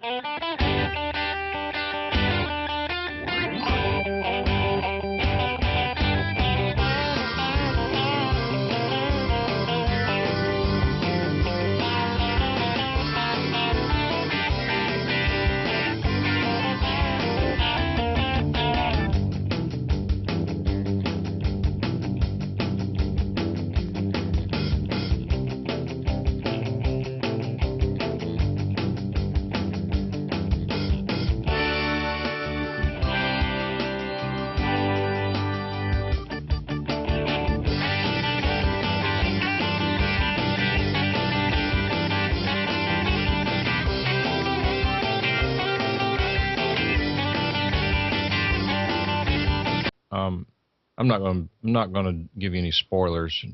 I'm not going to give you any spoilers,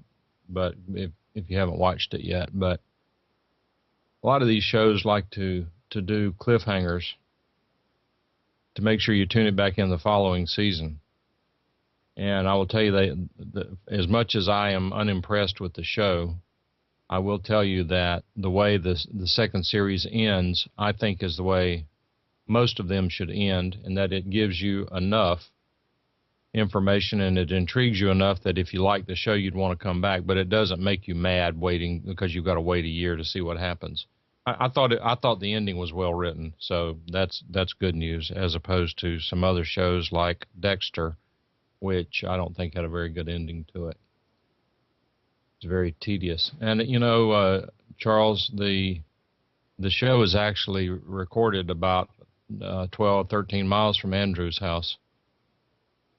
but if you haven't watched it yet, but a lot of these shows like to do cliffhangers to make sure you tune it back in the following season. And I will tell you that as much as I am unimpressed with the show, I will tell you that the way the second series ends, I think, is the way most of them should end, and that it gives you enough information and it intrigues you enough that if you like the show, you'd want to come back. But it doesn't make you mad waiting because you've got to wait a year to see what happens. I thought the ending was well written, so that's good news, as opposed to some other shows like Dexter, which I don't think had a very good ending to it. It's very tedious. And you know, Charles, the show is actually recorded about 12, 13 miles from Andrew's house.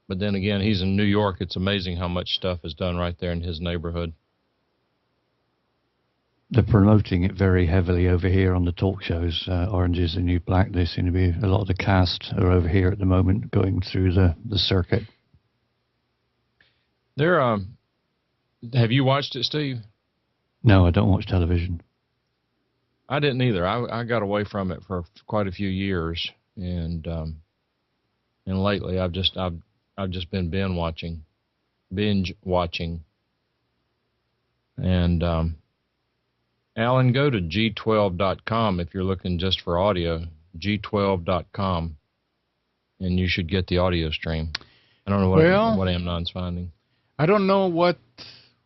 But then again, he's in New York. It's amazing how much stuff is done right there in his neighborhood. They're promoting it very heavily over here on the talk shows. Orange is the New Black. They seem to be, a lot of the cast are over here at the moment going through the circuit. There, have you watched it, Steve? No, I don't watch television. I didn't either. I got away from it for quite a few years, and lately I've just been binge watching, and Alan, go to g12.com if you're looking just for audio, g12.com, and you should get the audio stream. I don't know what Amnon's finding. I don't know what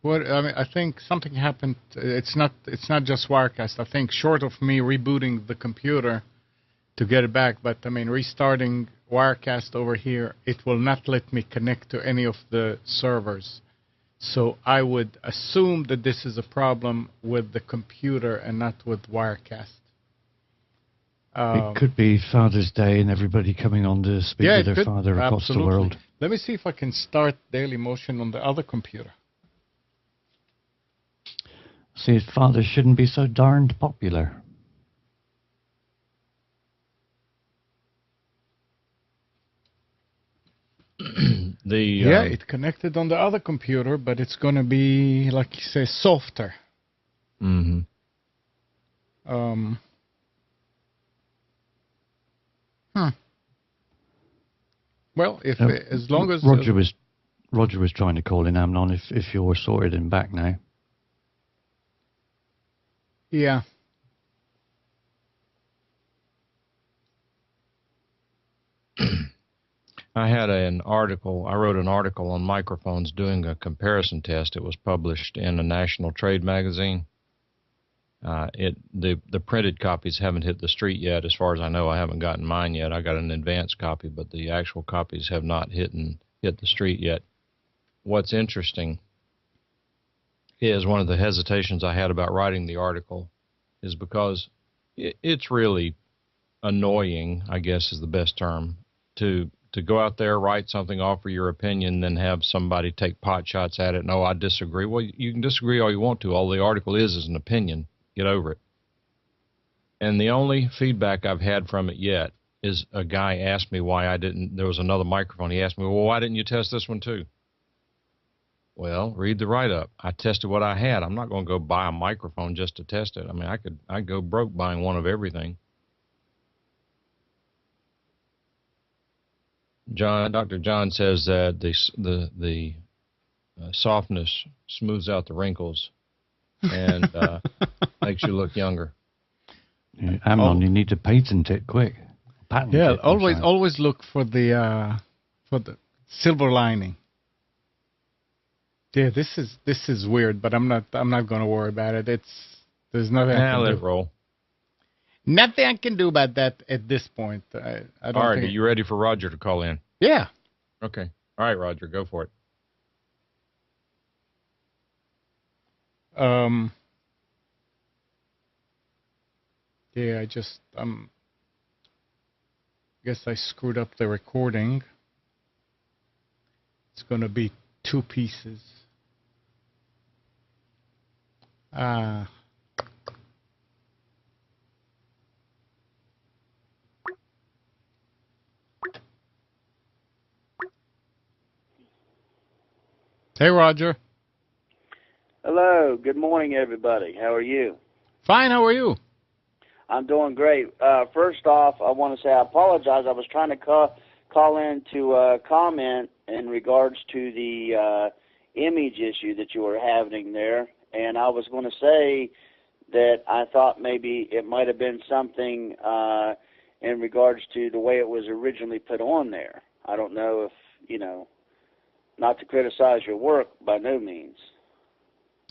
I mean. I think something happened. It's not just Wirecast. I think short of me rebooting the computer to get it back, but I mean restarting Wirecast over here, it will not let me connect to any of the servers. So I would assume that this is a problem with the computer and not with Wirecast. It could be Father's Day and everybody coming on to speak to their father across the world. Let me see if I can start Daily Motion on the other computer. See, his father shouldn't be so darned popular. It connected on the other computer, but it's going to be, like you say, softer. Mm-hmm. Well, as long as Roger was trying to call in, Amnon, if you're sorted and back now. Yeah. I wrote an article on microphones doing a comparison test. It was published in a national trade magazine. The printed copies haven't hit the street yet. As far as I know, I haven't gotten mine yet. I got an advanced copy, but the actual copies have not hit the street yet. What's interesting is one of the hesitations I had about writing the article is because it's really annoying, I guess is the best term, to go out there, write something, offer your opinion, then have somebody take pot shots at it. No, I disagree. Well, you can disagree all you want to. All the article is an opinion. Get over it. And the only feedback I've had from it yet is a guy asked me why there was another microphone. He asked me, well, why didn't you test this one too? Well, read the write-up. I tested what I had. I'm not going to go buy a microphone just to test it. I mean, I'd go broke buying one of everything. Dr. John says that the softness smooths out the wrinkles and makes you look younger. Yeah, Amnon, you need to patent it quick. Patent Yeah, it. I'm sorry. always look for the silver lining. Yeah, this is weird, but I'm not going to worry about it. There's nothing I can Let do. it roll. Nothing I can do about that at this point. I don't All right, think. are you ready for Roger to call in? Yeah. Okay. All right, Roger, go for it. Yeah, I just guess I screwed up the recording. It's going to be 2 pieces. Hey, Roger. Hello. Good morning, everybody. How are you? Fine. How are you? I'm doing great. First off, I want to say I apologize. I was trying to call in to comment in regards to the image issue that you were having there, and I was going to say that I thought maybe it might have been something in regards to the way it was originally put on there. I don't know if, not to criticize your work by no means.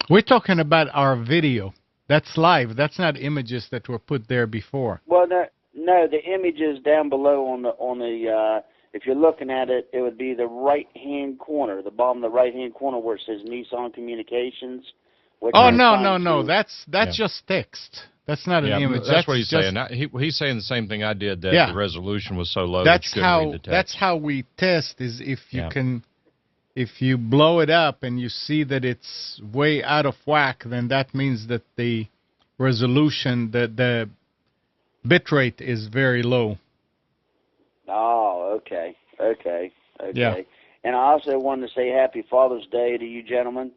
We're talking about our video. That's live. That's not images that were put there before. Well, no, the images down below on the if you're looking at it, it would be the right-hand corner, the bottom of the right-hand corner where it says Nissan Communications. Oh, no. That's just text. That's not an image. That's what he's saying. He's saying the same thing I did, that the resolution was so low that you couldn't read the text. That's how we test, is if you can, if you blow it up and you see that it's way out of whack, then that means that the resolution, the bit rate is very low. Oh, okay. Yeah. And I also wanted to say Happy Father's Day to you gentlemen.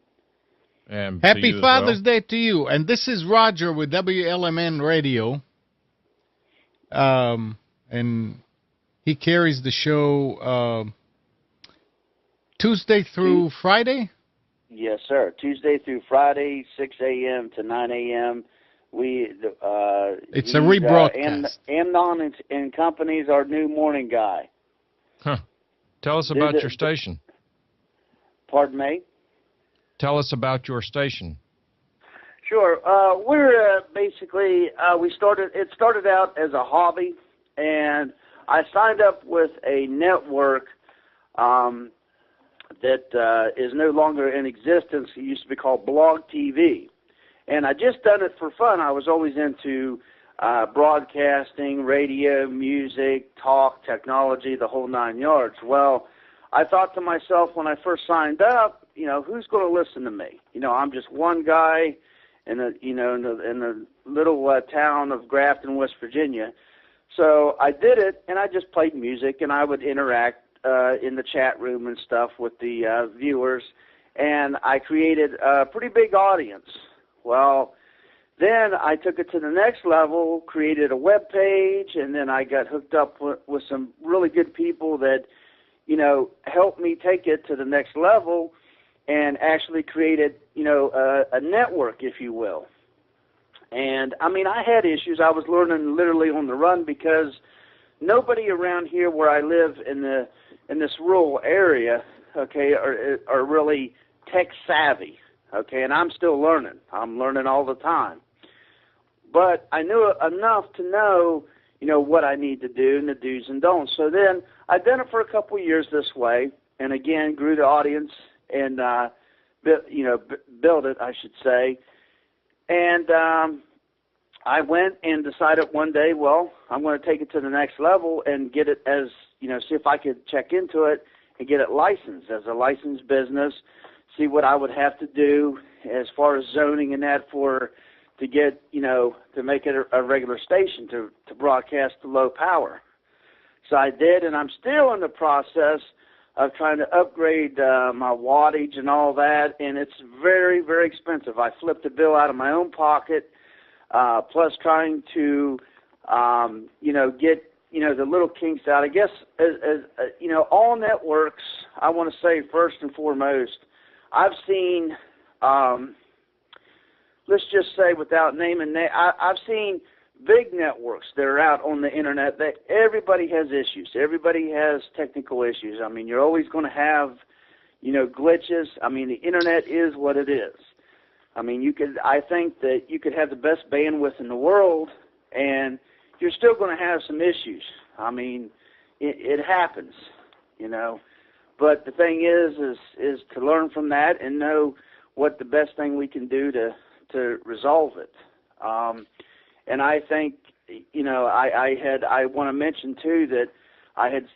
And Happy Father's Day to you. And this is Roger with WLMN Radio. And he carries the show Tuesday through Friday? Yes, sir. Tuesday through Friday, 6 a.m. to 9 a.m. It's a rebroadcast. Amnon and Company's our new morning guy. Huh. Tell us about your station. Pardon me? Tell us about your station. Sure. We're basically it started out as a hobby, and I signed up with a network that is no longer in existence. It used to be called Blog TV. And I just done it for fun. I was always into broadcasting, radio, music, talk, technology, the whole 9 yards. Well, I thought to myself when I first signed up, who's going to listen to me? I'm just one guy in the little town of Grafton, West Virginia. So I did it, and I just played music, and I would interact in the chat room and stuff with the viewers, and I created a pretty big audience. Well, then I took it to the next level, created a web page, and then I got hooked up with some really good people that, helped me take it to the next level and actually created, a network, if you will. And, I had issues. I was learning literally on the run because nobody around here where I live in this rural area, are really tech savvy. Okay, and I'm still learning. I'm learning all the time. But I knew enough to know, what I need to do and the do's and don'ts. So then I done it for a couple of years this way, and again grew the audience and built it, I should say. And I went and decided one day, well, I'm going to take it to the next level and get it as, see if I could check into it and get it licensed as a licensed business. See what I would have to do as far as zoning and that to get, to make it a regular station to broadcast to low power. So I did, and I'm still in the process of trying to upgrade my wattage and all that, and it's very, very expensive. I flipped the bill out of my own pocket, plus trying to, get, the little kinks out. I guess, as all networks, I want to say first and foremost, I've seen, let's just say without naming I've seen big networks that are out on the internet, that everybody has issues. Everybody has technical issues. I mean, you're always going to have, glitches. I mean, the internet is what it is. I mean, I think that you could have the best bandwidth in the world, and you're still going to have some issues. I mean, it happens, But the thing is to learn from that and know what the best thing we can do to resolve it. And I think, I want to mention too that I had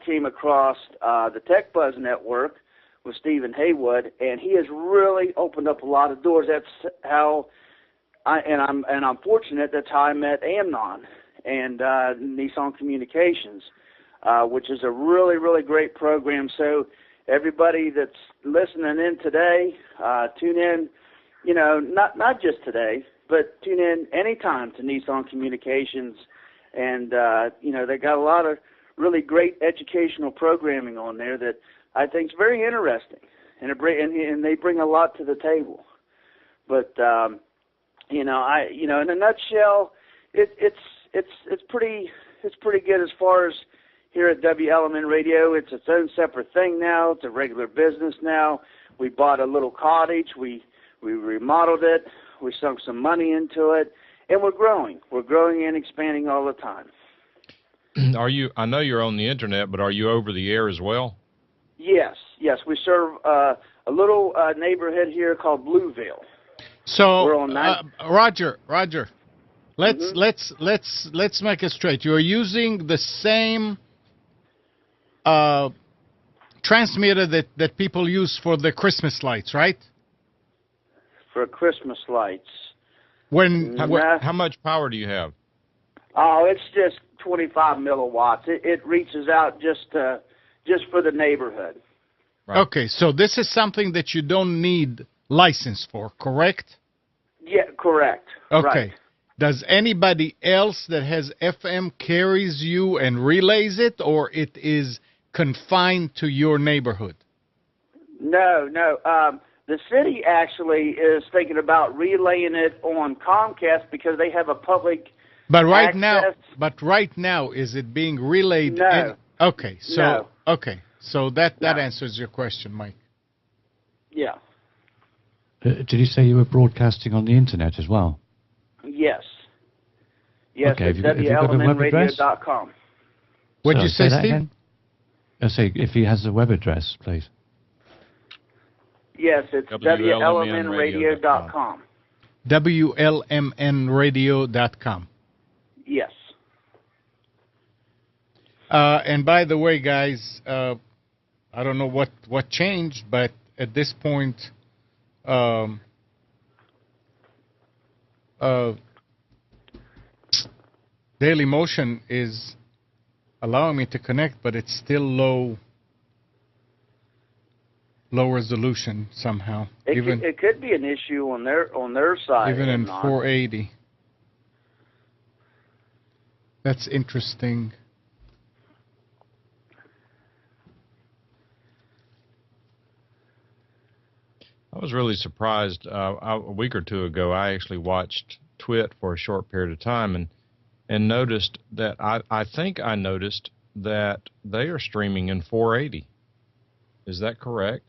came across the Tech Buzz Network with Stephen Haywood, and he has really opened up a lot of doors. That's how I'm fortunate. That's how I met Amnon and Nissan Communications, which is a really, really great program. So everybody that's listening in today, tune in, not just today, but tune in anytime to Nissan Communications. And, they got a lot of really great educational programming on there that I think is very interesting. And they bring a lot to the table. But, in a nutshell, it's pretty good as far as here at WLMN Radio. It's its own separate thing now. It's a regular business now. We bought a little cottage. We remodeled it. We sunk some money into it, and we're growing. We're growing and expanding all the time. I know you're on the internet, but are you over the air as well? Yes. We serve a little neighborhood here called Blueville. So, we're on Roger, let's make it straight. You're using the same transmitter that people use for the Christmas lights, right? For Christmas lights. How much power do you have? Oh, it's just 25 milliwatts. It reaches out just for the neighborhood. Right. Okay, so this is something that you don't need license for, correct? Yeah, correct. Okay. Right. Does anybody else that has FM carries you and relays it, or it is confined to your neighborhood? No. The city actually is thinking about relaying it on Comcast because they have a public But right access. now, is it being relayed? No. Okay, so No. Okay, so that No. answers your question, Mike. Yeah. Did you say you were broadcasting on the internet as well? Yes. Yes, Okay, it's have you got a web address? WLMNradio.com. What'd you say, that Steve? again? I say if he has a web address, please. Yes, it's WLMNradio.com. WLMNradio.com. Yes. And by the way, guys, I don't know what changed, but at this point, Daily Motion is allowing me to connect, but it's still low resolution somehow. It could be an issue on their side. Even in 480. That's interesting. I was really surprised. A week or two ago, I actually watched Twit for a short period of time and noticed that I think I noticed that they are streaming in 480. Is that correct?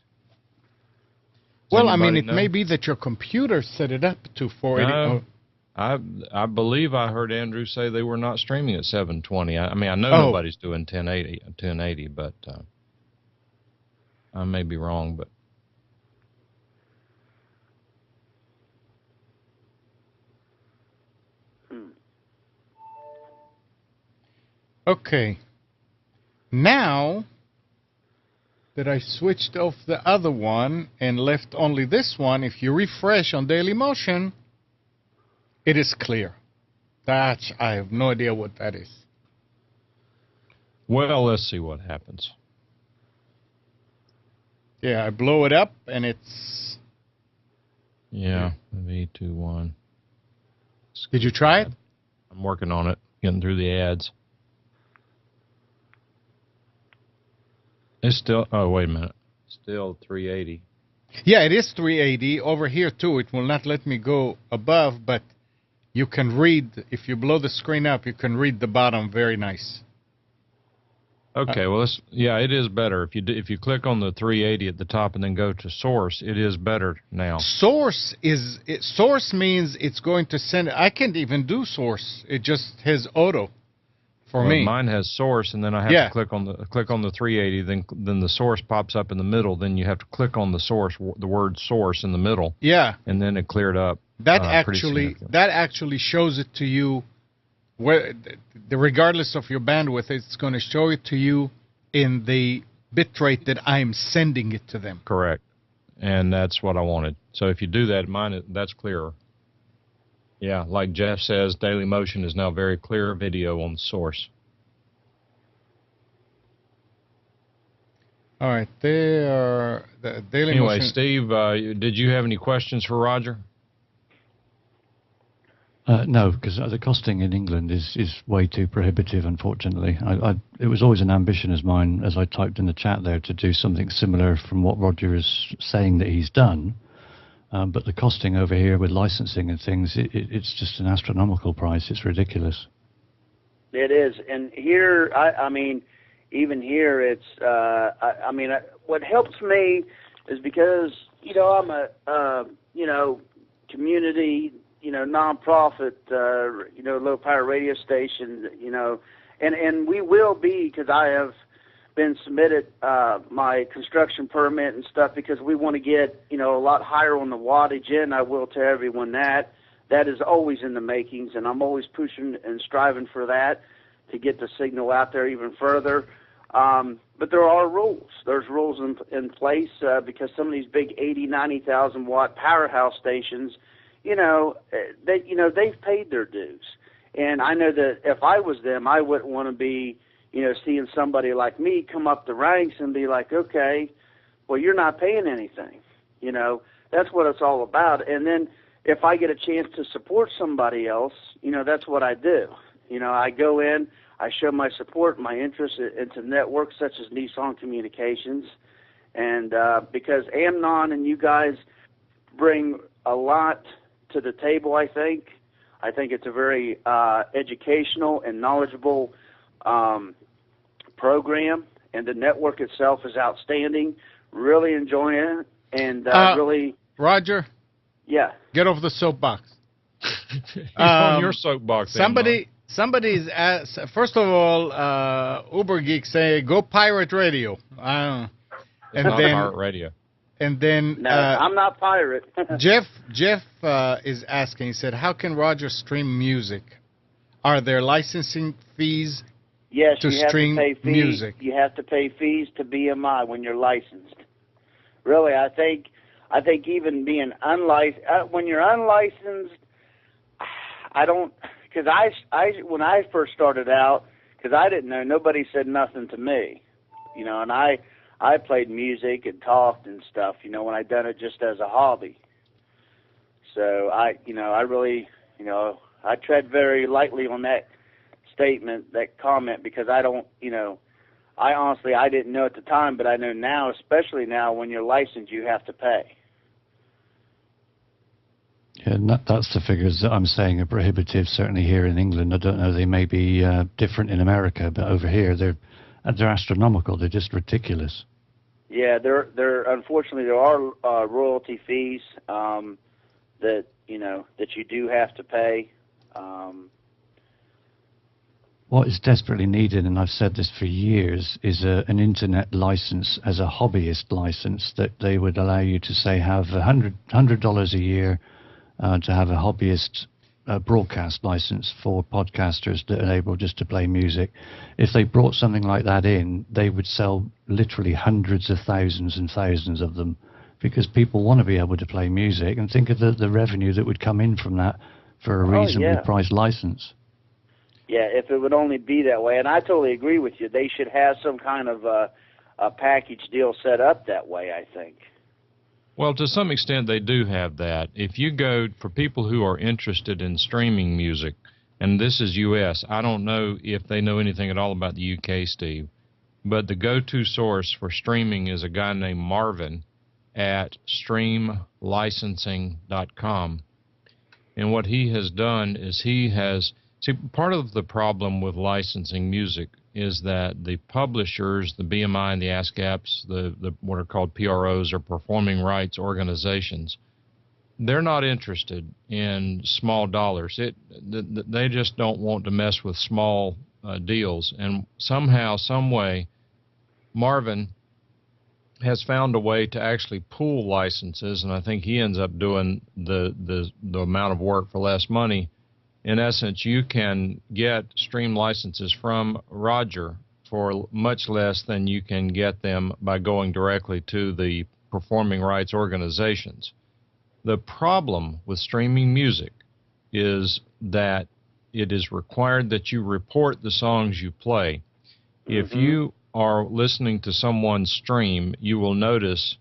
Well, I mean, it may be that your computer set it up to 480. No, I believe I heard Andrew say they were not streaming at 720. I mean, I know nobody's doing 1080, but I may be wrong, but. Okay. Now that I switched off the other one and left only this one, if you refresh on Daily Motion, it is clear. I have no idea what that is. Well, let's see what happens. Yeah, I blow it up and it's... Yeah, V21. Did you try it? I'm working on it, getting through the ads. It's still, oh, wait a minute. Still 380. Yeah, it is 380. Over here, too, it will not let me go above, but you can read, if you blow the screen up, you can read the bottom very nice. Okay, well, it is better. If you click on the 380 at the top and then go to source, it is better now. Source means it's going to send. I can't even do source. It just has auto for me. Mine has source, and then I have to click on the 380. Then the source pops up in the middle. Then you have to click on the source, the word source in the middle. Yeah, and then it cleared up. That actually shows it to you. Where, regardless of your bandwidth, it's going to show it to you in the bit rate that I'm sending it to them. Correct, and that's what I wanted. So if you do that, that's clearer. Yeah, like Jeff says, Daily Motion is now very clear video on the source. All right, they are the Daily Motion. Anyway, Steve, did you have any questions for Roger? No, because the costing in England is way too prohibitive, unfortunately. It was always an ambition of mine, as I typed in the chat there, to do something similar from what Roger is saying that he's done. But the costing over here with licensing and things, it's just an astronomical price. It's ridiculous. It is. And here, I mean, even here, it's, what helps me is because, I'm a, community, nonprofit, low power radio station, and we will be, because I have been submitted my construction permit and stuff, because we want to get, a lot higher on the wattage, and I will tell everyone that is always in the makings, and I'm always pushing and striving for that to get the signal out there even further. But there are rules. There's rules in place because some of these big 80, 90,000 watt powerhouse stations, they've paid their dues. And I know that if I was them, I wouldn't want to be, seeing somebody like me come up the ranks and be like, okay, well, you're not paying anything. That's what it's all about. And then if I get a chance to support somebody else, that's what I do. I go in, I show my support, my interest into networks such as Nissan Communications. And because Amnon and you guys bring a lot to the table, I think it's a very educational and knowledgeable program, and the network itself is outstanding. Really enjoying it, and really. Roger. Yeah. Get off the soapbox. On your soapbox. Somebody's asked. First of all, Uber Geek say go pirate radio. Not pirate radio. And then no, I'm not pirate. Jeff is asking. He said, "How can Roger stream music? Are there licensing fees yes, to you stream have to pay fees. music? You have to pay fees to BMI when you're licensed. Really, I think even being unlicensed, when you're unlicensed, I don't, because when I first started out, because I didn't know, nobody said nothing to me, and I played music and talked and stuff, when I done it just as a hobby. So I really, I tread very lightly on that statement, that comment, because I don't, I honestly, I didn't know at the time, but I know now, especially now, when you're licensed, you have to pay. Yeah, that's the figures that I'm saying are prohibitive, certainly here in England. I don't know, they may be different in America, but over here they're astronomical. They're just ridiculous. Yeah, unfortunately there are royalty fees that you do have to pay. What is desperately needed, and I've said this for years, is an internet license as a hobbyist license that they would allow you to, say, have $100 a year to have a hobbyist broadcast license for podcasters that are able just to play music. If they brought something like that in, they would sell literally hundreds of thousands and thousands of them, because people want to be able to play music, and think of the revenue that would come in from that for a reasonably priced license. Yeah, if it would only be that way, and I totally agree with you. They should have some kind of a package deal set up that way, I think. Well, to some extent, they do have that. If you go, for people who are interested in streaming music, and this is U.S., I don't know if they know anything at all about the U.K., Steve, but the go-to source for streaming is a guy named Marvin at streamlicensing.com. And what he has done is see, part of the problem with licensing music is that the publishers, the BMI and the ASCAPs, the what are called PROs, or performing rights organizations, they're not interested in small dollars. They just don't want to mess with small deals. And somehow, some way, Marvin has found a way to actually pool licenses, and I think he ends up doing the amount of work for less money. In essence, you can get stream licenses from Roger for much less than you can get them by going directly to the performing rights organizations. The problem with streaming music is that it is required that you report the songs you play. If you are listening to someone stream, you will notice,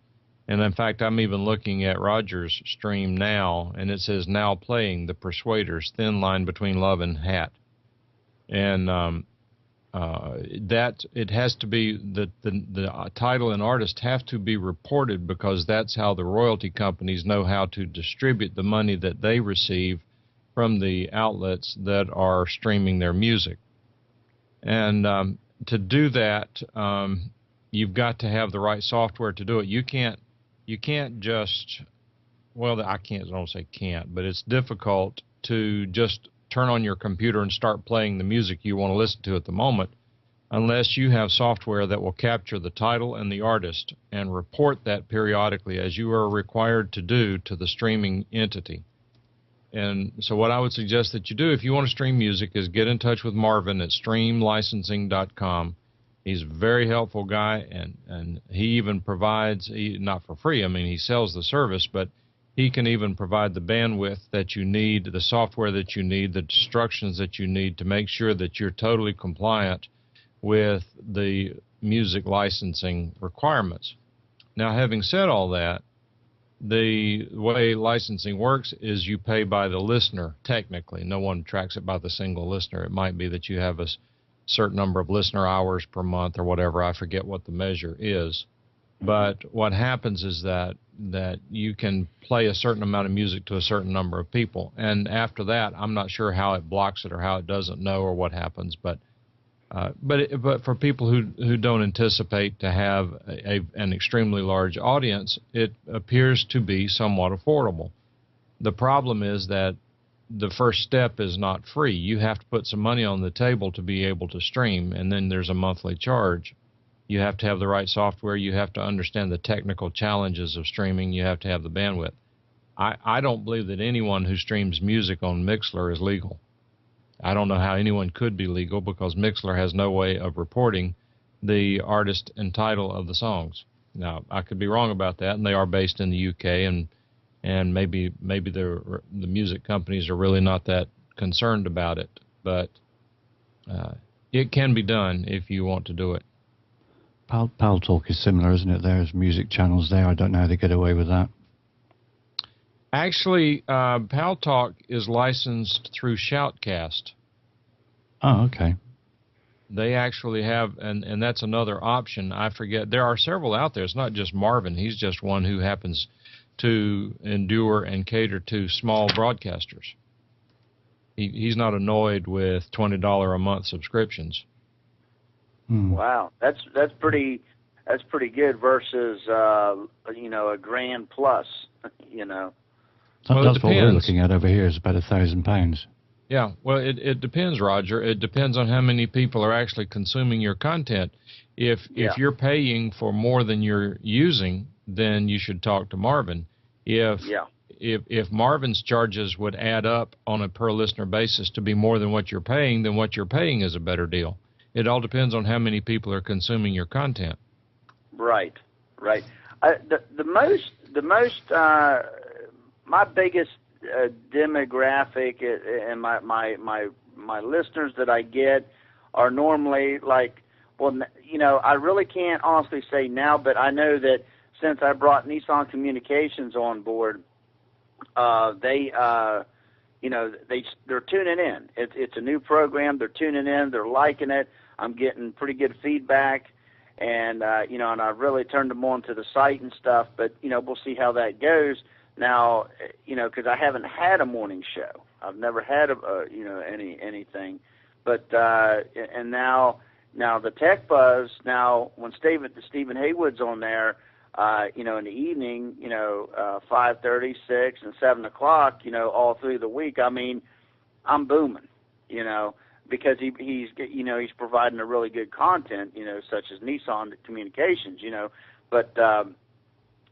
and in fact, I'm even looking at Roger's stream now, and it says now playing The Persuaders, Thin Line Between Love and Hat. And that it has to be, the title and artist have to be reported, because that's how the royalty companies know how to distribute the money that they receive from the outlets that are streaming their music. And to do that, you've got to have the right software to do it. You can't just, well, I don't say can't, but it's difficult to just turn on your computer and start playing the music you want to listen to at the moment, unless you have software that will capture the title and the artist and report that periodically, as you are required to do, to the streaming entity. And so what I would suggest that you do if you want to stream music is get in touch with Marvin at streamlicensing.com. He's a very helpful guy, and he even provides, not for free, I mean, he sells the service, but he can even provide the bandwidth that you need, the software that you need, the instructions that you need to make sure that you're totally compliant with the music licensing requirements. Now, having said all that, the way licensing works is you pay by the listener, technically. No one tracks it by the single listener. It might be that you have a certain number of listener hours per month or whatever. I forget what the measure is. But what happens is that you can play a certain amount of music to a certain number of people. And after that, I'm not sure how it blocks it or how it doesn't know or what happens. But for people who don't anticipate to have an extremely large audience, it appears to be somewhat affordable. The problem is that the first step is not free. You have to put some money on the table to be able to stream, and then there's a monthly charge. You have to have the right software. You have to understand the technical challenges of streaming. You have to have the bandwidth. I don't believe that anyone who streams music on Mixlr is legal. I don't know how anyone could be legal, because Mixlr has no way of reporting the artist and title of the songs. Now, I could be wrong about that, and they are based in the UK, and maybe the music companies are really not that concerned about it, but it can be done if you want to do it. Pal Talk is similar, isn't it? There's music channels there. I don't know how they get away with that. Actually, Pal Talk is licensed through Shoutcast. Oh, okay. They actually have, and that's another option. I forget. There are several out there. It's not just Marvin. He's just one who happens to endure and cater to small broadcasters. He's not annoyed with $20 a month subscriptions. Wow, that's pretty good versus a grand plus, Well, that's what we're looking at over here, is about £1,000. Yeah, well, it depends, Roger. It depends on how many people are actually consuming your content. If you're paying for more than you're using, then you should talk to Marvin. If Marvin's charges would add up on a per listener basis to be more than what you're paying, then what you're paying is a better deal. It all depends on how many people are consuming your content. Right. My biggest demographic and my listeners that I get are normally like, I really can't honestly say now, but I know that since I brought Nissan Communications on board, they're tuning in. It's a new program. They're tuning in. They're liking it. I'm getting pretty good feedback, and and I really turned them on to the site and stuff. But we'll see how that goes. Now, because I haven't had a morning show. I've never had anything, but and now the Tech Buzz. Now, when Stephen Haywood's on there, in the evening, 5:30, 6, and 7 o'clock, all through the week. I mean, I'm booming, because he's providing a really good content, such as Nissan Communications, but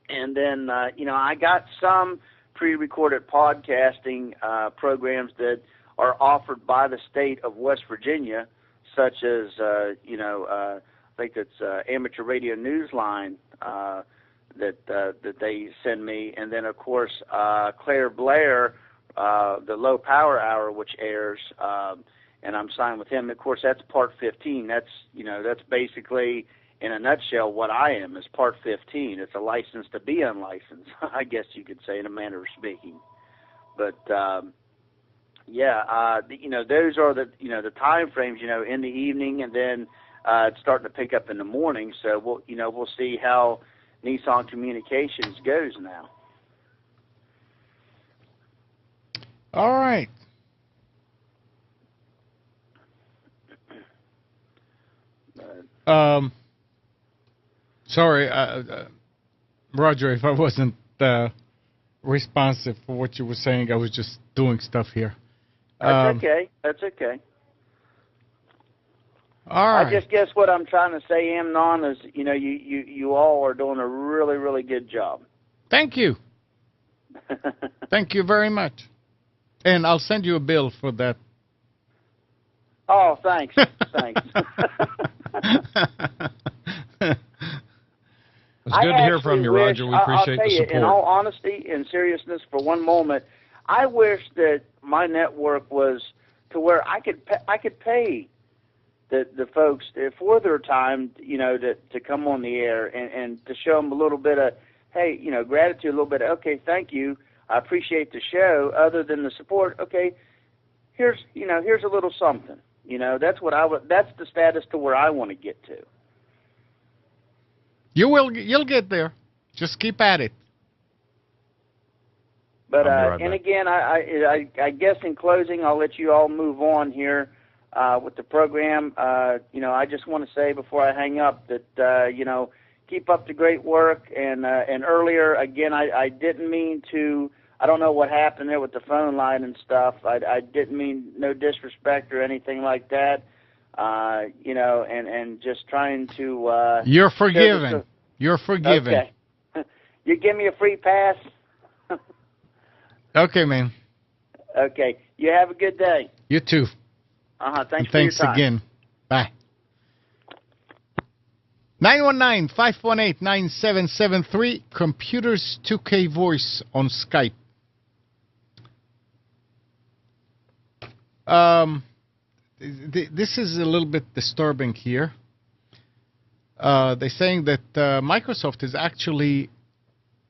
and then I got some pre-recorded podcasting programs that are offered by the state of West Virginia, such as I think that's Amateur Radio Newsline that they send me, and then of course Claire Blair, the Low Power Hour, which airs, and I'm signed with him. Of course, that's Part 15. That's basically, in a nutshell, what I am is Part 15. It's a license to be unlicensed, I guess you could say, in a manner of speaking. But those are the time frames, in the evening, and then it's starting to pick up in the morning. So we'll see how Nissan Communications goes now. All right. Sorry, Roger, if I wasn't responsive for what you were saying, I was just doing stuff here. That's okay. That's okay. All right. I just guess what I'm trying to say, Amnon, is you all are doing a really, really good job. Thank you. Thank you very much. And I'll send you a bill for that. Oh, thanks. Thanks. It's good to hear from you, Roger. We appreciate the support. In all honesty and seriousness, for one moment, I wish that my network was to where I could pay the folks for their time, to come on the air and to show them a little bit of, hey, gratitude, a little bit of, okay, thank you, I appreciate the show. Other than the support, okay, here's a little something. That's the status to where I want to get to. You'll get there. Just keep at it. But and again, I guess in closing, I'll let you all move on here with the program. I just want to say before I hang up that keep up the great work. And earlier, again, I didn't mean to. I don't know what happened there with the phone line and stuff. I didn't mean no disrespect or anything like that. And just trying to... You're forgiven. You're forgiven. Okay. You give me a free pass? Okay, man. Okay. You have a good day. You too. Thanks for your time. Again. Bye. 919-518-9773. Computers2know voice on Skype. This is a little bit disturbing here. They're saying that Microsoft is actually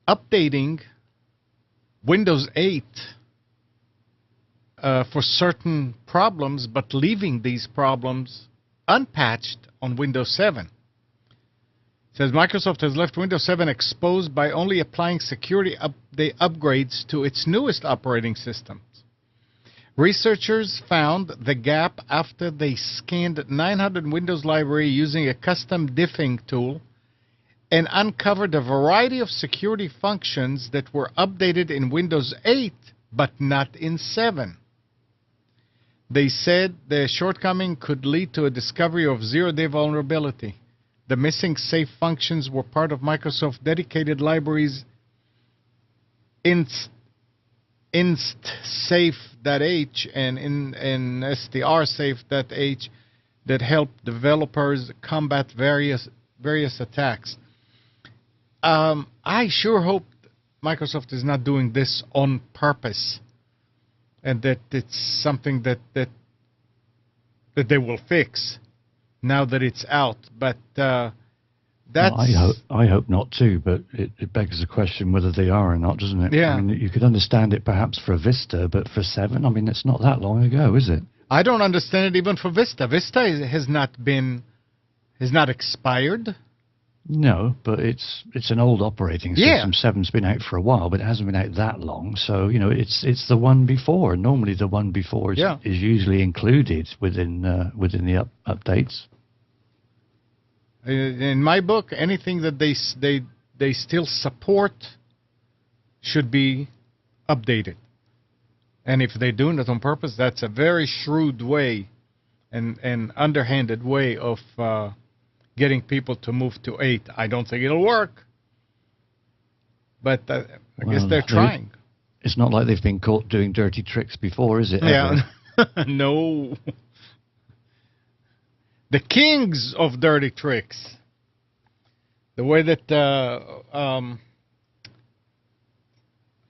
updating Windows 8 for certain problems, but leaving these problems unpatched on Windows 7. It says Microsoft has left Windows 7 exposed by only applying security upgrades to its newest operating systems. Researchers found the gap after they scanned 900 Windows library using a custom diffing tool and uncovered a variety of security functions that were updated in Windows 8 but not in 7. They said the shortcoming could lead to a discovery of zero-day vulnerability. The missing safe functions were part of Microsoft dedicated libraries instsafe.h and strsafe.h that help developers combat various attacks. I sure hope Microsoft is not doing this on purpose, and that it's something that they will fix now that it's out. But that's... Well, I hope not too, but it begs the question whether they are or not, doesn't it? Yeah. I mean, you could understand it perhaps for Vista, but for 7, I mean, it's not that long ago, is it? I don't understand it even for Vista. Vista has not expired. No, but it's an old operating Yeah. system. Seven's been out for a while, but it hasn't been out that long. So it's the one before. Normally, the one before Yeah. is usually included within the updates. In my book, anything that they still support should be updated. And if they're doing it on purpose, that's a very shrewd way and underhanded way of getting people to move to 8. I don't think it'll work, but I guess they're trying. It's not like they've been caught doing dirty tricks before, is it? Yeah. No. The kings of dirty tricks. The way that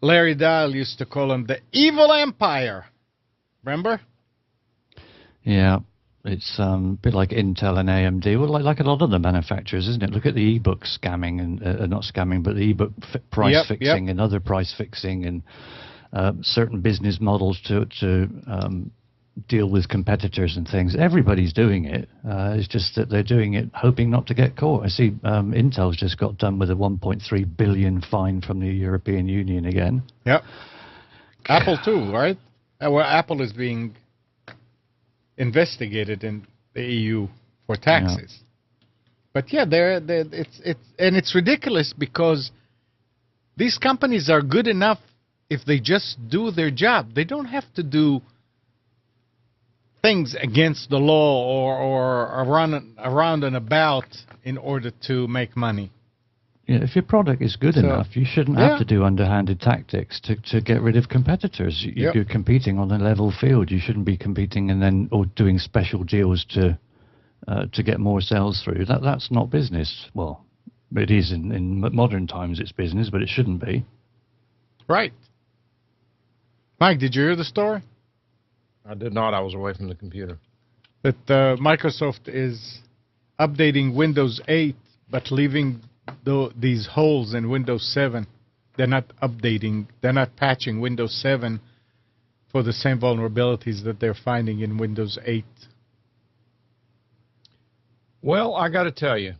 Larry Dial used to call them the evil empire. Remember? Yeah. It's a bit like Intel and AMD. Well, like a lot of the manufacturers, isn't it? Look at the ebook scamming and not scamming, but the ebook price fixing and other price fixing and certain business models to deal with competitors and things. Everybody's doing it. It's just that they're doing it hoping not to get caught. I see Intel's just got done with a 1.3 billion fine from the European Union again. Yep. Apple too, right? Well, Apple is being investigated in the EU for taxes. But yeah, it's ridiculous because these companies are good enough if they just do their job. They don't have to do things against the law or around and about in order to make money. Yeah, if your product is good enough, you shouldn't have to do underhanded tactics to get rid of competitors. You're competing on a level field. You shouldn't be competing or doing special deals to get more sales through. That's not business. Well, it is in modern times. It's business, but it shouldn't be. Right. Mike, did you hear the story? I did not. I was away from the computer. That Microsoft is updating Windows 8, but leaving these holes in Windows 7. They're not updating. They're not patching Windows 7 for the same vulnerabilities that they're finding in Windows 8. Well, I got to tell you,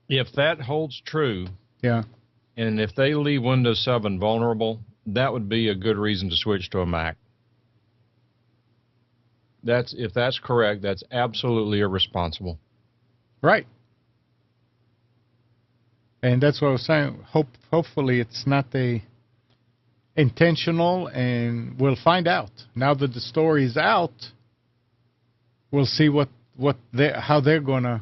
if that holds true, and if they leave Windows 7 vulnerable, that would be a good reason to switch to a Mac. If that's correct, that's absolutely irresponsible. Right. And that's what I was saying. Hopefully it's not intentional, and we'll find out. Now that the story is out, we'll see how they're going to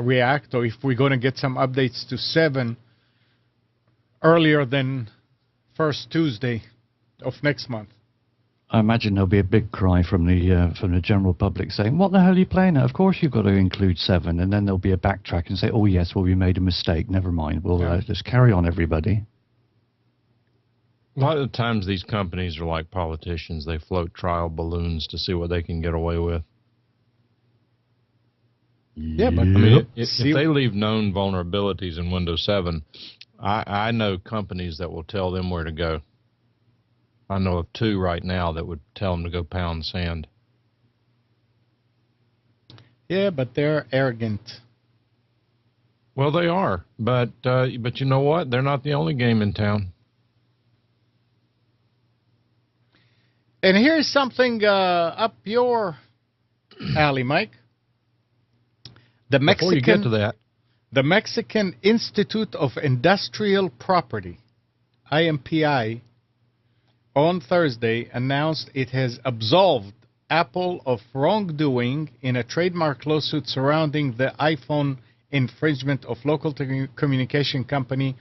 react, or if we're going to get some updates to 7 earlier than first Tuesday of next month. I imagine there'll be a big cry from the general public saying, "What the hell are you playing at? Of course you've got to include 7." And then there'll be a backtrack and say, "Oh yes, well we made a mistake. Never mind. We'll just carry on, everybody." A lot of the times these companies are like politicians. They float trial balloons to see what they can get away with. Yeah, but I mean, if they leave known vulnerabilities in Windows 7, I know companies that will tell them where to go. I know of 2 right now that would tell them to go pound sand. Yeah, but they're arrogant. Well, they are, but you know what? They're not the only game in town. And here's something up your alley, Mike. Before you get to that, the Mexican Institute of Industrial Property, IMPI, on Thursday announced it has absolved Apple of wrongdoing in a trademark lawsuit surrounding the iPhone infringement of local communication company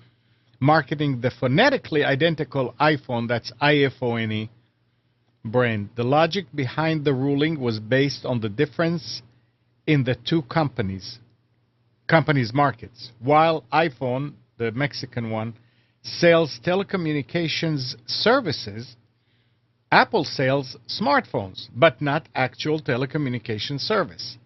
marketing the phonetically identical iPhone, that's iPhone brand. The logic behind the ruling was based on the difference in the two companies' markets. While iPhone, the Mexican one, sells telecommunications services, Apple sells smartphones, but not actual telecommunications service.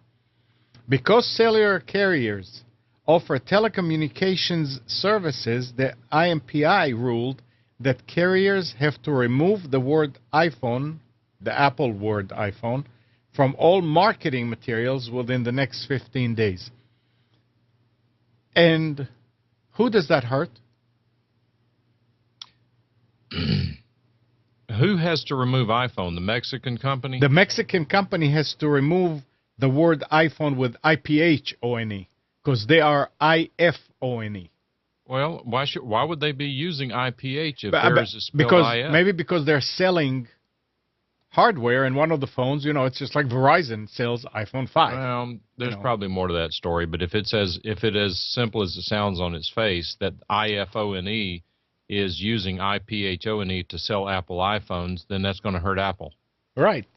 Because cellular carriers offer telecommunications services, the IMPI ruled that carriers have to remove the word iPhone, the Apple word iPhone, from all marketing materials within the next 15 days. And who does that hurt? Who has to remove iPhone? The Mexican company? The Mexican company has to remove the word iPhone with IPHONE because they are IFONE. Well, why would they be using IPH if theirs is spelled because IF? maybe because they're selling hardware, and one of the phones, it's just like Verizon sells iPhone 5. Well, there's probably more to that story, but if it as simple as it sounds on its face, that IFONE is using IPHONE to sell Apple iPhones, then that's going to hurt Apple. Right.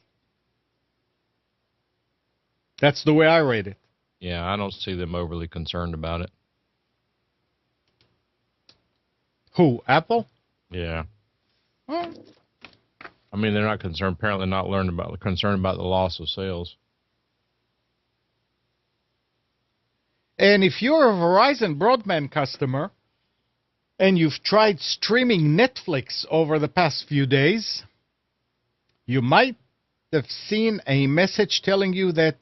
That's the way I rate it. Yeah, I don't see them overly concerned about it. Who? Apple? Yeah. Well, I mean, they're not concerned. Apparently, not concerned about the loss of sales. and if you're a Verizon broadband customer and you've tried streaming Netflix over the past few days, you might have seen a message telling you that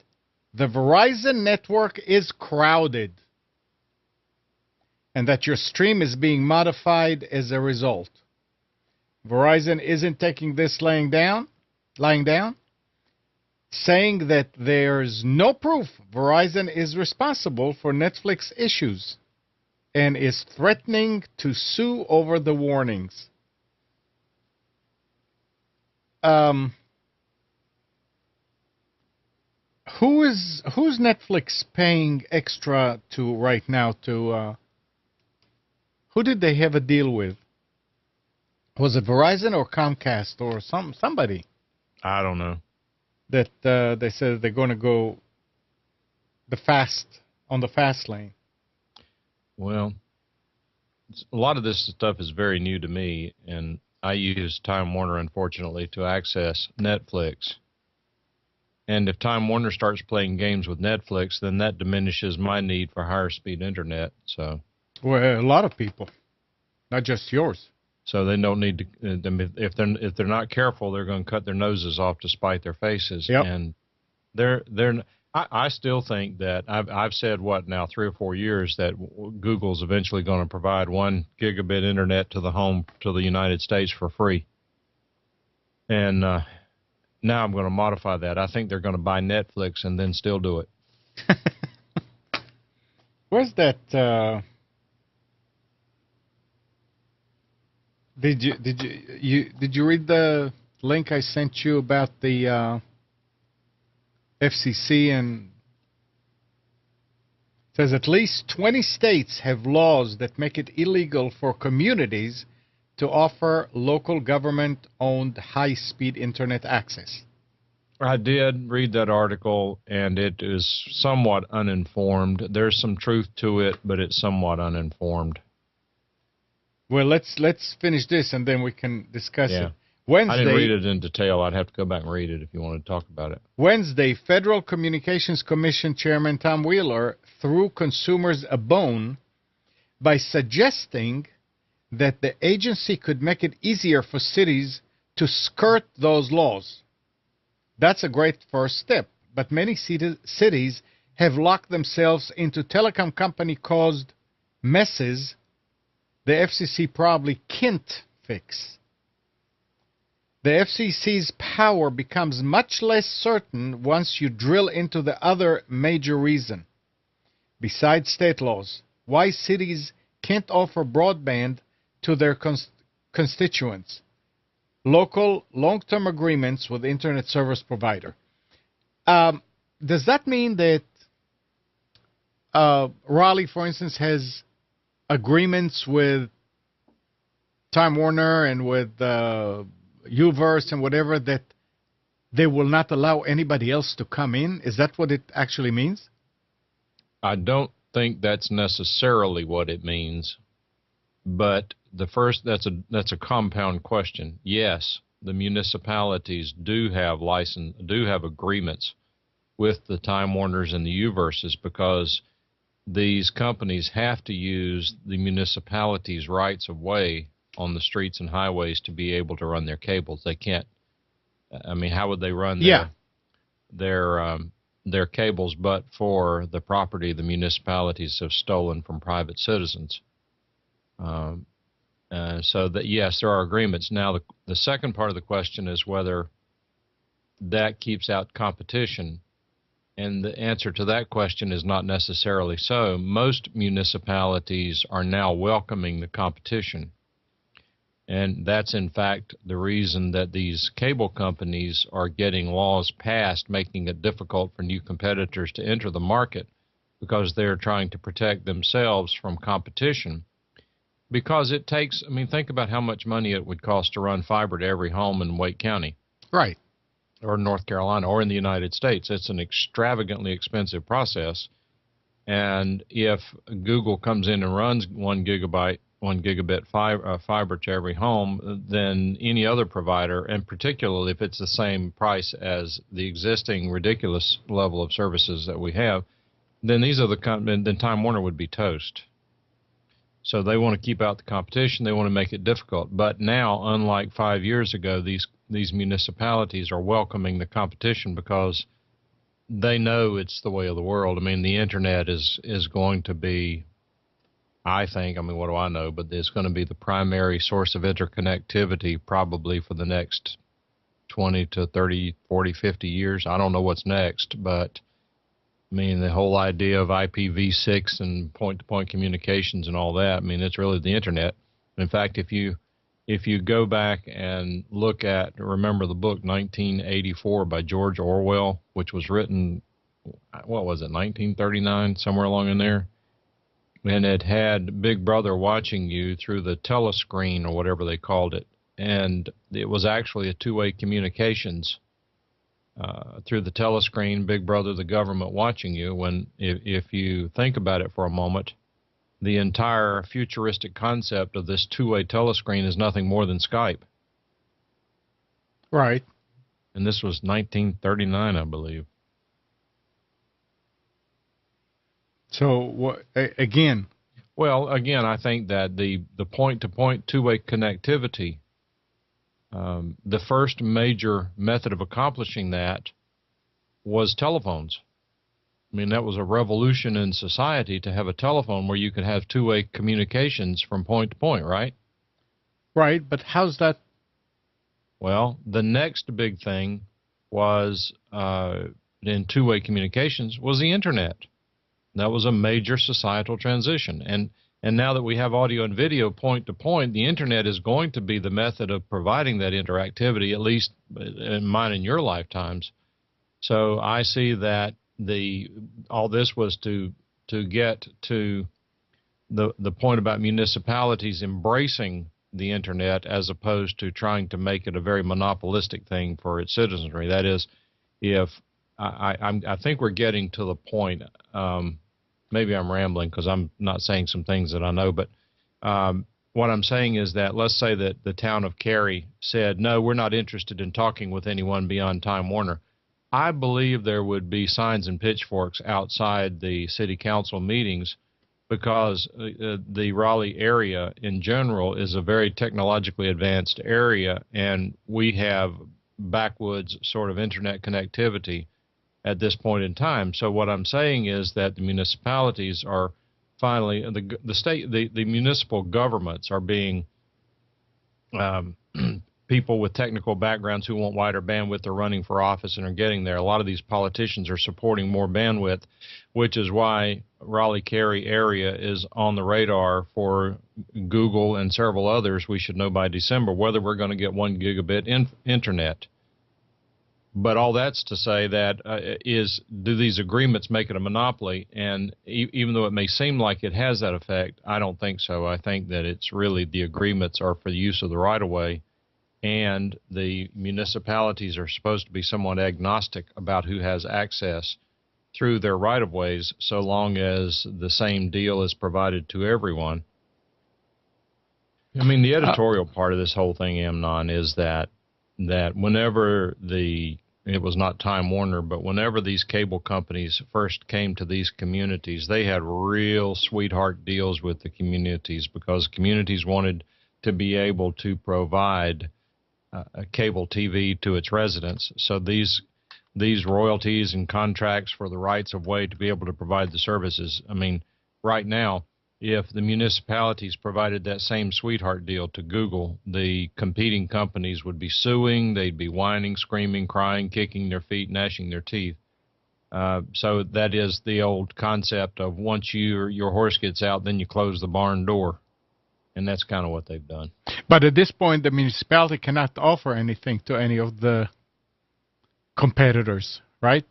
the Verizon network is crowded and that your stream is being modified as a result. Verizon isn't taking this lying down, saying that there's no proof Verizon is responsible for Netflix issues and is threatening to sue over the warnings. Who's Netflix paying extra to right now to who did they have a deal with? Was it Verizon or Comcast or somebody? I don't know. That they said they're going to go on the fast lane. Well, a lot of this stuff is very new to me, and I use Time Warner, unfortunately, to access Netflix. And if Time Warner starts playing games with Netflix, then that diminishes my need for higher speed internet. So, well, a lot of people, not just yours. So they don't need to. If they're not careful, they're going to cut their noses off to spite their faces. Yep. And I still think that I've said now 3 or 4 years that Google's eventually going to provide 1 gigabit internet to the home to the United States for free. And now I'm going to modify that. I think they're going to buy Netflix and then still do it. Where's that? Did you read the link I sent you about the FCC? And it says at least 20 states have laws that make it illegal for communities to offer local government-owned high-speed internet access. I did read that article, and it is somewhat uninformed. There's some truth to it, but it's somewhat uninformed. Well, let's finish this, and then we can discuss it. Wednesday, I didn't read it in detail. I'd have to go back and read it if you want to talk about it. Wednesday, Federal Communications Commission Chairman Tom Wheeler threw consumers a bone by suggesting that the agency could make it easier for cities to skirt those laws. That's a great first step, but many cities have locked themselves into telecom company-caused messes the FCC probably can't fix. The FCC's power becomes much less certain once you drill into the other major reason, besides state laws, why cities can't offer broadband to their constituents. Local long-term agreements with internet service provider. Does that mean that Raleigh, for instance, has agreements with Time Warner and with Uverse and whatever that they will not allow anybody else to come in? Is that what it actually means? I don't think that's necessarily what it means, but that's a compound question. Yes, the municipalities do have agreements with the Time Warners and the Uverses because these companies have to use the municipalities' rights of way on the streets and highways to be able to run their cables. They can't. I mean, how would they run their cables, but for the property the municipalities have stolen from private citizens. So that, yes, there are agreements. Now, the second part of the question is whether that keeps out competition. And the answer to that question is not necessarily so. Most municipalities are now welcoming the competition. And that's, in fact, the reason that these cable companies are getting laws passed making it difficult for new competitors to enter the market, because they're trying to protect themselves from competition. Because it takes, I mean, think about how much money it would cost to run fiber to every home in Wake County. Right. Or North Carolina, or in the United States. It's an extravagantly expensive process. And if Google comes in and runs 1 gigabit fiber to every home, then any other provider, and particularly if it's the same price as the existing ridiculous level of services that we have, then then Time Warner would be toast. So they want to keep out the competition. They want to make it difficult. But now, unlike 5 years ago, these municipalities are welcoming the competition because they know it's the way of the world. I mean, the internet is going to be, I think, I mean, what do I know, but it's going to be the primary source of interconnectivity probably for the next 20 to 30, 40, 50 years. I don't know what's next, but I mean, the whole idea of IPv6 and point-to-point communications and all that, I mean, it's really the internet. In fact, if you go back and remember the book 1984 by George Orwell, which was written, what was it, 1939, somewhere along in there? And it had Big Brother watching you through the telescreen or whatever they called it. And it was actually a two-way communications through the telescreen, Big Brother, the government watching you. When if you think about it for a moment, the entire futuristic concept of this two-way telescreen is nothing more than Skype. Right. And this was 1939, I believe. So again? Well, again, I think that the point-to-point two-way connectivity, the first major method of accomplishing that was telephones. I mean, that was a revolution in society to have a telephone where you could have two-way communications from point to point, right? Right, but how's that? Well, the next big thing was in two-way communications was the internet. That was a major societal transition. And now that we have audio and video point to point, the internet is going to be the method of providing that interactivity, at least in mine and your lifetimes. So I see that all this was to get to the point about municipalities embracing the internet as opposed to trying to make it a very monopolistic thing for its citizenry. That is, if I think we're getting to the point. Maybe I'm rambling because I'm not saying some things that I know, but what I'm saying is that let's say that the town of Cary said, no, we're not interested in talking with anyone beyond Time Warner. I believe there would be signs and pitchforks outside the city council meetings because the Raleigh area in general is a very technologically advanced area, and we have backwoods sort of internet connectivity at this point in time. So what I'm saying is that the municipalities are finally, the municipal governments are being people with technical backgrounds who want wider bandwidth are running for office and are getting there. A lot of these politicians are supporting more bandwidth, which is why Raleigh-Cary area is on the radar for Google and several others. We should know by December whether we're going to get 1 gigabit internet. But all that's to say that do these agreements make it a monopoly? And even though it may seem like it has that effect, I don't think so. I think that it's really the agreements are for the use of the right-of-way, and the municipalities are supposed to be somewhat agnostic about who has access through their right-of-ways so long as the same deal is provided to everyone. I mean, the editorial part of this whole thing, Amnon, is that whenever it was not Time Warner, but whenever these cable companies first came to these communities, they had real sweetheart deals with the communities because communities wanted to be able to provide cable TV to its residents. So these royalties and contracts for the rights of way to be able to provide the services. I mean, right now, if the municipalities provided that same sweetheart deal to Google, the competing companies would be suing, they'd be whining, screaming, crying, kicking their feet, gnashing their teeth. So that is the old concept of once your horse gets out, then you close the barn door. And that's kind of what they've done. But at this point, the municipality cannot offer anything to any of the competitors, right?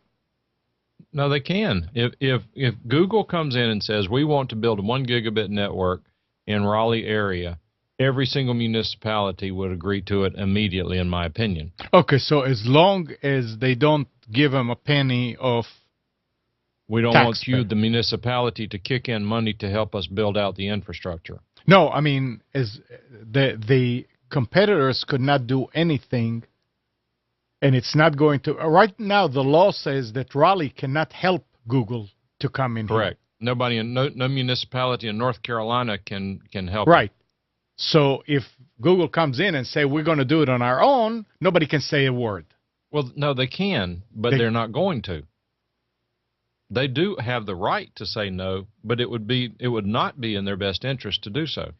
No, they can. If Google comes in and says, we want to build a 1 gigabit network in Raleigh area, every single municipality would agree to it immediately, in my opinion. Okay, so as long as they don't give them a penny of we don't want you, the municipality, to kick in money to help us build out the infrastructure. No, I mean, as the competitors could not do anything, and it's not going to. Right now, the law says that Raleigh cannot help Google to come in. Correct. Here. Nobody, no municipality in North Carolina can help. Right. So if Google comes in and say we're going to do it on our own, nobody can say a word. Well, no, they can, but they're not going to. They do have the right to say no, but it would not be in their best interest to do so.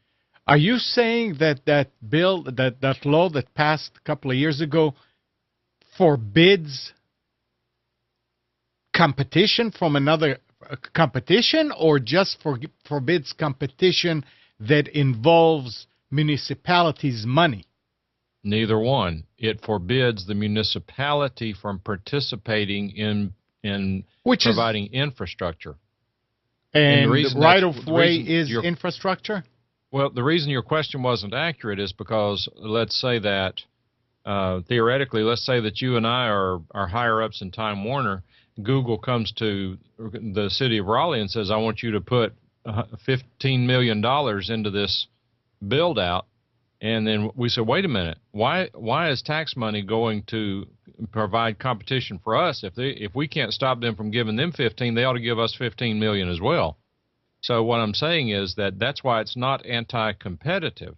Are you saying that that bill, that law that passed a couple of years ago, forbids competition from another competition, or just forbids competition that involves municipalities' money? Neither one. It forbids the municipality from participating in providing infrastructure. And the right of way is infrastructure? Well, the reason your question wasn't accurate is because let's say that theoretically, let's say that you and I are higher ups in Time Warner. Google comes to the city of Raleigh and says, I want you to put $15 million into this build out. And then we said, wait a minute, why is tax money going to provide competition for us? If we can't stop them from giving them 15, they ought to give us 15 million as well. So what I'm saying is that's why it's not anti-competitive.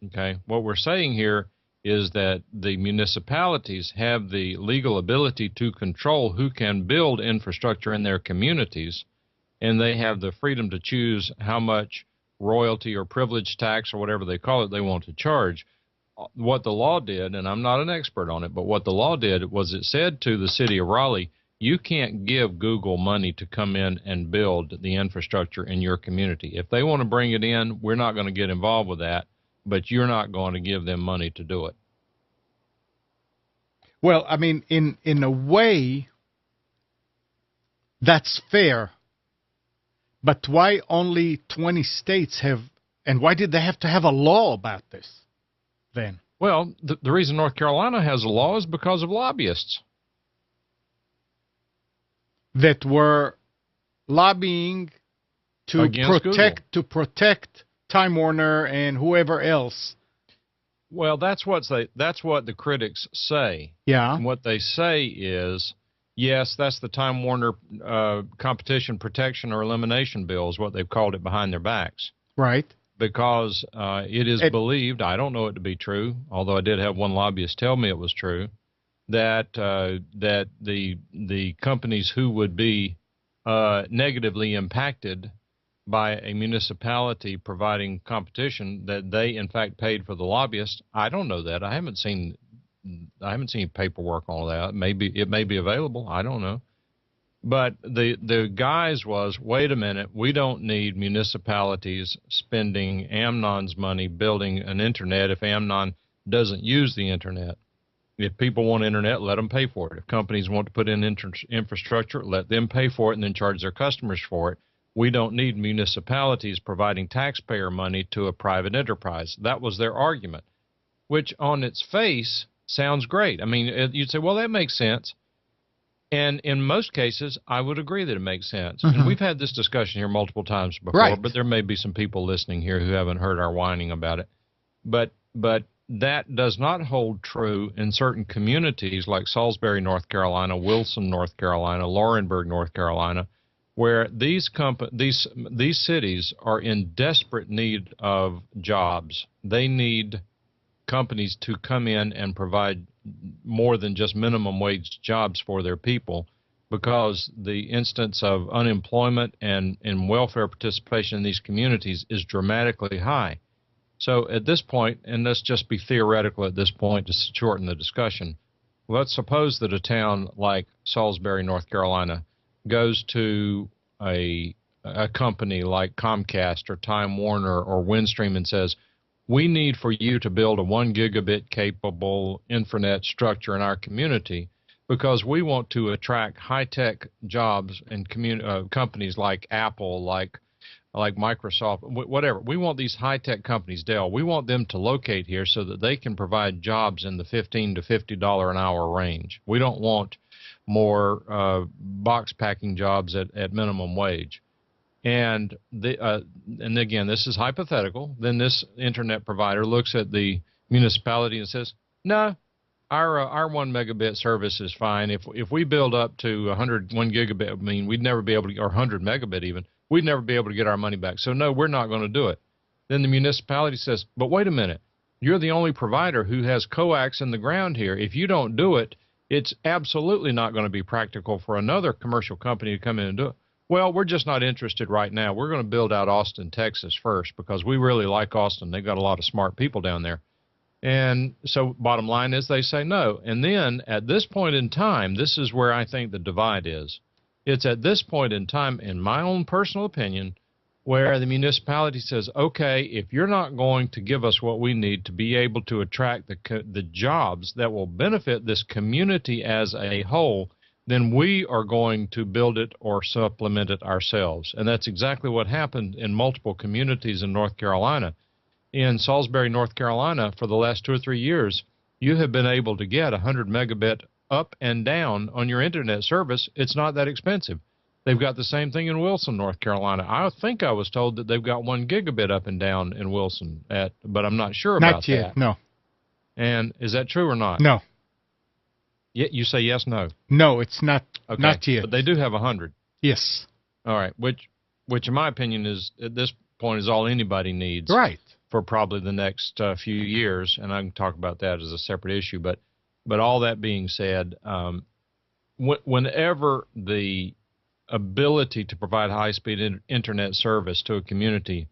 Okay, what we're saying here is that the municipalities have the legal ability to control who can build infrastructure in their communities, and they have the freedom to choose how much royalty or privilege tax or whatever they call it they want to charge. What the law did, and I'm not an expert on it, but what the law did was it said to the city of Raleigh, you can't give Google money to come in and build the infrastructure in your community. If they want to bring it in, we're not going to get involved with that, but you're not going to give them money to do it. Well, I mean, in a way, that's fair. But why only 20 states have, and why did they have to have a law about this then? Well, the reason North Carolina has a law is because of lobbyists that were lobbying to protect Time Warner and whoever else. Well, that's what the critics say. Yeah. And what they say is, yes, that's the Time Warner Competition Protection or Elimination Bill is what they've called it behind their backs. Right. Because it is believed, I don't know it to be true, although I did have one lobbyist tell me it was true, that the companies who would be negatively impacted by a municipality providing competition, that they in fact paid for the lobbyists. I don't know that. I haven't seen paperwork on that. It may be available. I don't know. But the guise was, wait a minute, we don't need municipalities spending Amnon's money building an internet if Amnon doesn't use the internet. If people want internet, let them pay for it. If companies want to put in infrastructure, let them pay for it and then charge their customers for it. We don't need municipalities providing taxpayer money to a private enterprise. That was their argument, which on its face sounds great. I mean, you'd say, well, that makes sense. And in most cases, I would agree that it makes sense. Mm-hmm. And we've had this discussion here multiple times before, right. But there may be some people listening here who haven't heard our whining about it. But that does not hold true in certain communities like Salisbury, North Carolina, Wilson, North Carolina, Laurinburg, North Carolina, where these cities are in desperate need of jobs. They need companies to come in and provide more than just minimum wage jobs for their people, because the instance of unemployment and welfare participation in these communities is dramatically high. So at this point, and let's just be theoretical at this point to shorten the discussion, let's suppose that a town like Salisbury, North Carolina, goes to a company like Comcast or Time Warner or Windstream and says, we need for you to build a 1 gigabit capable intranet structure in our community because we want to attract high-tech jobs and companies like Apple, like Microsoft, whatever. We want these high-tech companies, Dell, we want them to locate here so that they can provide jobs in the $15 to $50 an hour range. We don't want more box packing jobs at minimum wage. And again, this is hypothetical. Then this internet provider looks at the municipality and says, no, our 1 megabit service is fine. If we build up to 1 gigabit, I mean, we'd never be able to, or 100 megabit even, we'd never be able to get our money back. So no, we're not going to do it. Then the municipality says, but wait a minute, you're the only provider who has coax in the ground here. If you don't do it, it's absolutely not going to be practical for another commercial company to come in and do it. Well, we're just not interested right now. We're going to build out Austin, Texas first because we really like Austin. They've got a lot of smart people down there. And so bottom line is they say no. And then at this point in time, this is where I think the divide is. It's at this point in time, in my own personal opinion, where the municipality says, okay, if you're not going to give us what we need to be able to attract the jobs that will benefit this community as a whole, then we are going to build it or supplement it ourselves. And that's exactly what happened in multiple communities in North Carolina. In Salisbury, North Carolina, for the last 2 or 3 years, you have been able to get 100 megabit up and down on your internet service. It's not that expensive. They've got the same thing in Wilson, North Carolina. I think I was told that they've got 1 gigabit up and down in Wilson, but I'm not sure about that. Not yet, no. And is that true or not? No. Yeah, you say yes, no? No, it's not. Okay. Not yet. But they do have 100. Yes. All right, which in my opinion is, at this point, is all anybody needs. Right. For probably the next few years, and I can talk about that as a separate issue. But all that being said, whenever the ability to provide high-speed internet service to a community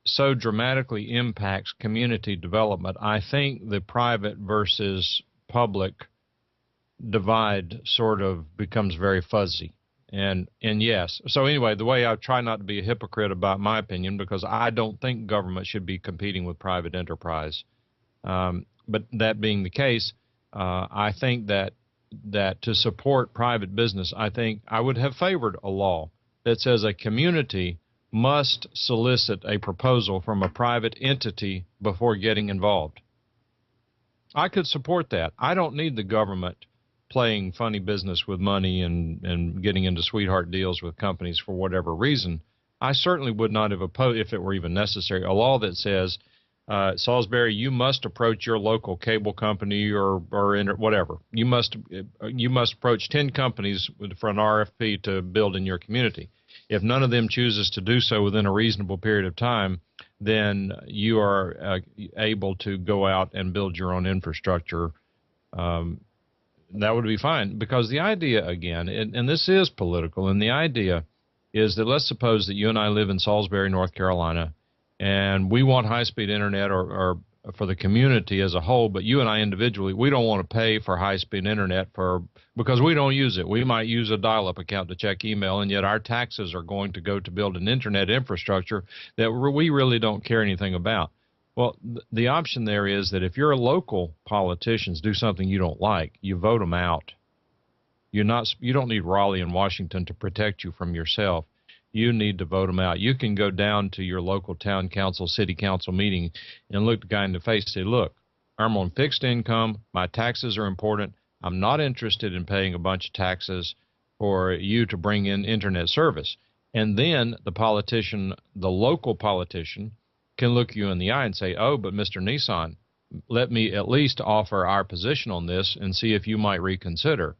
so dramatically impacts community development, I think the private versus public divide sort of becomes very fuzzy. And yes, so anyway, the way I try not to be a hypocrite about my opinion, because I don't think government should be competing with private enterprise. But that being the case, I think that to support private business, I think I would have favored a law that says a community must solicit a proposal from a private entity before getting involved. I could support that. I don't need the government playing funny business with money and getting into sweetheart deals with companies for whatever reason. I certainly would not have opposed, if it were even necessary, a law that says, Salisbury, you must approach your local cable company or whatever. You must approach 10 companies for an RFP to build in your community. If none of them chooses to do so within a reasonable period of time, then you are able to go out and build your own infrastructure. That would be fine, because the idea, again, and this is political, and the idea is that let's suppose that you and I live in Salisbury, North Carolina, and we want high-speed internet or for the community as a whole, but you and I individually, we don't want to pay for high-speed internet because we don't use it. We might use a dial-up account to check email, and yet our taxes are going to go to build an internet infrastructure that we really don't care anything about. Well, the option there is that if your local politicians do something you don't like, you vote them out. You don't need Raleigh and Washington to protect you from yourself. You need to vote them out. You can go down to your local town council, city council meeting and look the guy in the face and say, look, I'm on fixed income. My taxes are important. I'm not interested in paying a bunch of taxes for you to bring in internet service. And then the local politician, can look you in the eye and say, oh, but Mr. Nissan, let me at least offer our position on this and see if you might reconsider.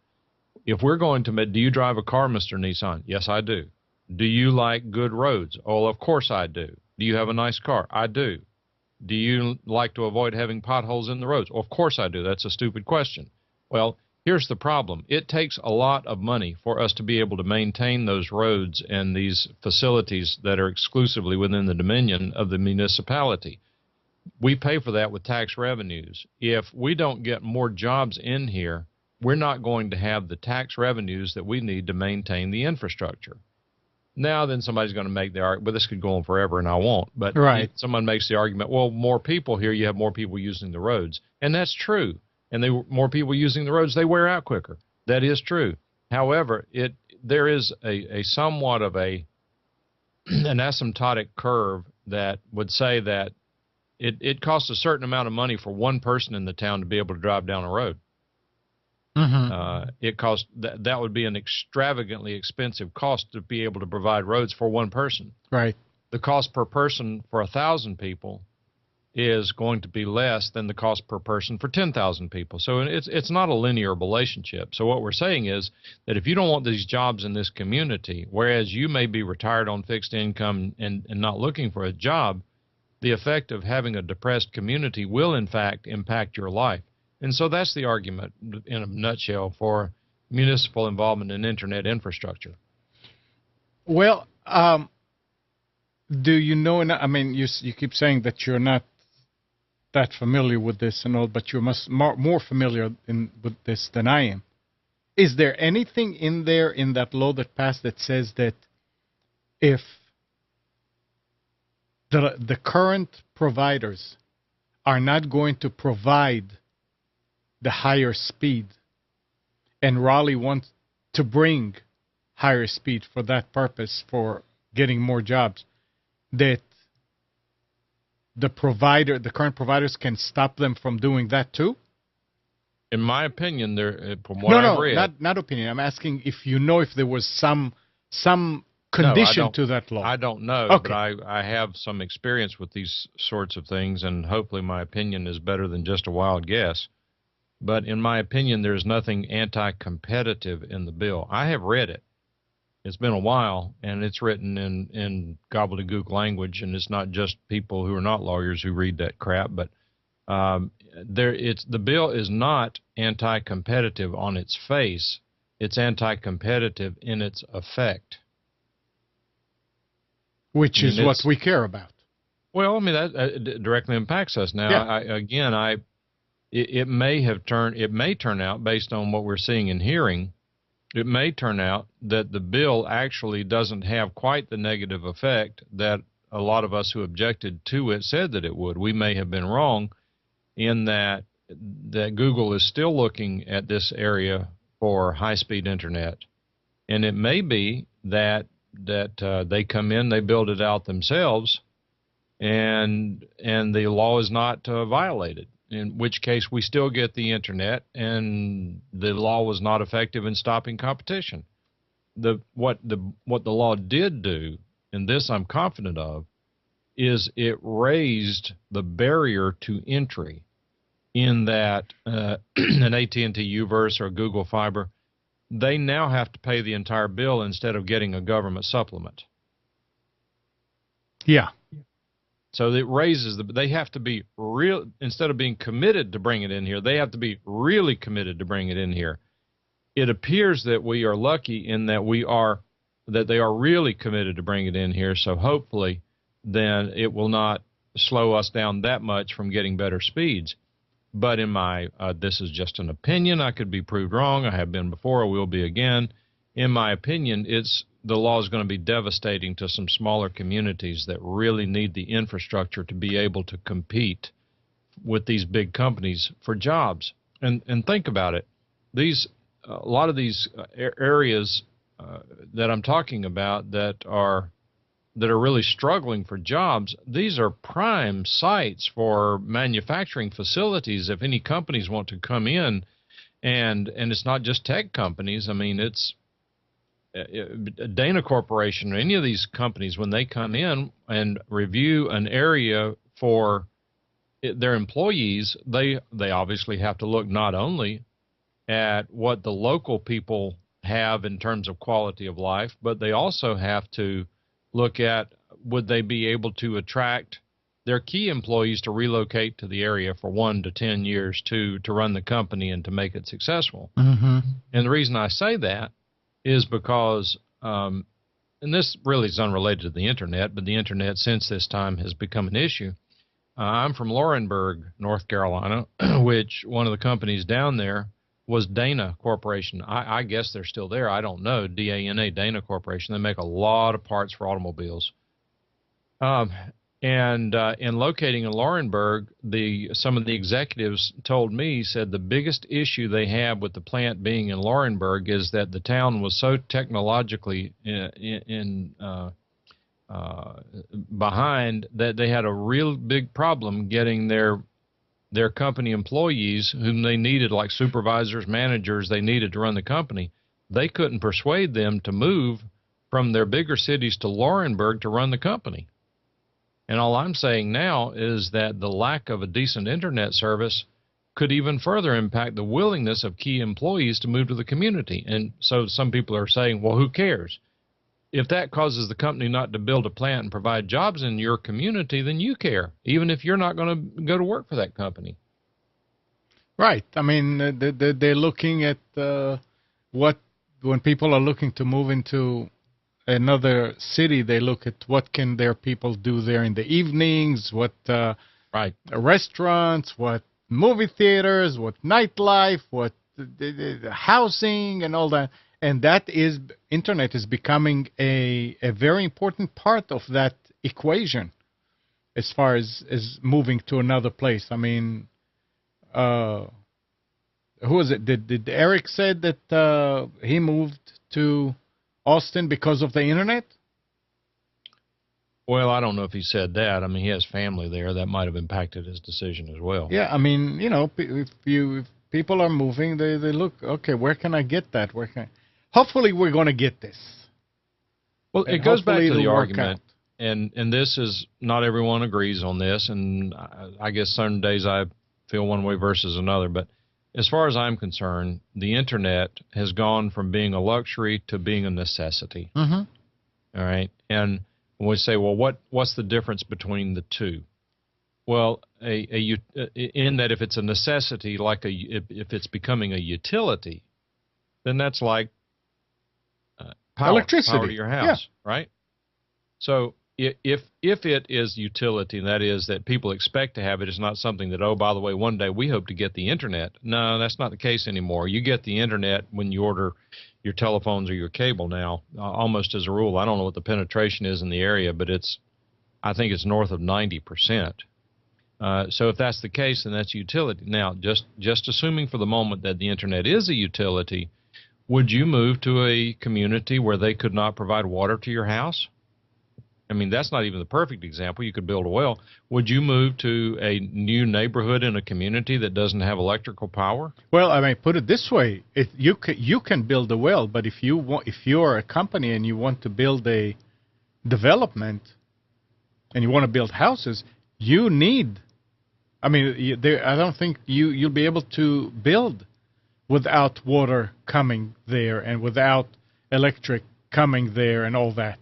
If we're going to, do you drive a car, Mr. Nissan? Yes, I do. Do you like good roads? Oh, of course I do. Do you have a nice car? I do. Do you like to avoid having potholes in the roads? Well, of course I do. That's a stupid question. Well, here's the problem. It takes a lot of money for us to be able to maintain those roads and these facilities that are exclusively within the dominion of the municipality. We pay for that with tax revenues. If we don't get more jobs in here, we're not going to have the tax revenues that we need to maintain the infrastructure. Now, then somebody's going to make the argument, but this could go on forever and I won't. But Right. someone makes the argument, well, more people here, you have more people using the roads. And that's true. And more people using the roads, they wear out quicker. That is true. However, there is a somewhat of an asymptotic curve that would say that it costs a certain amount of money for one person in the town to be able to drive down a road. It costs that would be an extravagantly expensive cost to be able to provide roads for one person. Right. The cost per person for 1,000 people is going to be less than the cost per person for 10,000 people. So it's not a linear relationship. So what we're saying is that if you don't want these jobs in this community, whereas you may be retired on fixed income and not looking for a job, the effect of having a depressed community will, in fact, impact your life. And so that's the argument, in a nutshell, for municipal involvement in Internet infrastructure. Well, do you know, I mean, you keep saying that you're not that familiar with this and all, but you're more familiar with this than I am. Is there anything in there in that law that passed that says that if the current providers are not going to provide the higher speed, and Raleigh wants to bring higher speed for that purpose, for getting more jobs, that the current providers can stop them from doing that too? In my opinion, from what I've read, not opinion. I'm asking if you know if there was some condition to that law. I don't know, okay. But I have some experience with these sorts of things, and hopefully my opinion is better than just a wild guess. But in my opinion, there's nothing anti-competitive in the bill. I have read it. It's been a while, and it's written in gobbledygook language, and it's not just people who are not lawyers who read that crap. But the bill is not anti-competitive on its face. It's anti-competitive in its effect. Which is what we care about. Well, I mean, that directly impacts us. Now, yeah. It may turn out, based on what we're seeing and hearing, it may turn out that the bill actually doesn't have quite the negative effect that a lot of us who objected to it said that it would. We may have been wrong in that Google is still looking at this area for high-speed internet, and it may be that they come in, they build it out themselves, and the law is not violated. In which case we still get the internet, and the law was not effective in stopping competition. What the law did do, and this I'm confident of, is it raised the barrier to entry, in that an AT&T Uverse or Google Fiber, they now have to pay the entire bill instead of getting a government supplement. Yeah. So it raises they have to be real, instead of being committed to bring it in here, they have to be really committed to bring it in here. It appears that we are lucky in that they are really committed to bring it in here. So hopefully then it will not slow us down that much from getting better speeds. But in this is just an opinion. I could be proved wrong. I have been before. I will be again. In my opinion, the law is going to be devastating to some smaller communities that really need the infrastructure to be able to compete with these big companies for jobs. And think about it. A lot of these areas that I'm talking about that are really struggling for jobs, these are prime sites for manufacturing facilities. If any companies want to come in, and it's not just tech companies. I mean, it's Dana Corporation or any of these companies, when they come in and review an area for their employees, they obviously have to look not only at what the local people have in terms of quality of life, but they also have to look at, would they be able to attract their key employees to relocate to the area for 1 to 10 years to run the company and to make it successful. Mm-hmm. And the reason I say that is because, and this really is unrelated to the internet, but the internet since this time has become an issue. I'm from Laurinburg, North Carolina, which one of the companies down there was Dana Corporation. I guess they're still there. I don't know. D-A-N-A, Dana Corporation. They make a lot of parts for automobiles. And in locating in Laurinburg, some of the executives told me, said the biggest issue they have with the plant being in Laurinburg is that the town was so technologically behind that they had a real big problem getting their company employees whom they needed, like supervisors, managers, they needed to run the company. They couldn't persuade them to move from their bigger cities to Laurinburg to run the company. And all I'm saying now is that the lack of a decent internet service could even further impact the willingness of key employees to move to the community. And so some people are saying, well, who cares? If that causes the company not to build a plant and provide jobs in your community, then you care, even if you're not going to go to work for that company. Right. I mean, they're looking at when people are looking to move into another city, they look at what can their people do there in the evenings, what right, restaurants, what movie theaters, what nightlife, what housing and all that. And that is, internet is becoming a very important part of that equation as far as moving to another place. I mean, who was it? Did Eric said that he moved to Austin because of the internet? Well, I don't know if he said that. I mean, he has family there. That might have impacted his decision as well. Yeah, I mean, you know, if people are moving, they look, okay, where can I get that? Hopefully we're going to get this. Well, it goes back to the argument, and this is, not everyone agrees on this, and I guess some days I feel one way versus another, but as far as I'm concerned, the internet has gone from being a luxury to being a necessity. Mm-hmm. All right, and when we say, well, what's the difference between the two? Well, in that if it's a necessity, like if it's becoming a utility, then that's like electricity, power to your house, yeah. Right? So if it is utility, that is that people expect to have it, it's not something that, oh, by the way, one day we hope to get the internet. No, that's not the case anymore. You get the internet when you order your telephones or your cable now, almost as a rule. I don't know what the penetration is in the area, but I think it's north of 90%. So if that's the case, then that's utility. Now, just assuming for the moment that the internet is a utility, would you move to a community where they could not provide water to your house? I mean, that's not even the perfect example. You could build a well. Would you move to a new neighborhood in a community that doesn't have electrical power? Well, I mean, put it this way: you can build a well, but if you're a company and you want to build a development and you want to build houses, you need. I mean, I don't think you'll be able to build without water coming there and without electric coming there and all that.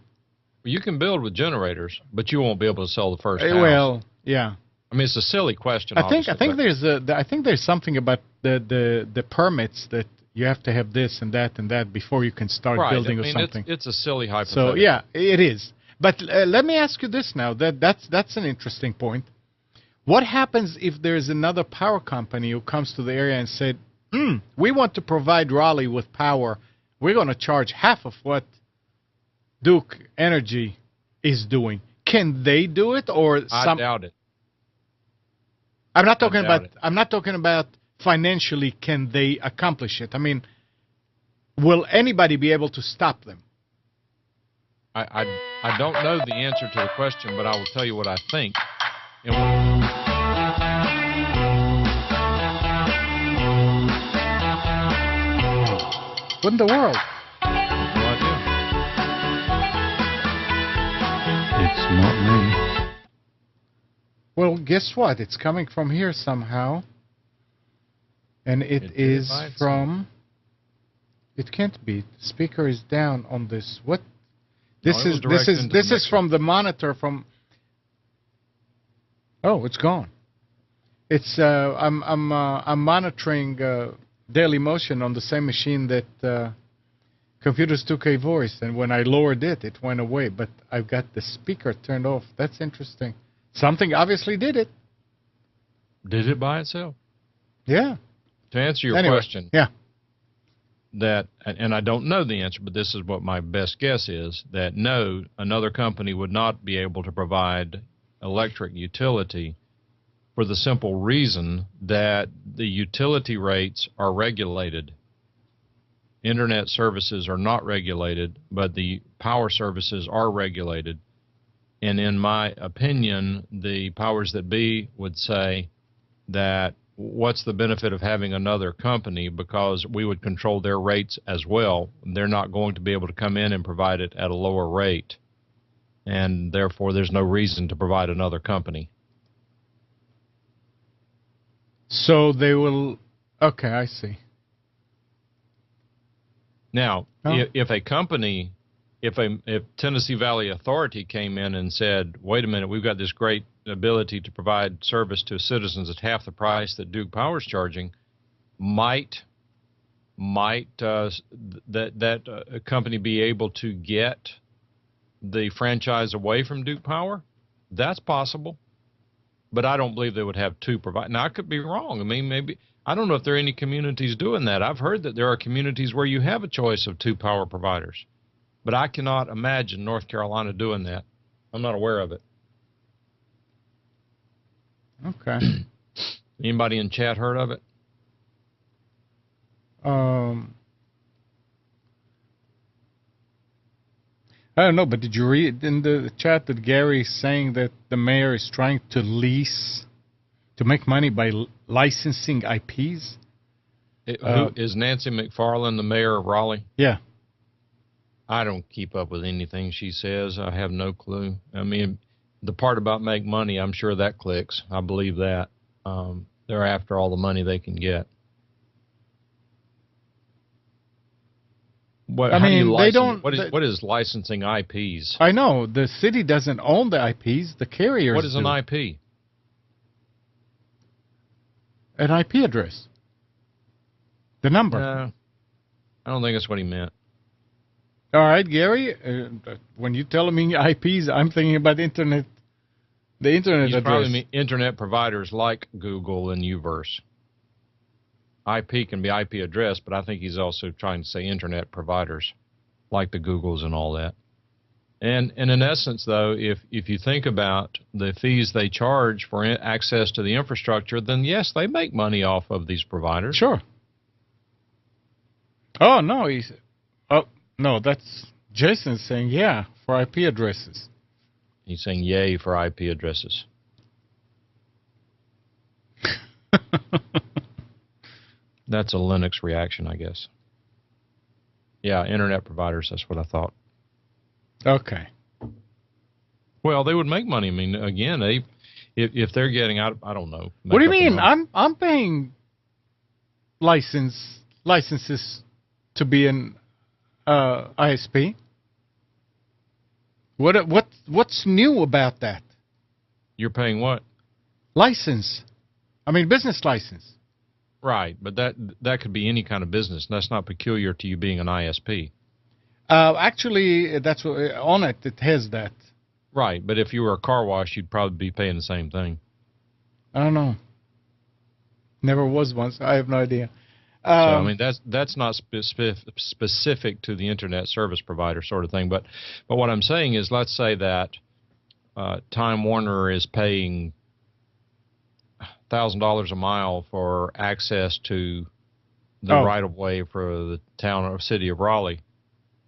You can build with generators, but you won't be able to sell the first house. Well, yeah. I mean, it's a silly question. I think there's something about the permits that you have to have this and that before you can start building or something. It's a silly hypothetical. So yeah, it is. But let me ask you this now. That's an interesting point. What happens if there's another power company who comes to the area and said, we want to provide Raleigh with power. We're going to charge half of what Duke Energy is doing. Can they do it, or I doubt it. I'm not talking about financially. Can they accomplish it? I mean, will anybody be able to stop them? I don't know the answer to the question, but I will tell you what I think. What in the world? It's not me. Well, guess what? It's coming from here somehow. And it is from... It can't be. The speaker is down on this. What? This is from the monitor from... Oh, it's gone. It's I'm monitoring Daily Motion on the same machine that Computers2know voiced, and when I lowered it, it went away. But I've got the speaker turned off. That's interesting. Something obviously did it. Did it by itself? Yeah. To answer your Anyway, question, yeah. that, and I don't know the answer, but this is what my best guess is, that no, another company would not be able to provide electric utility for the simple reason that the utility rates are regulated. Internet services are not regulated, but the power services are regulated. And in my opinion, the powers that be would say that what's the benefit of having another company, because we would control their rates as well. They're not going to be able to come in and provide it at a lower rate, and therefore there's no reason to provide another company. So they will. Okay, I see. Now, if a company, if Tennessee Valley Authority came in and said, wait a minute, we've got this great ability to provide service to citizens at half the price that Duke Power's charging, might that company be able to get the franchise away from Duke Power? That's possible, but I don't believe they would have two providers. Now, I could be wrong. I mean, maybe, I don't know if there are any communities doing that. I've heard that there are communities where you have a choice of two power providers, but I cannot imagine North Carolina doing that. I'm not aware of it. Okay. Anybody in chat heard of it? I don't know, but did you read in the chat that Gary's saying that the mayor is trying to lease, to make money by licensing IPs? Who is Nancy McFarland, the mayor of Raleigh? Yeah. I don't keep up with anything she says. I have no clue. I mean, the part about make money, I'm sure that clicks. I believe that. They're after all the money they can get. What, I mean, they don't. What is licensing IPs? I know the city doesn't own the IPs. The carriers. What is an do. IP? An IP address. The number. I don't think that's what he meant. All right, Gary. When you tell me IPs, I'm thinking about internet. The internet He's address. probably mean internet providers like Google and Uverse. IP can be IP address, but I think he's also trying to say internet providers like the Googles and all that. And in essence, though, if you think about the fees they charge for access to the infrastructure, then yes, they make money off of these providers. Sure. Oh, no. No, that's Jason saying, yeah, for IP addresses. He's saying yay for IP addresses. That's a Linux reaction, I guess. Yeah, internet providers, that's what I thought. Okay. Well, they would make money. I mean, again, if they're getting out, I don't know. What do you mean? I'm paying licenses to be an ISP. What's new about that? You're paying what? License. I mean, business license. Right, but that could be any kind of business. That's not peculiar to you being an ISP. Actually, that's what, on it. It has that. Right, but if you were a car wash, you'd probably be paying the same thing. I don't know. Never was once. I have no idea. So, I mean, that's not specific to the internet service provider sort of thing. But what I'm saying is, let's say that Time Warner is paying $1,000 a mile for access to the right-of-way for the town or city of Raleigh.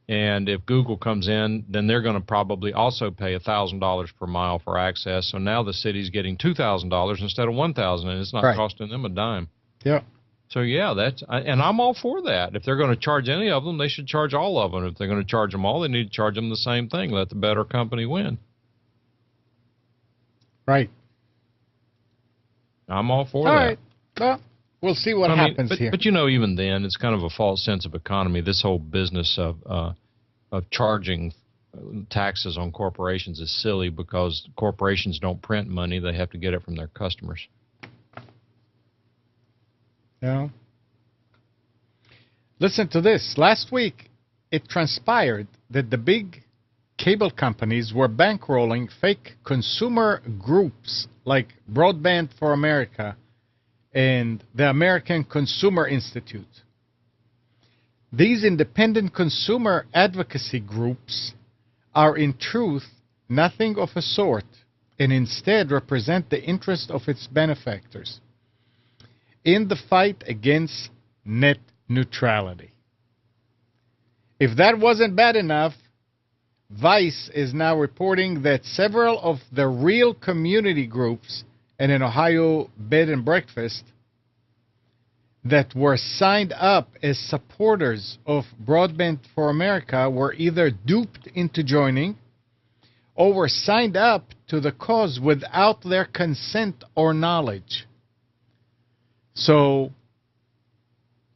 And if Google comes in, then they're going to probably also pay $1,000 per mile for access. So now the city's getting $2,000 instead of $1,000, and it's not costing them a dime. Yeah. So, yeah, and I'm all for that. If they're going to charge any of them, they should charge all of them. If they're going to charge them all, they need to charge them the same thing. Let the better company win. Right. I'm all for all that. Right. Well, we'll see what happens here. But, you know, even then, it's kind of a false sense of economy, this whole business of charging taxes on corporations is silly because corporations don't print money. They have to get it from their customers. Yeah. Listen to this. Last week, it transpired that the big cable companies were bankrolling fake consumer groups like Broadband for America and the American Consumer Institute. These independent consumer advocacy groups are in truth nothing of a sort and instead represent the interest of its benefactors in the fight against net neutrality. If that wasn't bad enough, Vice is now reporting that several of the real community groups and an Ohio bed and breakfast that were signed up as supporters of Broadband for America were either duped into joining or were signed up to the cause without their consent or knowledge. So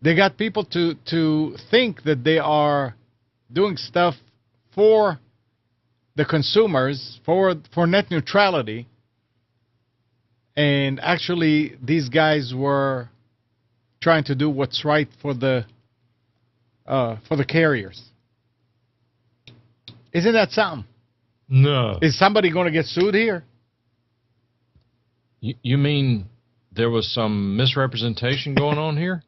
they got people to think that they are doing stuff for the consumers, for net neutrality, and actually these guys were trying to do what's right for the carriers. Isn't that something? No. Is somebody going to get sued here? You mean there was some misrepresentation going on here?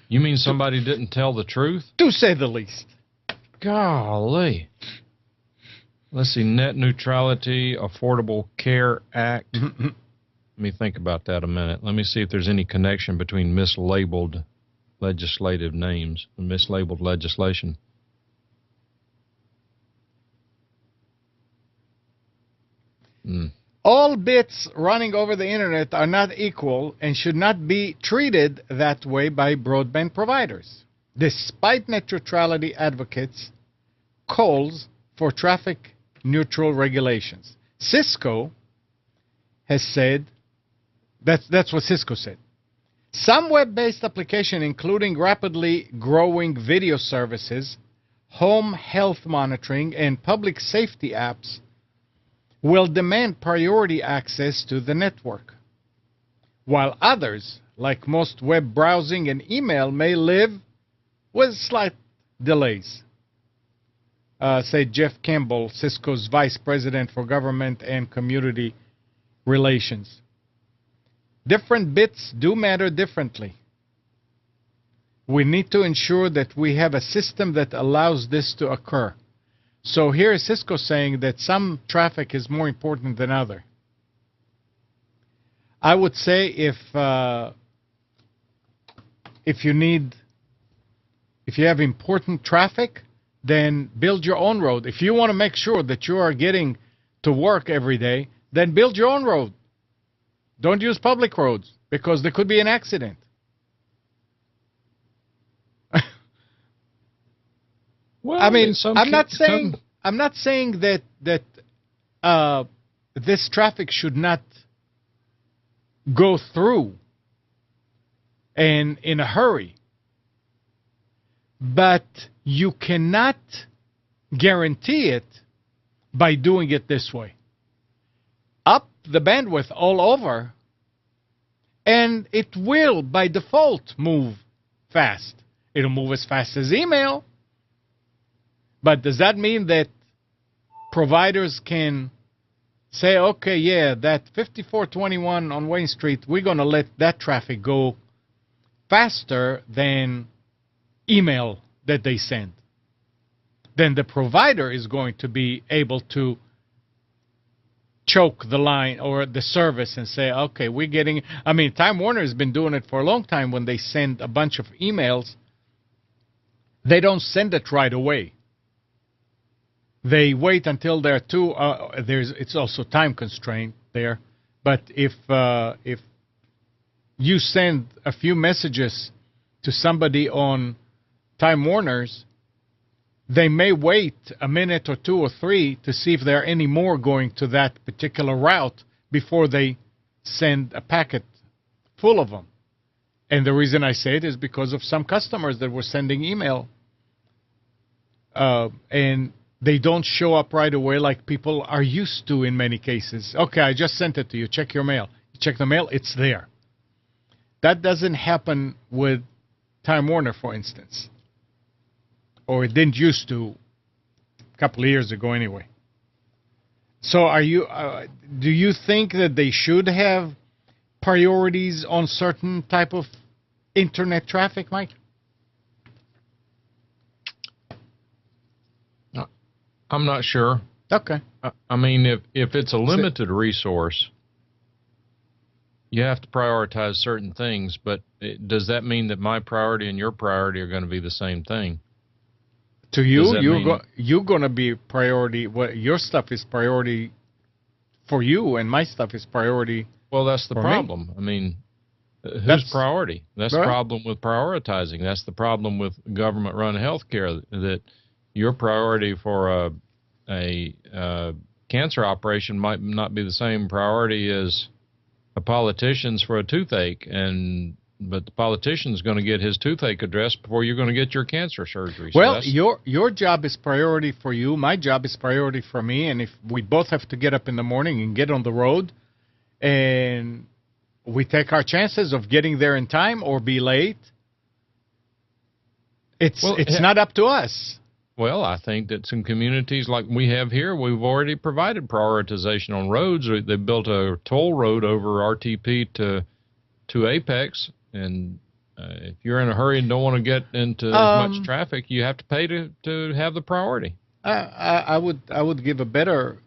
You mean somebody didn't tell the truth? To say the least. Golly. Let's see, Net Neutrality, Affordable Care Act. Let me think about that a minute. Let me see if there's any connection between mislabeled legislative names and mislabeled legislation. All bits running over the internet are not equal and should not be treated that way by broadband providers, despite net neutrality advocates' calls for traffic neutral regulations. Cisco has said, that's what Cisco said. Some web-based applications, including rapidly growing video services, home health monitoring, and public safety apps, will demand priority access to the network, while others, like most web browsing and email, may live with slight delays, said Jeff Campbell, Cisco's Vice President for Government and Community Relations. Different bits do matter differently. We need to ensure that we have a system that allows this to occur. So here is Cisco saying that some traffic is more important than other. I would say if you have important traffic, then build your own road. If you want to make sure that you are getting to work every day, then build your own road. Don't use public roads because there could be an accident. Well, I mean, I'm not saying that this traffic should not go through and in a hurry, but you cannot guarantee it by doing it this way. Up the bandwidth all over, and it will by default move fast. It'll move as fast as email. But does that mean that providers can say, okay, yeah, that 5421 on Wayne Street, we're going to let that traffic go faster than email that they send? Then the provider is going to be able to choke the line or the service and say, okay, we're getting... I mean, Time Warner has been doing it for a long time. When they send a bunch of emails, they don't send it right away. They wait until they're too. It's also time constraint there, but if you send a few messages to somebody on Time Warner's, they may wait a minute or two or three to see if there are any more going to that particular route before they send a packet full of them. And the reason I say it is because of some customers that were sending email and they don't show up right away like people are used to in many cases. Okay, I just sent it to you. Check your mail. You check the mail, it's there. That doesn't happen with Time Warner, for instance. Or it didn't used to a couple of years ago anyway. So do you think that they should have priorities on certain type of internet traffic, Mike? I'm not sure. Okay. I mean, if it's a limited resource, you have to prioritize certain things, but does that mean that my priority and your priority are going to be the same thing? To you, you're going to be priority. Your stuff is priority for you, and my stuff is priority. Well, that's the problem. Me. I mean, whose priority? That's the problem with prioritizing. That's the problem with government-run healthcare. That your priority for a cancer operation might not be the same priority as a politician's for a toothache, but the politician's going to get his toothache addressed before you're going to get your cancer surgery. Well, your job is priority for you. My job is priority for me. And if we both have to get up in the morning and get on the road, and we take our chances of getting there in time or be late, it's not up to us. Well, I think that some communities like we have here, we've already provided prioritization on roads. They built a toll road over RTP to Apex, and if you're in a hurry and don't want to get into as much traffic, you have to pay to have the priority. I would give a better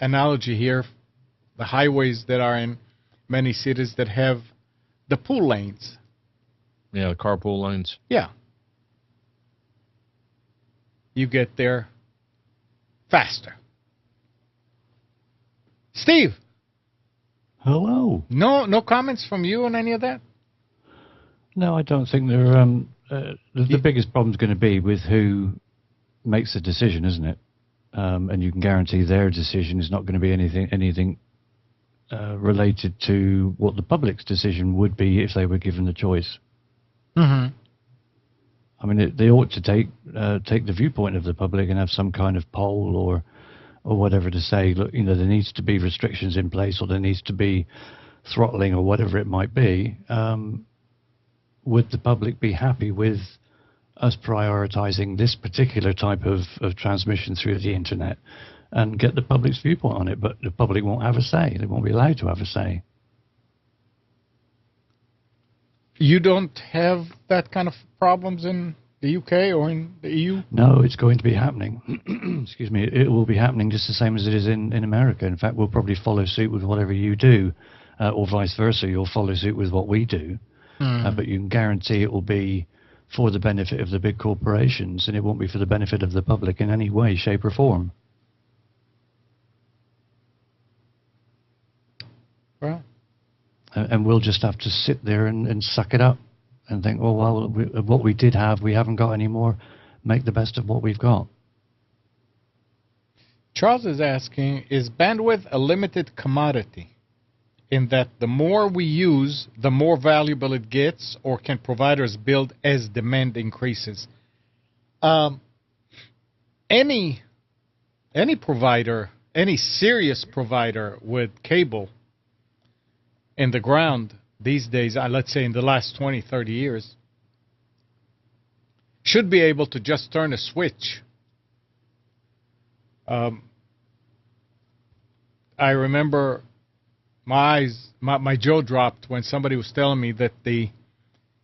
analogy here. The highways that are in many cities that have the pool lanes. Yeah, the carpool lanes. Yeah. You get there faster. Steve. Hello. No comments from you on any of that? No, I don't think there. The biggest problem is going to be with who makes the decision, isn't it? And you can guarantee their decision is not going to be anything related to what the public's decision would be if they were given the choice. Mm-hmm. I mean, they ought to take the viewpoint of the public and have some kind of poll or whatever to say, look, there needs to be restrictions in place, or there needs to be throttling, or whatever it might be. Would the public be happy with us prioritizing this particular type of transmission through the internet, and get the public's viewpoint on it? But the public won't have a say. They won't be allowed to have a say. You don't have that kind of problems in the UK or in the EU? No, it's going to be happening. Excuse me. It will be happening just the same as it is in America. In fact, we'll probably follow suit with whatever you do, or vice versa. You'll follow suit with what we do. But you can guarantee it will be for the benefit of the big corporations, and it won't be for the benefit of the public in any way, shape, or form. Well, and we'll just have to sit there and suck it up and think, oh, well, what we did have, we haven't got any more. Make the best of what we've got. Charles is asking, is bandwidth a limited commodity in that the more we use, the more valuable it gets, or can providers build as demand increases? Any provider, any serious provider with cable in the ground these days, let's say in the last 20, 30 years, should be able to just turn a switch. I remember my jaw dropped when somebody was telling me that the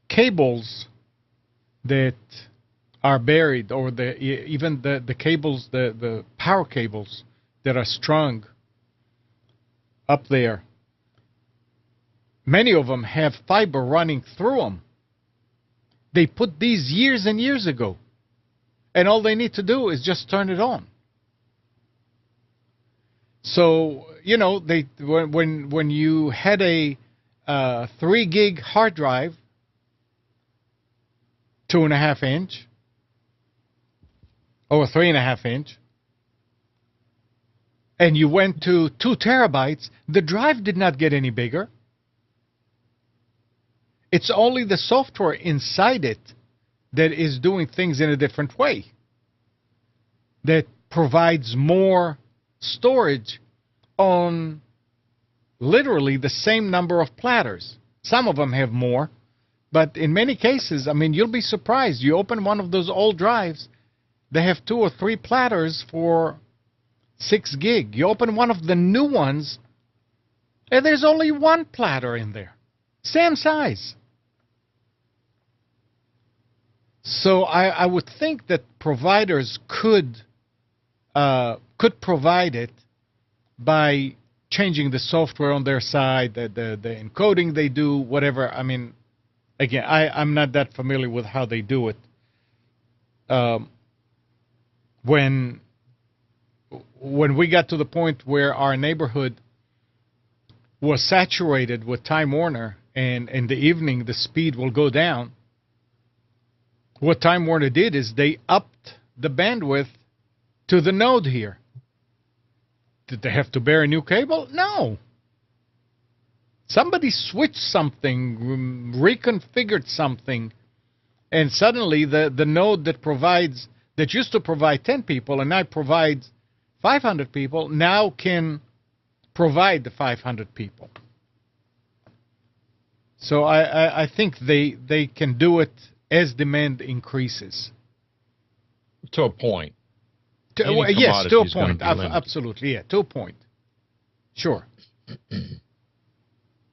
cables that are buried, or even the cables, the power cables that are strung up there, many of them have fiber running through them. They put these years and years ago, and all they need to do is just turn it on. So, when you had a 3 gig hard drive, 2.5 inch, or 3.5 inch, and you went to 2 terabytes, the drive did not get any bigger. It's only the software inside it that is doing things in a different way, that provides more storage on literally the same number of platters. Some of them have more, but in many cases, I mean, you'll be surprised. You open one of those old drives, they have 2 or 3 platters for 6 gig. You open one of the new ones, and there's only 1 platter in there. Same size. So I would think that providers could provide it by changing the software on their side, the encoding they do, whatever. I mean, again, I'm not that familiar with how they do it. When we got to the point where our neighborhood was saturated with Time Warner, and in the evening the speed will go down, what Time Warner did is they upped the bandwidth to the node here. Did they have to bury a new cable? No. Somebody switched something, reconfigured something, and suddenly the node that used to provide 10 people and now provides 500 people now can provide the 500 people. So I think they can do it as demand increases. To a point. Yes, to a point. Absolutely, yeah, to a point. Sure.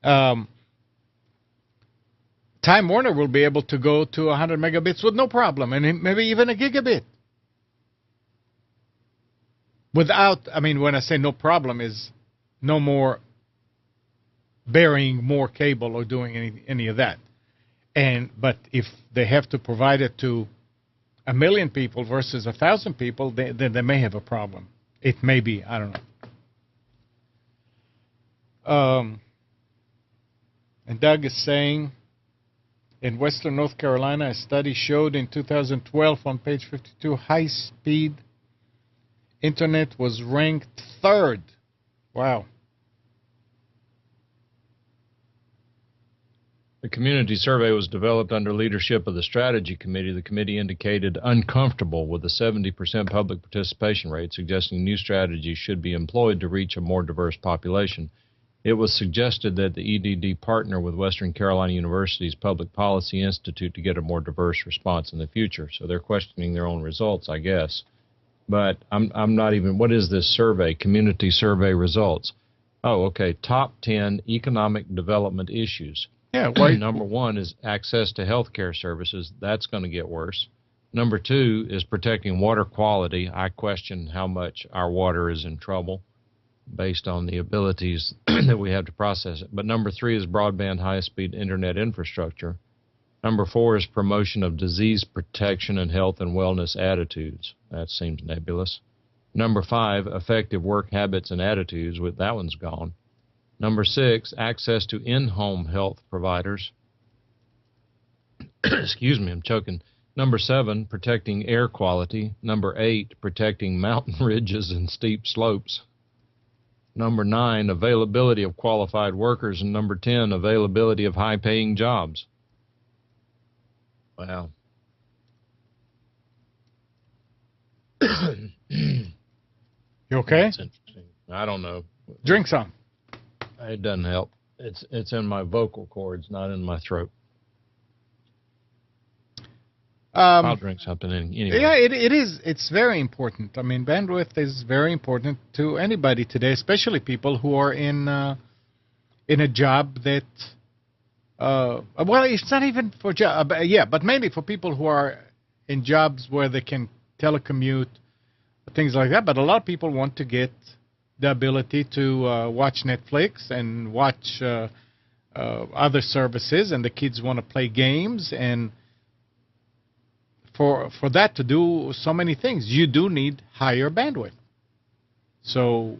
Time Warner will be able to go to 100 megabits with no problem, and maybe even a gigabit. Without, I mean, when I say no problem, is no more burying more cable or doing any of that. But if they have to provide it to 1 million people versus 1,000 people, then they may have a problem. It may be, I don't know. And Doug is saying, in Western North Carolina, a study showed in 2012 on page 52, high-speed internet was ranked 3rd. Wow. The community survey was developed under leadership of the strategy committee. The committee indicated uncomfortable with the 70% public participation rate, suggesting new strategies should be employed to reach a more diverse population. It was suggested that the EDD partner with Western Carolina University's Public Policy Institute to get a more diverse response in the future. So they're questioning their own results, I guess. But I'm not even, what is this survey? Community survey results. Oh, okay. Top 10 economic development issues. Yeah, right. Number 1 is access to health care services. That's going to get worse. Number 2 is protecting water quality. I question how much our water is in trouble based on the abilities that we have to process it. But number 3 is broadband high-speed internet infrastructure. Number 4 is promotion of disease protection and health and wellness attitudes. That seems nebulous. Number 5, effective work habits and attitudes. That one's gone. Number 6, access to in-home health providers. Excuse me, I'm choking. Number 7, protecting air quality. Number 8, protecting mountain ridges and steep slopes. Number 9, availability of qualified workers. And number 10, availability of high-paying jobs. Wow. You okay? That's interesting. I don't know. Drink some. It doesn't help. It's in my vocal cords, not in my throat. I'll drink something anyway. Yeah, it is. It's very important. I mean, bandwidth is very important to anybody today, especially people who are in a job that, well, it's not even for job. Yeah, but mainly for people who are in jobs where they can telecommute, things like that. But a lot of people want to get the ability to watch Netflix and watch other services, and the kids want to play games, and for that to do so many things, you do need higher bandwidth. So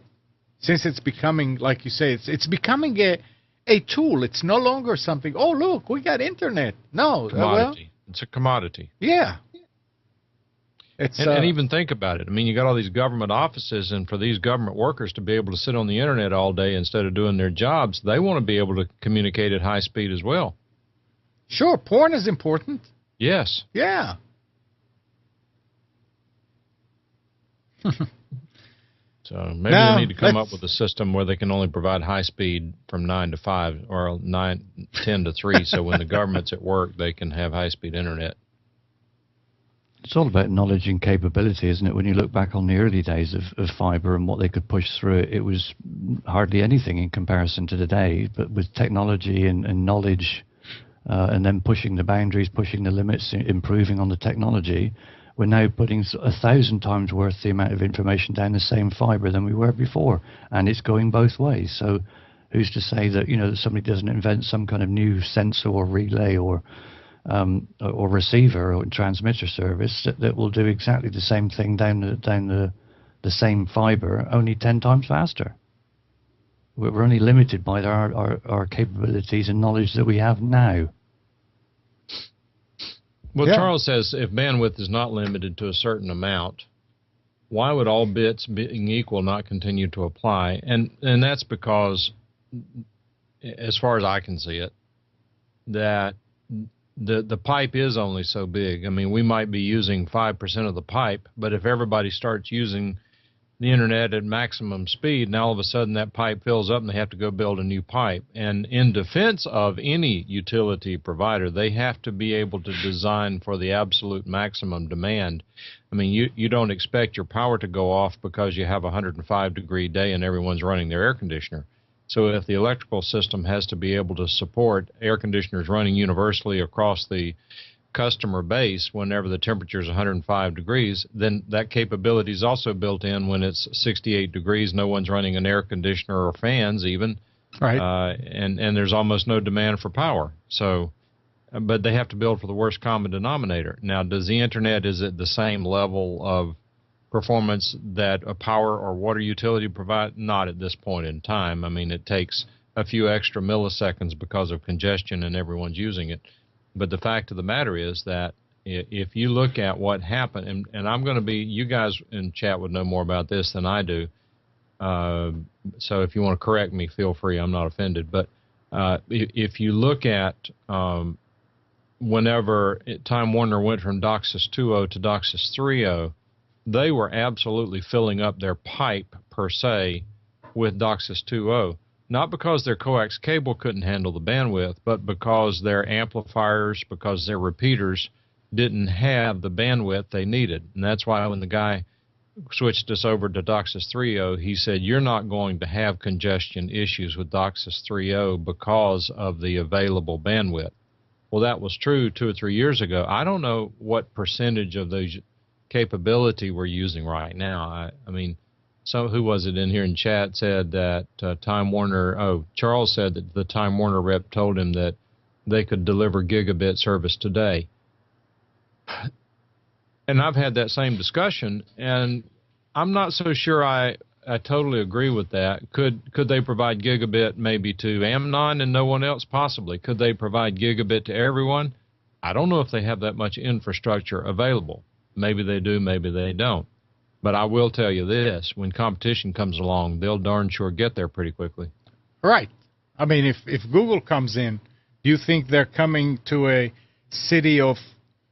since it's becoming, like you say, it's becoming a tool. It's no longer something, oh, look, we got internet. No. Commodity. It's a commodity. Yeah. And even think about it. I mean, you got all these government offices, and for these government workers to be able to sit on the internet all day instead of doing their jobs, they want to be able to communicate at high speed as well. Sure, porn is important. Yes. Yeah. So maybe Now, they need to come up with a system where they can only provide high speed from 9 to 5 or 10 to 3, so when the government's at work, they can have high speed internet. It's all about knowledge and capability, isn't it? When you look back on the early days of fiber and what they could push through it, it was hardly anything in comparison to today. But with technology and knowledge, and then pushing the boundaries, pushing the limits, improving on the technology, we're now putting 1,000 times worth the amount of information down the same fiber than we were before, and it's going both ways. So who's to say that, you know, that somebody doesn't invent some kind of new sensor or relay or receiver or transmitter service that will do exactly the same thing down the same fiber, only 10 times faster. We're only limited by our capabilities and knowledge that we have now. Well, yeah. Charles says if bandwidth is not limited to a certain amount, why would all bits being equal not continue to apply? And that's because, as far as I can see it, that the pipe is only so big. I mean, we might be using 5% of the pipe, but if everybody starts using the internet at maximum speed, now all of a sudden that pipe fills up and they have to go build a new pipe. And in defense of any utility provider, they have to be able to design for the absolute maximum demand. I mean, you don't expect your power to go off because you have a 105-degree day and everyone's running their air conditioner. So if the electrical system has to be able to support air conditioners running universally across the customer base whenever the temperature is 105 degrees, then that capability is also built in when it's 68 degrees, no one's running an air conditioner or fans even, right? And there's almost no demand for power. So, but they have to build for the worst common denominator. Now, does the internet, is it the same level of performance that a power or water utility provide? Not at this point in time. I mean, it takes a few extra milliseconds because of congestion and everyone's using it. But the fact of the matter is that if you look at what happened, and I'm going to be, you guys in chat would know more about this than I do, so if you want to correct me, feel free, I'm not offended. But if you look at whenever Time Warner went from DOCSIS 2.0 to DOCSIS 3.0, they were absolutely filling up their pipe, per se, with DOCSIS 2.0. Not because their coax cable couldn't handle the bandwidth, but because their amplifiers, because their repeaters didn't have the bandwidth they needed. And that's why when the guy switched us over to DOCSIS 3.0, he said, you're not going to have congestion issues with DOCSIS 3.0 because of the available bandwidth. Well, that was true 2 or 3 years ago. I don't know what percentage of those capability we're using right now. I mean, so who was it in here in chat said that Time Warner, Charles said that the Time Warner rep told him that they could deliver gigabit service today. And I've had that same discussion, and I'm not so sure I totally agree with that. Could they provide gigabit maybe to Amnon and no one else? Possibly. Could they provide gigabit to everyone? I don't know if they have that much infrastructure available. Maybe they do, maybe they don't. But I will tell you this, when competition comes along, they'll darn sure get there pretty quickly. Right. I mean, if Google comes in, do you think they're coming to a city of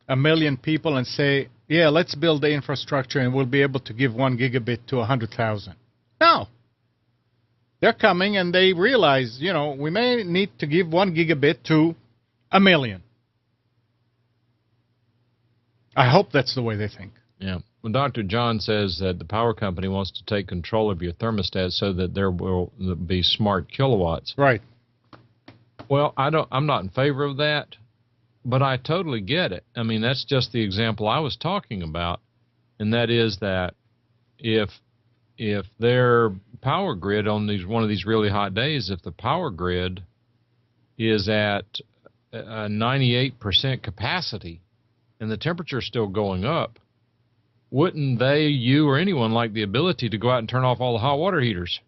1 million people and say, yeah, let's build the infrastructure and we'll be able to give 1 gigabit to 100,000? No. They're coming and they realize, you know, we may need to give 1 gigabit to 1 million. I hope that's the way they think. Yeah. Well, Dr. John says that the power company wants to take control of your thermostat so that there will be smart kilowatts. Right. Well, I'm not in favor of that, but I totally get it. I mean, that's just the example I was talking about, and that is that if their power grid on one of these really hot days, if the power grid is at 98% capacity and the temperature is still going up, wouldn't you or anyone like the ability to go out and turn off all the hot water heaters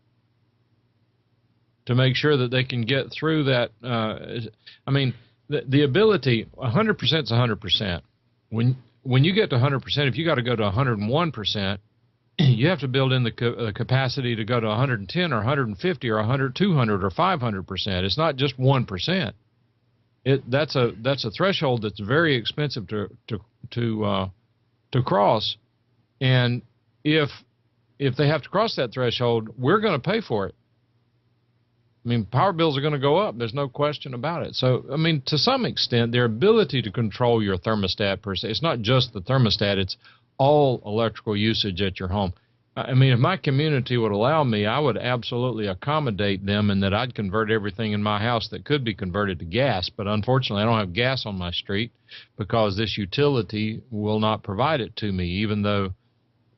to make sure that they can get through that? I mean, the ability, 100% is 100%. When you get to 100%, if you got to go to 101%, you have to build in the capacity to go to 110 or 150 or 200 or 500%. It's not just 1%. That's a threshold that's very expensive to cross, and if they have to cross that threshold, we're going to pay for it. I mean, power bills are going to go up. There's no question about it. So, I mean, to some extent, their ability to control your thermostat per se, it's not just the thermostat, it's all electrical usage at your home. I mean, if my community would allow me, I would absolutely accommodate them in that I'd convert everything in my house that could be converted to gas. But unfortunately, I don't have gas on my street because this utility will not provide it to me, even though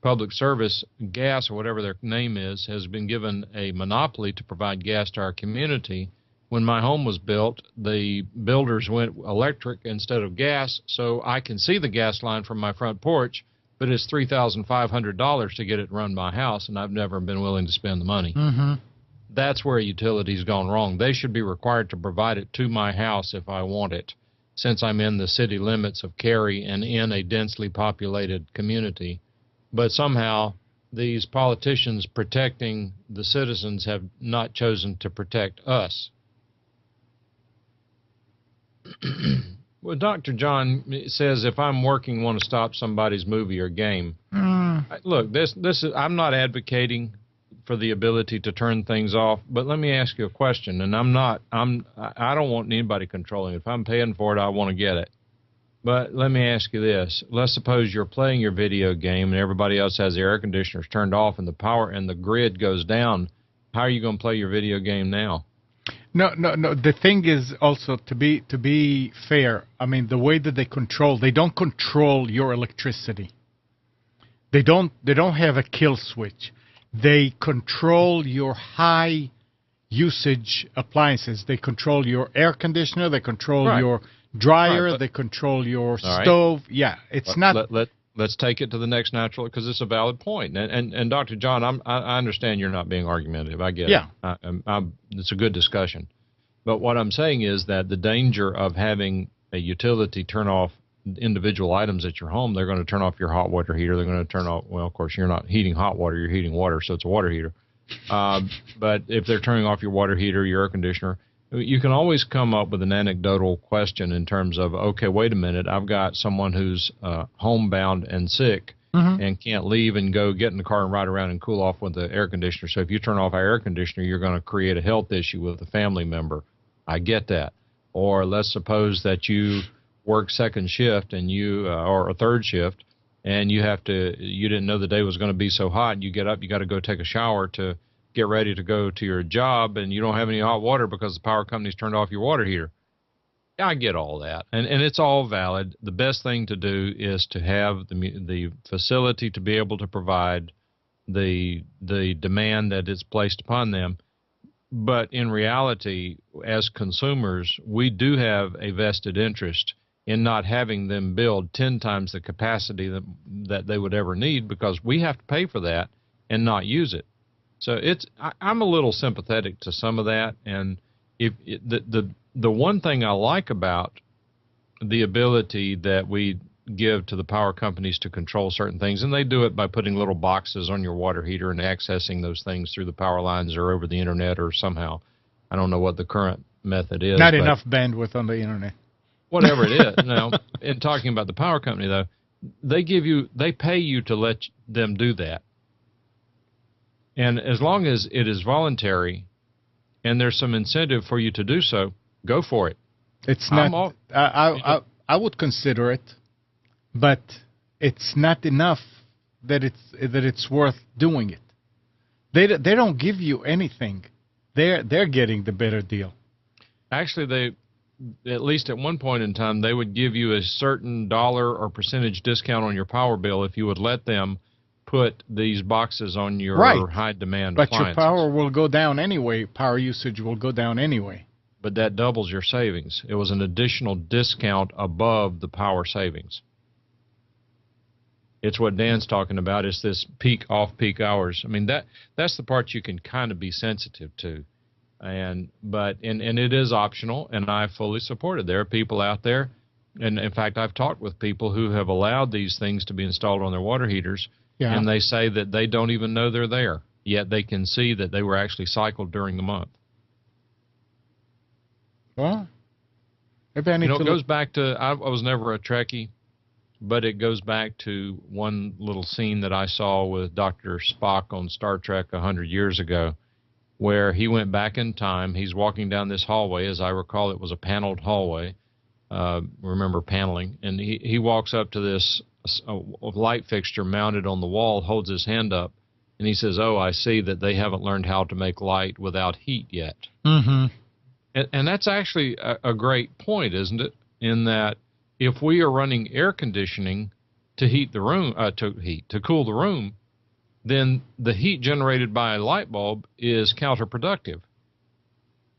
Public Service Gas, or whatever their name is, has been given a monopoly to provide gas to our community. When my home was built, the builders went electric instead of gas, so I can see the gas line from my front porch, but it's $3,500 to get it run my house, and I've never been willing to spend the money. Mm-hmm. That's where utility's gone wrong. They should be required to provide it to my house if I want it, since I'm in the city limits of Cary and in a densely populated community. But somehow these politicians protecting the citizens have not chosen to protect us. Well, Dr. John says if I'm working, want to stop somebody's movie or game. Look, this is, I'm not advocating for the ability to turn things off, but let me ask you a question, and I don't want anybody controlling it. If I'm paying for it, I want to get it. But let me ask you this. Let's suppose you're playing your video game and everybody else has their air conditioners turned off and the power and the grid goes down. How are you going to play your video game now? No. The thing is also, to be fair, I mean, the way that they don't control your electricity. They don't have a kill switch. They control your high usage appliances. They control your air conditioner. They control your dryer. They control your stove. Yeah, it's not. Let's take it to the next natural, because it's a valid point. And Dr. John, I understand you're not being argumentative. I get it. It's a good discussion. But what I'm saying is that the danger of having a utility turn off individual items at your home, they're going to turn off your hot water heater. They're going to turn off, well, of course, you're not heating hot water. You're heating water, so it's a water heater. But if they're turning off your water heater, your air conditioner, you can always come up with an anecdotal question in terms of, okay, wait a minute, I've got someone who's homebound and sick and can't leave and go get in the car and ride around and cool off with the air conditioner. So if you turn off our air conditioner, you're going to create a health issue with a family member. I get that. Or let's suppose that you work second shift and or a third shift, and you didn't know the day was going to be so hot, and you get up, you got to go take a shower to get ready to go to your job, and you don't have any hot water because the power company's turned off your water heater. I get all that, and it's all valid. The best thing to do is to have the facility to be able to provide the demand that is placed upon them. But in reality, as consumers, we do have a vested interest in not having them build 10 times the capacity that they would ever need, because we have to pay for that and not use it. So I'm a little sympathetic to some of that, and the one thing I like about the ability that we give to the power companies to control certain things, and they do it by putting little boxes on your water heater and accessing those things through the power lines or over the internet or somehow. I don't know what the current method is. Not enough bandwidth on the internet. Whatever it is. Now, in talking about the power company, though, they pay you to let them do that. And as long as it is voluntary and there's some incentive for you to do so, go for it. It's not. I would consider it, but it's not enough that it's worth doing it. They don't give you anything. They're getting the better deal. Actually, at least at one point in time, they would give you a certain dollar or percentage discount on your power bill if you would let them put these boxes on your high demand appliances. But your power will go down anyway. Power usage will go down anyway. But that doubles your savings. It was an additional discount above the power savings. It's what Dan's talking about. It's this peak, off-peak hours. I mean, that's the part you can kind of be sensitive to. And it is optional, and I fully support it. There are people out there, and in fact, I've talked with people who have allowed these things to be installed on their water heaters, and they say that they don't even know they're there, yet they can see that they were actually cycled during the month. Well, Maybe I need to It look. goes back to, I was never a Trekkie, but it goes back to one little scene that I saw with Dr. Spock on Star Trek 100 years ago, where he went back in time. He's walking down this hallway. As I recall, it was a paneled hallway. Remember paneling. And he walks up to this a light fixture mounted on the wall, holds his hand up, and he says, "Oh, I see that they haven't learned how to make light without heat yet." Mm-hmm. And that's actually a great point, isn't it? In that if we are running air conditioning to heat the room, to cool the room, then the heat generated by a light bulb is counterproductive.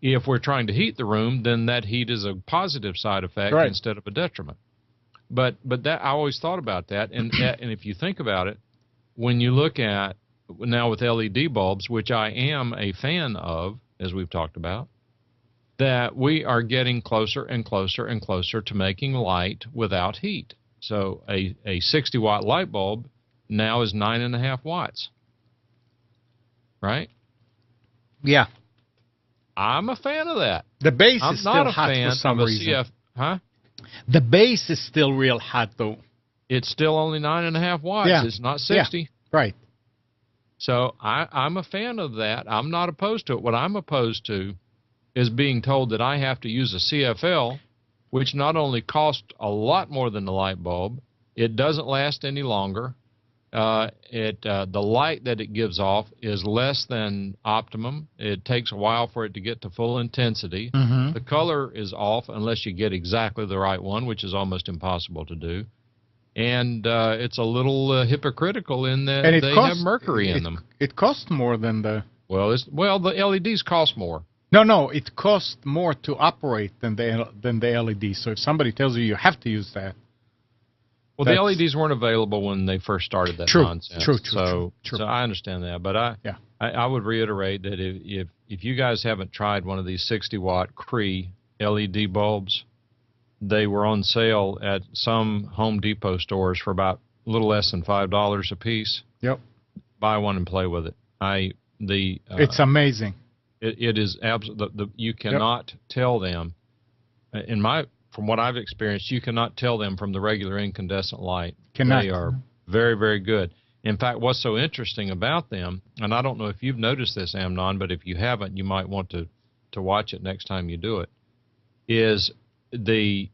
If we're trying to heat the room, then that heat is a positive side effect instead of a detriment. But that, I always thought about that, and if you think about it, when you look at now with LED bulbs, which I am a fan of, as we've talked about, that we are getting closer and closer and closer to making light without heat. So a 60-watt light bulb now is 9.5 watts, right? Yeah. I'm a fan of that. The base I'm is not still a hot fan for some of a reason. Huh? The base is still real hot, though. It's still only 9.5 watts. Yeah. It's not 60. Yeah. Right. So I'm a fan of that. I'm not opposed to it. What I'm opposed to is being told that I have to use a CFL, which not only costs a lot more than the light bulb, it doesn't last any longer. The light that it gives off is less than optimum. It takes a while for it to get to full intensity. Mm-hmm. The color is off unless you get exactly the right one, which is almost impossible to do. And it's a little hypocritical in that they have mercury in them. It costs more than the... Well, the LEDs cost more. No, it costs more to operate than the LED. So if somebody tells you have to use that... Well, the LEDs weren't available when they first started that nonsense. True. So I understand that, but I would reiterate that if you guys haven't tried one of these 60-watt Cree LED bulbs, they were on sale at some Home Depot stores for about a little less than $5 a piece. Yep. Buy one and play with it. It's amazing. It is absolutely. You cannot tell them. From what I've experienced, you cannot tell them from the regular incandescent light. They are very, very good. In fact, what's so interesting about them, and I don't know if you've noticed this, Amnon, but if you haven't, you might want to watch it next time you do it, is these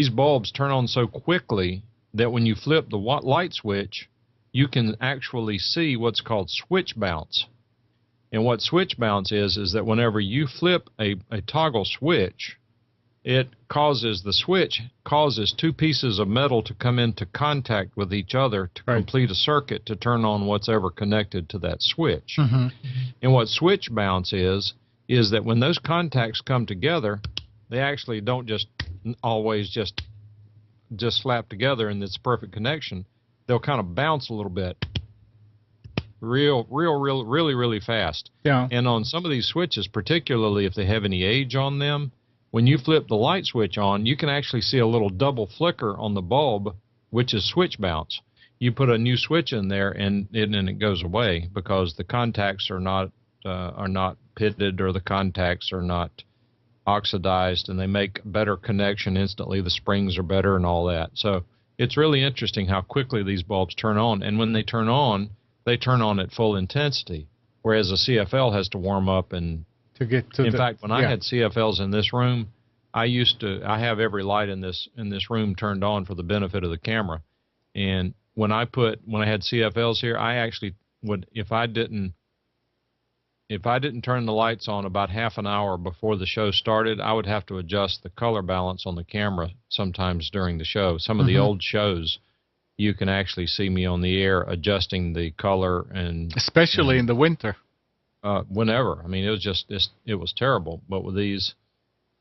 bulbs turn on so quickly that when you flip the light switch, you can actually see what's called switch bounce. And what switch bounce is that whenever you flip a toggle switch, the switch causes two pieces of metal to come into contact with each other to complete a circuit to turn on what's ever connected to that switch. Mm-hmm. And what switch bounce is that when those contacts come together, they actually don't just always just slap together and it's a perfect connection. They'll kind of bounce a little bit. Really fast. Yeah. And on some of these switches, particularly if they have any age on them, when you flip the light switch on, you can actually see a little double flicker on the bulb, which is switch bounce. You put a new switch in there, and it goes away because the contacts are not pitted or the contacts are not oxidized, and they make better connection instantly. The springs are better and all that. So it's really interesting how quickly these bulbs turn on, and when they turn on at full intensity, whereas a CFL has to warm up and to get to. In fact, when I had CFLs in this room, I have every light in this room turned on for the benefit of the camera, and when I had CFLs here, I actually would, if I didn't turn the lights on about half an hour before the show started, I would have to adjust the color balance on the camera sometimes during the show. Some of the old shows, you can actually see me on the air adjusting the color, and especially in the winter. Whenever. I mean, it was terrible. But with these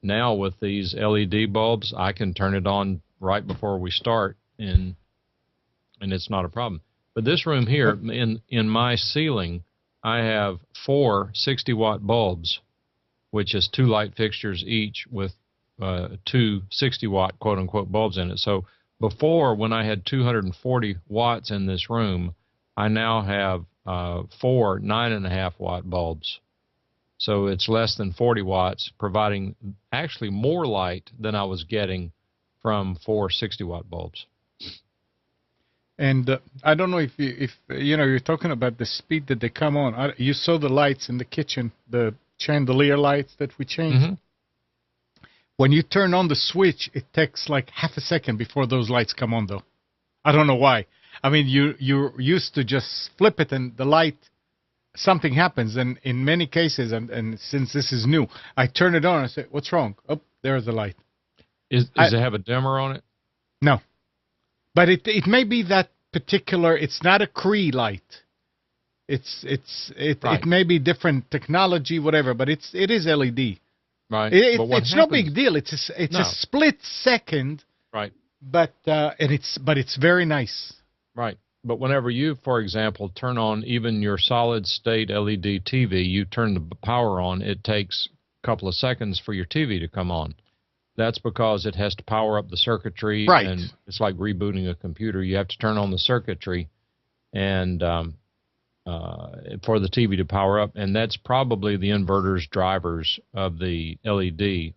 LED bulbs, I can turn it on right before we start, and it's not a problem. But this room here, in my ceiling, I have 4 60-watt bulbs, which is 2 light fixtures each with 2 60-watt quote-unquote bulbs in it. So before, when I had 240 watts in this room, I now have 4 9.5-watt bulbs. So it's less than 40 watts, providing actually more light than I was getting from 4 60-watt bulbs. And I don't know if you're talking about the speed that they come on. You saw the lights in the kitchen, the chandelier lights that we changed. Mm-hmm. When you turn on the switch, it takes like half a second before those lights come on, though. I don't know why. I mean, you're used to just flip it and the light, something happens. And in many cases, and since this is new, I turn it on and I say, what's wrong? Oh, there's the light. Does it have a dimmer on it? No. But it may be that particular, it's not a Cree light. It may be different technology, whatever, but it is LED. Right. It's no big deal. It's a split second. Right. But it's very nice. Right. But whenever you, for example, turn on even your solid state LED TV, you turn the power on, it takes a couple of seconds for your TV to come on. That's because it has to power up the circuitry. Right. And it's like rebooting a computer. You have to turn on the circuitry and for the TV to power up. And that's probably the inverter's drivers of the LED.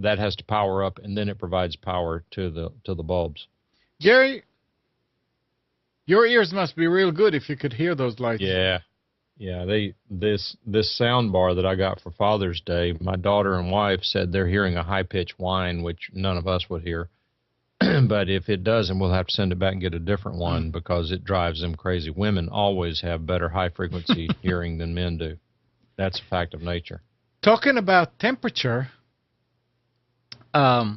That has to power up, and then it provides power to the bulbs. Gary, your ears must be real good if you could hear those lights. Yeah. This sound bar that I got for Father's Day, my daughter and wife said they're hearing a high-pitched whine, which none of us would hear. But if it doesn't, we'll have to send it back and get a different one because it drives them crazy. Women always have better high-frequency hearing than men do. That's a fact of nature. Talking about temperature, I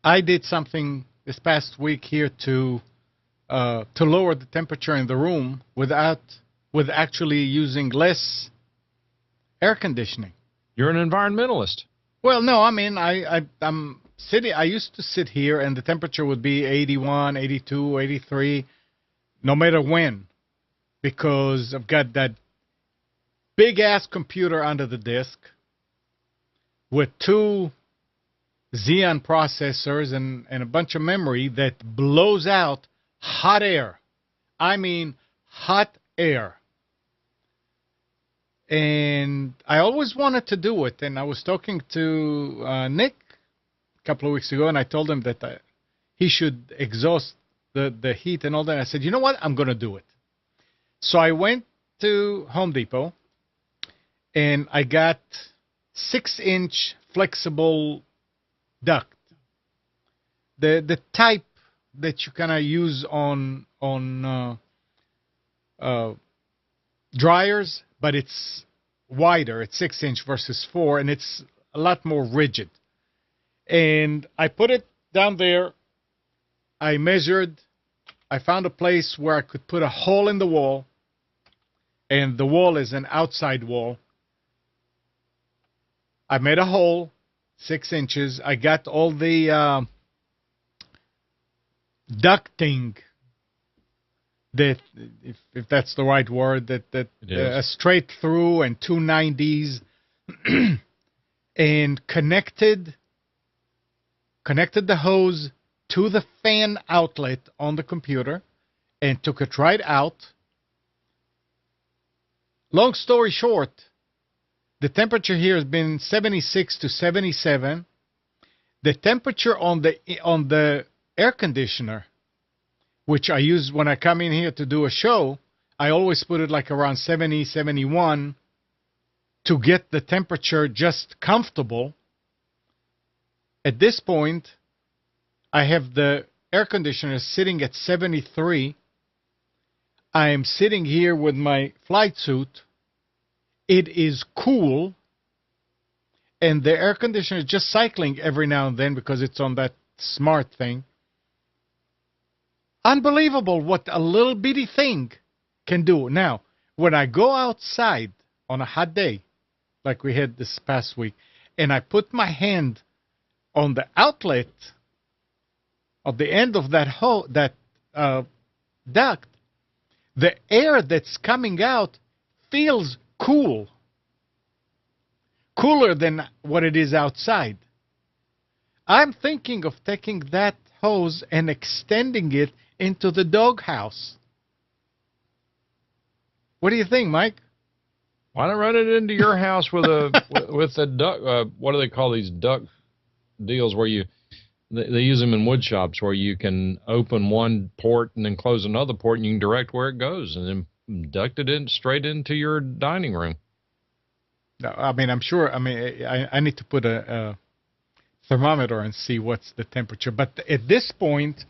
did something this past week here to lower the temperature in the room with actually using less air conditioning. You're an environmentalist. Well, no, I mean I'm sitting. I used to sit here, and the temperature would be 81, 82, 83, no matter when, because I've got that big ass computer under the desk with 2 Xeon processors and a bunch of memory that blows out hot air. I mean, hot air. And I always wanted to do it. And I was talking to Nick a couple of weeks ago, and I told him that he should exhaust the heat and all that. I said, you know what? I'm going to do it. So I went to Home Depot, and I got 6-inch flexible duct. The type that you kind of use on dryers, but it's wider. It's 6-inch versus 4, and it's a lot more rigid. And I put it down there. I measured. I found a place where I could put a hole in the wall, and the wall is an outside wall. I made a hole, 6 inches. I got all the ducting, that if that's the right word, that straight through, and 290s, and connected the hose to the fan outlet on the computer, and took it right out. Long story short, the temperature here has been 76 to 77. The temperature on the air conditioner, which I use when I come in here to do a show, I always put it like around 70, 71 to get the temperature just comfortable. At this point, I have the air conditioner sitting at 73. I am sitting here with my flight suit. It is cool, and the air conditioner is just cycling every now and then because it's on that smart thing. Unbelievable what a little bitty thing can do. Now, when I go outside on a hot day, like we had this past week, and I put my hand on the outlet of the end of that duct, the air that's coming out feels cool. Cooler than what it is outside. I'm thinking of taking that hose and extending it into the doghouse. What do you think, Mike? Why not run it into your house with a duck? What do they call these duck deals where they use them in wood shops where you can open one port and then close another port and you can direct where it goes and then duct it in straight into your dining room. No, I mean, I'm sure. I mean, I need to put a thermometer and see what's the temperature. But at this point,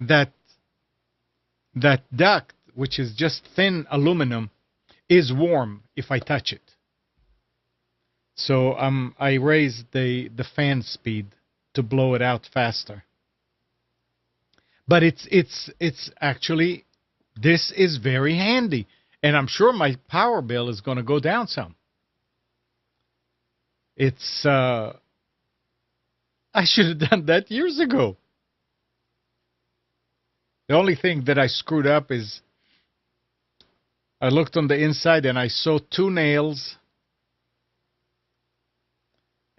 that duct, which is just thin aluminum, is warm if I touch it. So I raised the fan speed to blow it out faster. But it's actually, this is very handy, and I'm sure my power bill is going to go down some. It's I should have done that years ago. The only thing that I screwed up is I looked on the inside and I saw 2 nails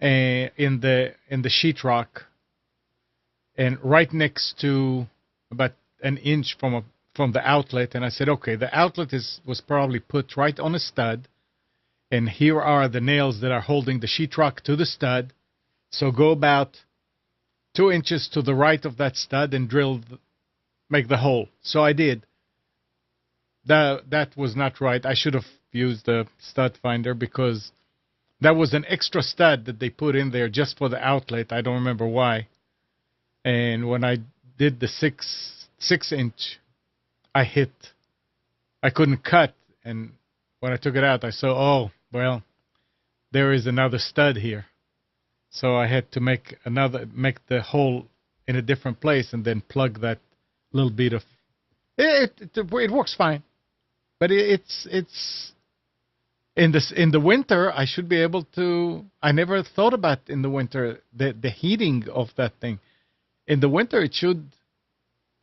in the sheetrock, and right next to about an inch from the outlet. And I said, okay, the outlet was probably put right on a stud, and here are the nails that are holding the sheetrock to the stud. So go about 2 inches to the right of that stud and make the hole. So I did. That was not right. I should have used the stud finder, because that was an extra stud that they put in there just for the outlet. I don't remember why. And when I did the 6 inch, I couldn't cut. And when I took it out, I saw, oh, well, there is another stud here. So I had to make the hole in a different place and then plug that little bit of it works fine. But it's in the winter, I should be able to. I never thought about in the winter the heating of that thing. In the winter,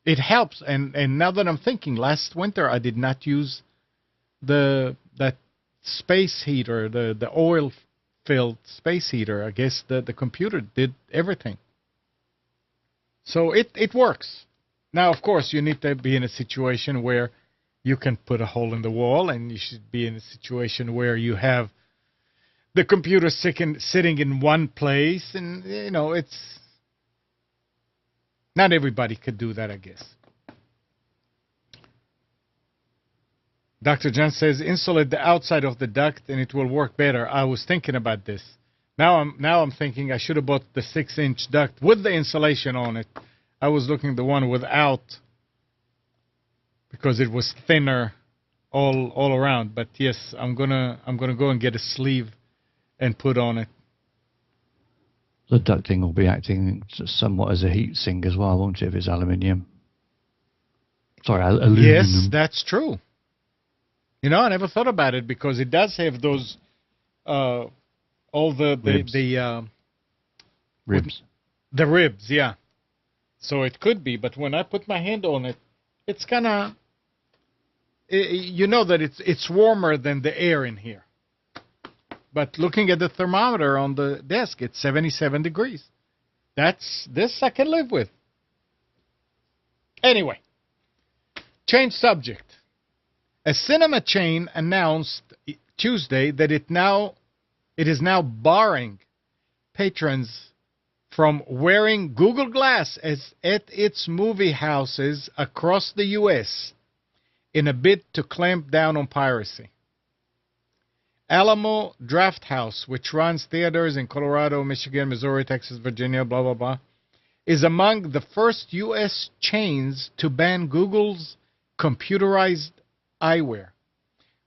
it helps. And now that I'm thinking, last winter I did not use that space heater, the oil-filled space heater. I guess the computer did everything. So it works. Now, of course, you need to be in a situation where you can put a hole in the wall, and you should be in a situation where you have the computer sitting in one place, and, it's not everybody could do that, I guess. Dr. John says, insulate the outside of the duct, and it will work better. I was thinking about this. Now I'm thinking I should have bought the 6-inch duct with the insulation on it. I was looking at the one without, because it was thinner all around. But yes, I'm gonna go and get a sleeve and put on it. The ducting will be acting somewhat as a heat sink as well, won't it, if it's aluminium? Sorry, aluminum. Yes, that's true. I never thought about it, because it does have those all the ribs. Ribs. The ribs, yeah. So it could be, but when I put my hand on it, it's kind of, that it's warmer than the air in here. But looking at the thermometer on the desk, it's 77 degrees. This I can live with. Anyway, change subject. A cinema chain announced Tuesday that it is now barring patrons from wearing Google Glass at its movie houses across the U.S. in a bid to clamp down on piracy. Alamo Drafthouse, which runs theaters in Colorado, Michigan, Missouri, Texas, Virginia, blah, blah, blah, is among the first U.S. chains to ban Google's computerized eyewear.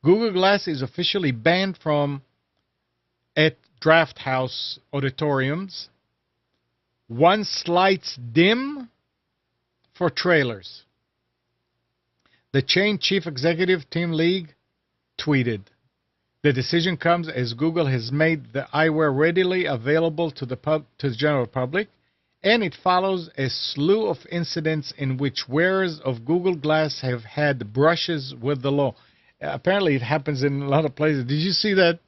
Google Glass is officially banned at Drafthouse auditoriums. Once lights dim for trailers. The chain chief executive, Tim League, tweeted, the decision comes as Google has made the eyewear readily available to the general public, and it follows a slew of incidents in which wearers of Google Glass have had brushes with the law. Apparently, it happens in a lot of places. Did you see that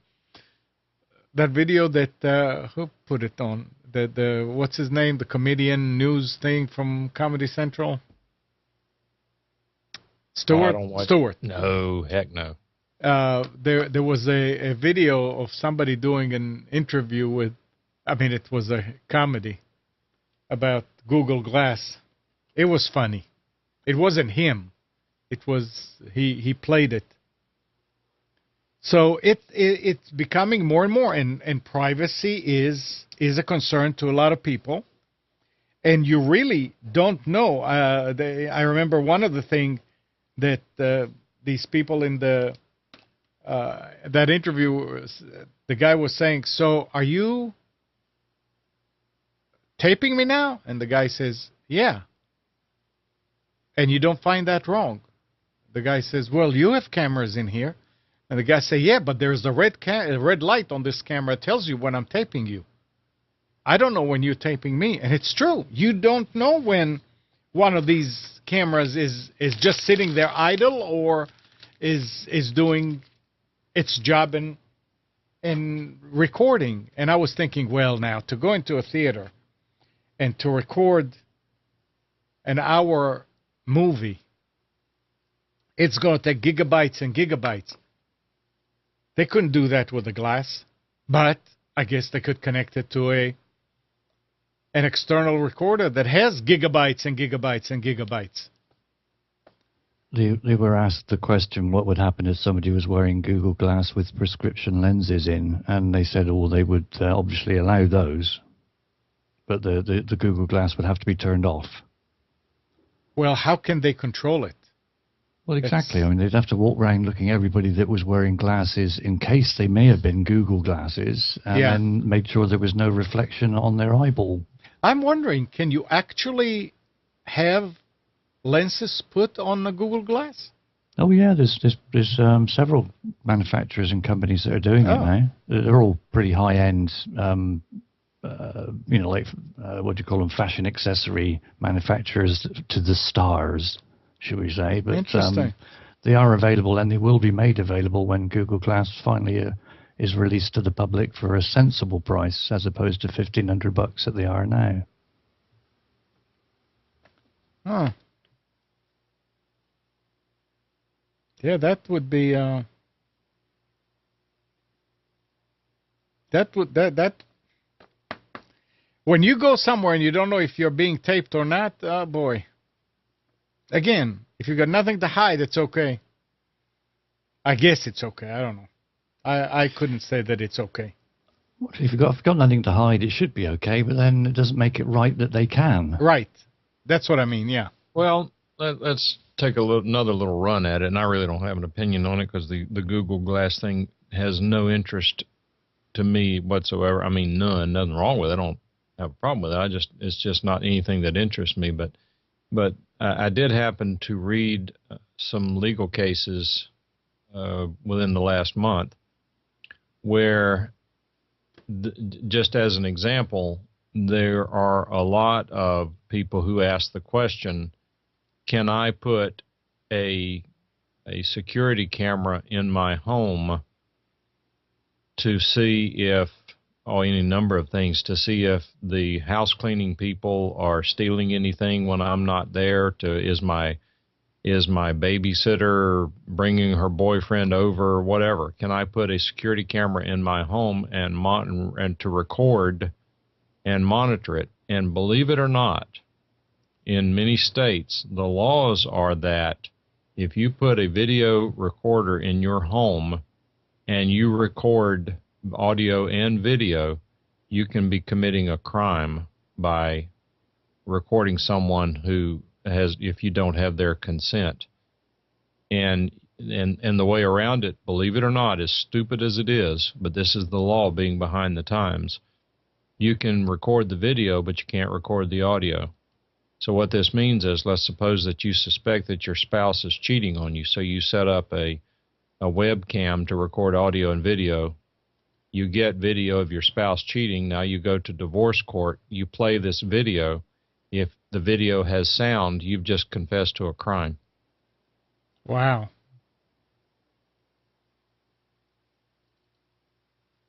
video that who put it on? The what's his name? The comedian news thing from Comedy Central. Stewart. No, heck no. there was a video of somebody doing an interview with, I mean, it was a comedy about Google Glass. It was funny. It wasn't him. It was he played it. So it's becoming more and more, and privacy is a concern to a lot of people, and you really don't know. I remember one of the things that these people in the that interview, the guy was saying, "So are you taping me now?" And the guy says, "Yeah." And you don't find that wrong. The guy says, "Well, you have cameras in here." And the guy say, "Yeah, but there's a red light on this camera. It tells you when I'm taping you. I don't know when you're taping me." And it's true. You don't know when one of these cameras is just sitting there idle or is doing its job in recording. And I was thinking, well, now, to go into a theater and to record an hour movie, it's going to take gigabytes and gigabytes. They couldn't do that with a glass, but I guess they could connect it to an external recorder that has gigabytes and gigabytes and gigabytes. They were asked the question, what would happen if somebody was wearing Google Glass with prescription lenses in, and they said, oh, they would obviously allow those, but the Google Glass would have to be turned off. Well, how can they control it? Well, exactly. I mean, they'd have to walk around looking at everybody that was wearing glasses in case they may have been Google glasses, and then make sure there was no reflection on their eyeball. I'm wondering, can you actually have lenses put on the Google Glass? Oh yeah, there's several manufacturers and companies that are doing it now. They're all pretty high-end, like what do you call them, fashion accessory manufacturers to the stars, should we say? But interesting. They are available, and they will be made available when Google Glass finally is released to the public for a sensible price, as opposed to $1,500 that they are now. Huh. Yeah, that would be that when you go somewhere and you don't know if you're being taped or not, oh boy. Again, if you've got nothing to hide, it's okay. I guess it's okay. I don't know. I couldn't say that it's okay. Well, if you've got nothing to hide, it should be okay, but then it doesn't make it right that they can. Right. That's what I mean, yeah. Well, let's take another little run at it, and I really don't have an opinion on it because the Google Glass thing has no interest to me whatsoever. I mean, none. Nothing wrong with it. I don't have a problem with it. It's just not anything that interests me. But I did happen to read some legal cases within the last month where, just as an example, there are a lot of people who ask the question, can I put a security camera in my home to see if, any number of things, to see if the house cleaning people are stealing anything when I'm not there, is my babysitter bringing her boyfriend over, whatever. Can I put a security camera in my home and to record and monitor it? And believe it or not, in many states, the laws are that if you put a video recorder in your home and you record audio and video, you can be committing a crime by recording someone who has, if you don't have their consent. And the way around it, believe it or not, as stupid as it is, but this is the law being behind the times. You can record the video, but you can't record the audio. So what this means is, let's suppose that you suspect that your spouse is cheating on you, so you set up a webcam to record audio and video. You get video of your spouse cheating. Now you go to divorce court. You play this video. If the video has sound, you've just confessed to a crime. Wow.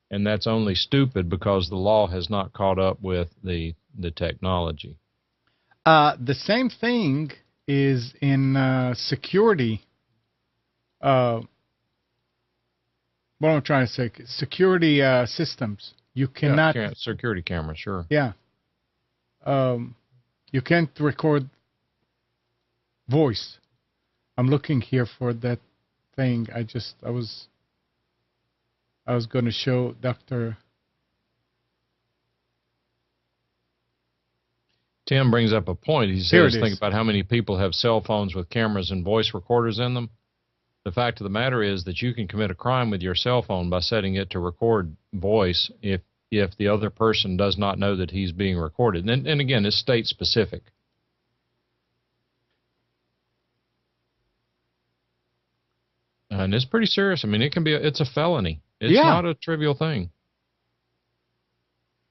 And that's only stupid because the law has not caught up with the technology. The same thing is in security what I'm trying to say, security systems. You cannot. Security camera, sure. Yeah. You can't record voice. I'm looking here for that thing. I was going to show Dr. Tim brings up a point. He says, think about how many people have cell phones with cameras and voice recorders in them. The fact of the matter is that you can commit a crime with your cell phone by setting it to record voice if the other person does not know that he's being recorded. And again, it's state specific. And it's pretty serious. I mean, it's a felony. It's not a trivial thing.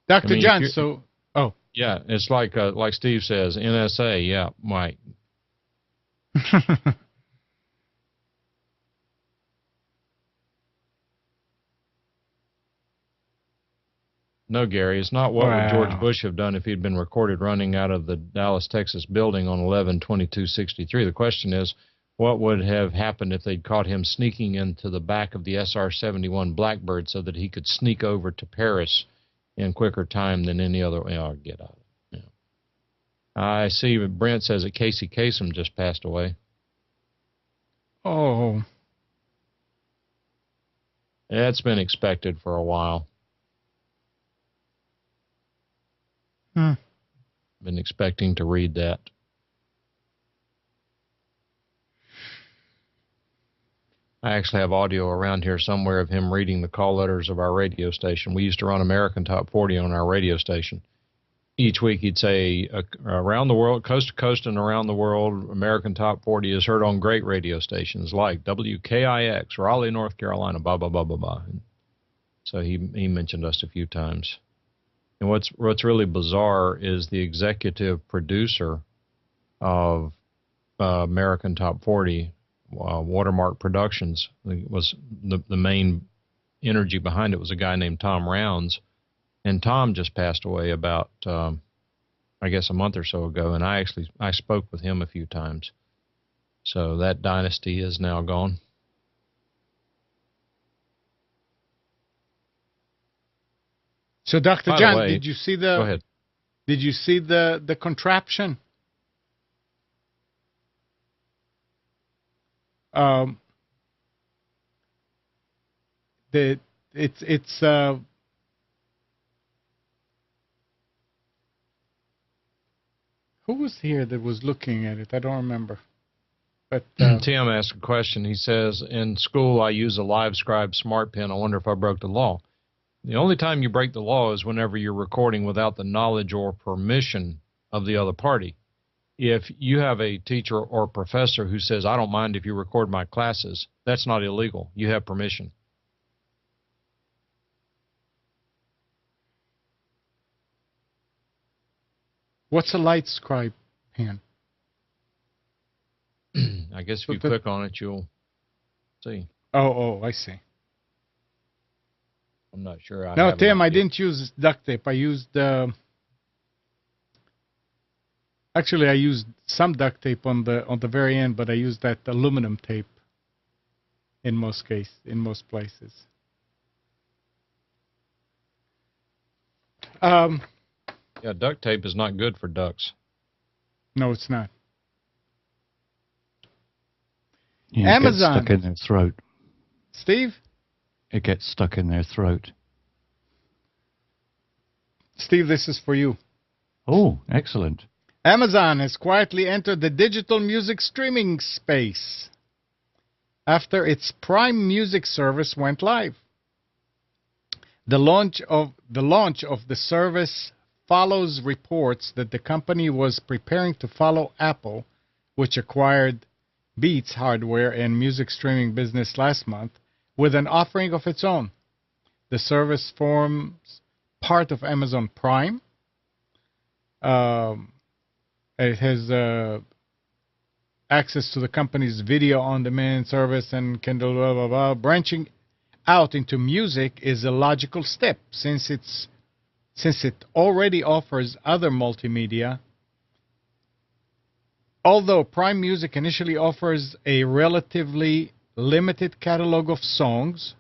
Dr. John, yeah, it's like Steve says, NSA, yeah, Mike. No, Gary, it's not what would George Bush have done if he'd been recorded running out of the Dallas, Texas building on 11/22/63. The question is, what would have happened if they'd caught him sneaking into the back of the SR-71 Blackbird so that he could sneak over to Paris in quicker time than any other way? Oh, get out of it. Yeah. I see Brent says that Casey Kasem just passed away. Oh. It's been expected for a while. Been expecting to read that. I actually have audio around here somewhere of him reading the call letters of our radio station. We used to run American Top 40 on our radio station. Each week he'd say, around the world, coast to coast and around the world, American Top 40 is heard on great radio stations like WKIX, Raleigh, North Carolina, blah, blah, blah, blah, blah. And so he mentioned us a few times. And what's really bizarre is the executive producer of American Top 40, Watermark Productions, was the main energy behind it was a guy named Tom Rounds. And Tom just passed away about, I guess, a month or so ago. And I spoke with him a few times. So that dynasty is now gone. So, Dr. John, way, did you see go ahead. Did you see the contraption? It's who was here that was looking at it? I don't remember. But Tim asked a question. He says, in school I use a LiveScribe smart pen. I wonder if I broke the law. The only time you break the law is whenever you're recording without the knowledge or permission of the other party. If you have a teacher or professor who says, I don't mind if you record my classes, that's not illegal. You have permission. What's a LiveScribe pen? I guess if you click on it, you'll see. Oh, I see. I'm not sure. No, Tim, I didn't use duct tape. I used actually I used some duct tape on the very end, but I used that aluminum tape in most places. Yeah, duct tape is not good for ducks. No, it's not. Yeah, Amazon. It gets stuck in their throat. Steve? It gets stuck in their throat. Steve, this is for you. Oh, excellent. Amazon has quietly entered the digital music streaming space after its Prime Music service went live. The launch of the service follows reports that the company was preparing to follow Apple, which acquired Beats hardware and music streaming business last month, with an offering of its own. The service forms part of Amazon Prime. It has access to the company's video-on-demand service and Kindle, blah, blah, blah. Branching out into music is a logical step since it already offers other multimedia. Although Prime Music initially offers a relatively limited catalog of songs,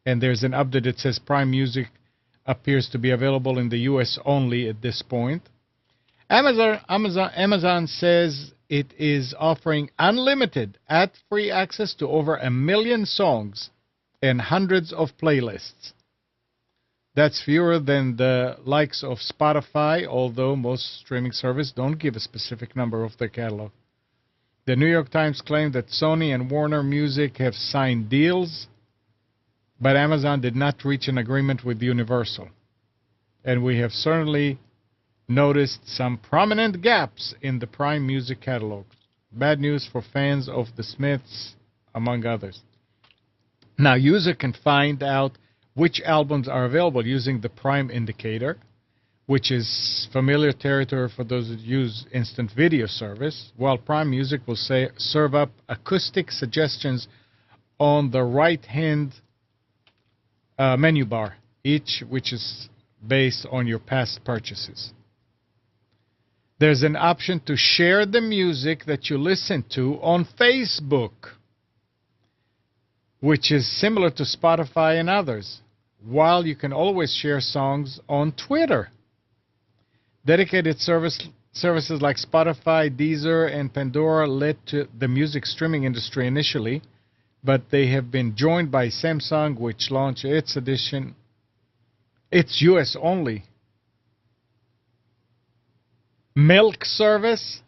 and there's an update that says Prime Music appears to be available in the U.S. only at this point. Amazon says it is offering unlimited ad-free access to over 1 million songs and hundreds of playlists. That's fewer than the likes of Spotify, although most streaming services don't give a specific number of their catalog. The New York Times claimed that Sony and Warner Music have signed deals, but Amazon did not reach an agreement with Universal. And we have certainly noticed some prominent gaps in the Prime Music catalog. Bad news for fans of the Smiths, among others. Now, user can find out which albums are available using the Prime Indicator, which is familiar territory for those who use instant video service, while Prime Music will serve up acoustic suggestions on the right-hand menu bar, each which is based on your past purchases. There's an option to share the music that you listen to on Facebook, which is similar to Spotify and others, while you can always share songs on Twitter. Dedicated services like Spotify, Deezer, and Pandora led to the music streaming industry initially, but they have been joined by Samsung, which launched its U.S. only Milk service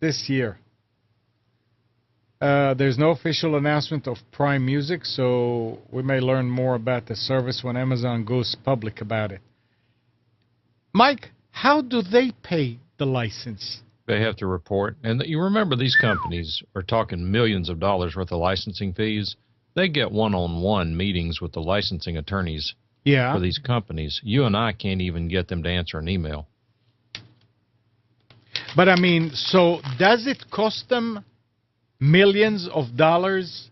this year. There's no official announcement of Prime Music, so we may learn more about the service when Amazon goes public about it. Mike, how do they pay the license? They have to report. And you remember these companies are talking millions of dollars worth of licensing fees. They get one-on-one meetings with the licensing attorneys for these companies. You and I can't even get them to answer an email. But, I mean, so does it cost them millions of dollars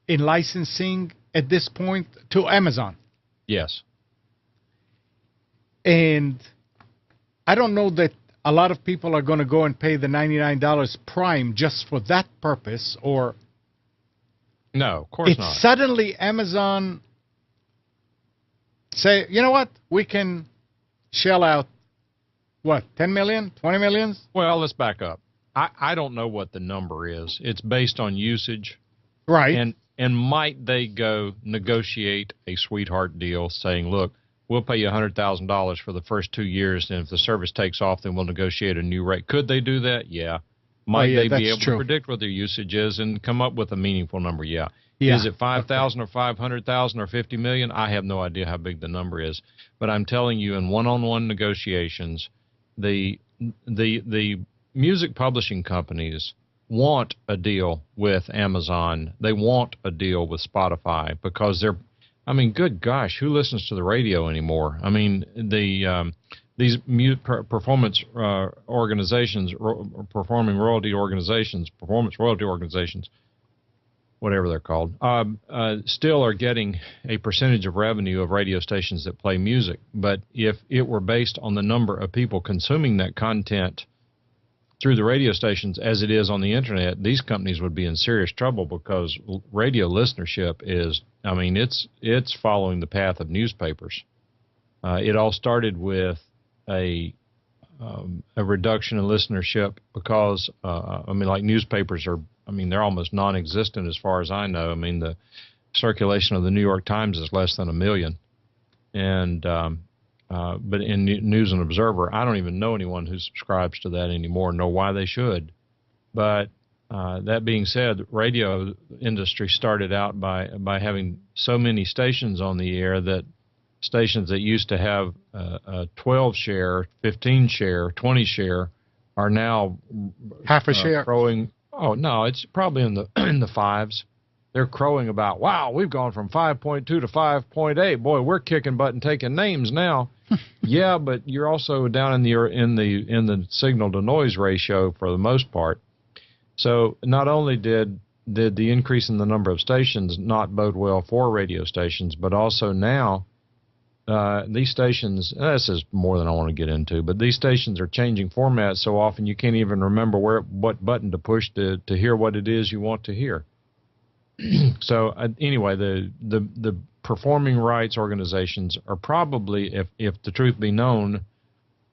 in licensing at this point to Amazon? Yes. And I don't know that a lot of people are going to go and pay the $99 Prime just for that purpose, or... No, of course not. Suddenly Amazon say, you know what, we can shell out, what, 10 million, 20 million? Well, let's back up. I don't know what the number is. It's based on usage. Right. And might they go negotiate a sweetheart deal saying, look, we'll pay you $100,000 for the first 2 years, and if the service takes off, then we'll negotiate a new rate. Could they do that? Yeah. Might they be able to predict what their usage is and come up with a meaningful number? Yeah. Is it 5,000 or 500,000 or 50 million? I have no idea how big the number is. But I'm telling you, in one-on-one negotiations, the music publishing companies want a deal with Amazon. They want a deal with Spotify because they're, I mean, good gosh, who listens to the radio anymore? I mean, these performance organizations, performance royalty organizations, whatever they're called, still are getting a percentage of revenue of radio stations that play music. But if it were based on the number of people consuming that content through the radio stations as it is on the internet, these companies would be in serious trouble because radio listenership is, I mean, it's following the path of newspapers. It all started with a reduction in listenership because, I mean, like newspapers are, I mean, they're almost non-existent as far as I know. I mean, the circulation of the New York Times is less than 1 million. And, but in News and Observer, I don't even know anyone who subscribes to that anymore, nor why they should. But that being said, radio industry started out by having so many stations on the air that stations that used to have a 12 share, 15 share, 20 share are now half a share. Crowing. Oh no, it's probably in the fives. They're crowing about, wow, we've gone from 5.2 to 5.8. Boy, we're kicking butt and taking names now. Yeah, but you're also down in the signal to noise ratio for the most part. So not only did the increase in the number of stations not bode well for radio stations, but also now these stations, this is more than I want to get into, but these stations are changing formats so often you can't even remember what button to push to hear what it is you want to hear. So anyway, the performing rights organizations are probably, if the truth be known,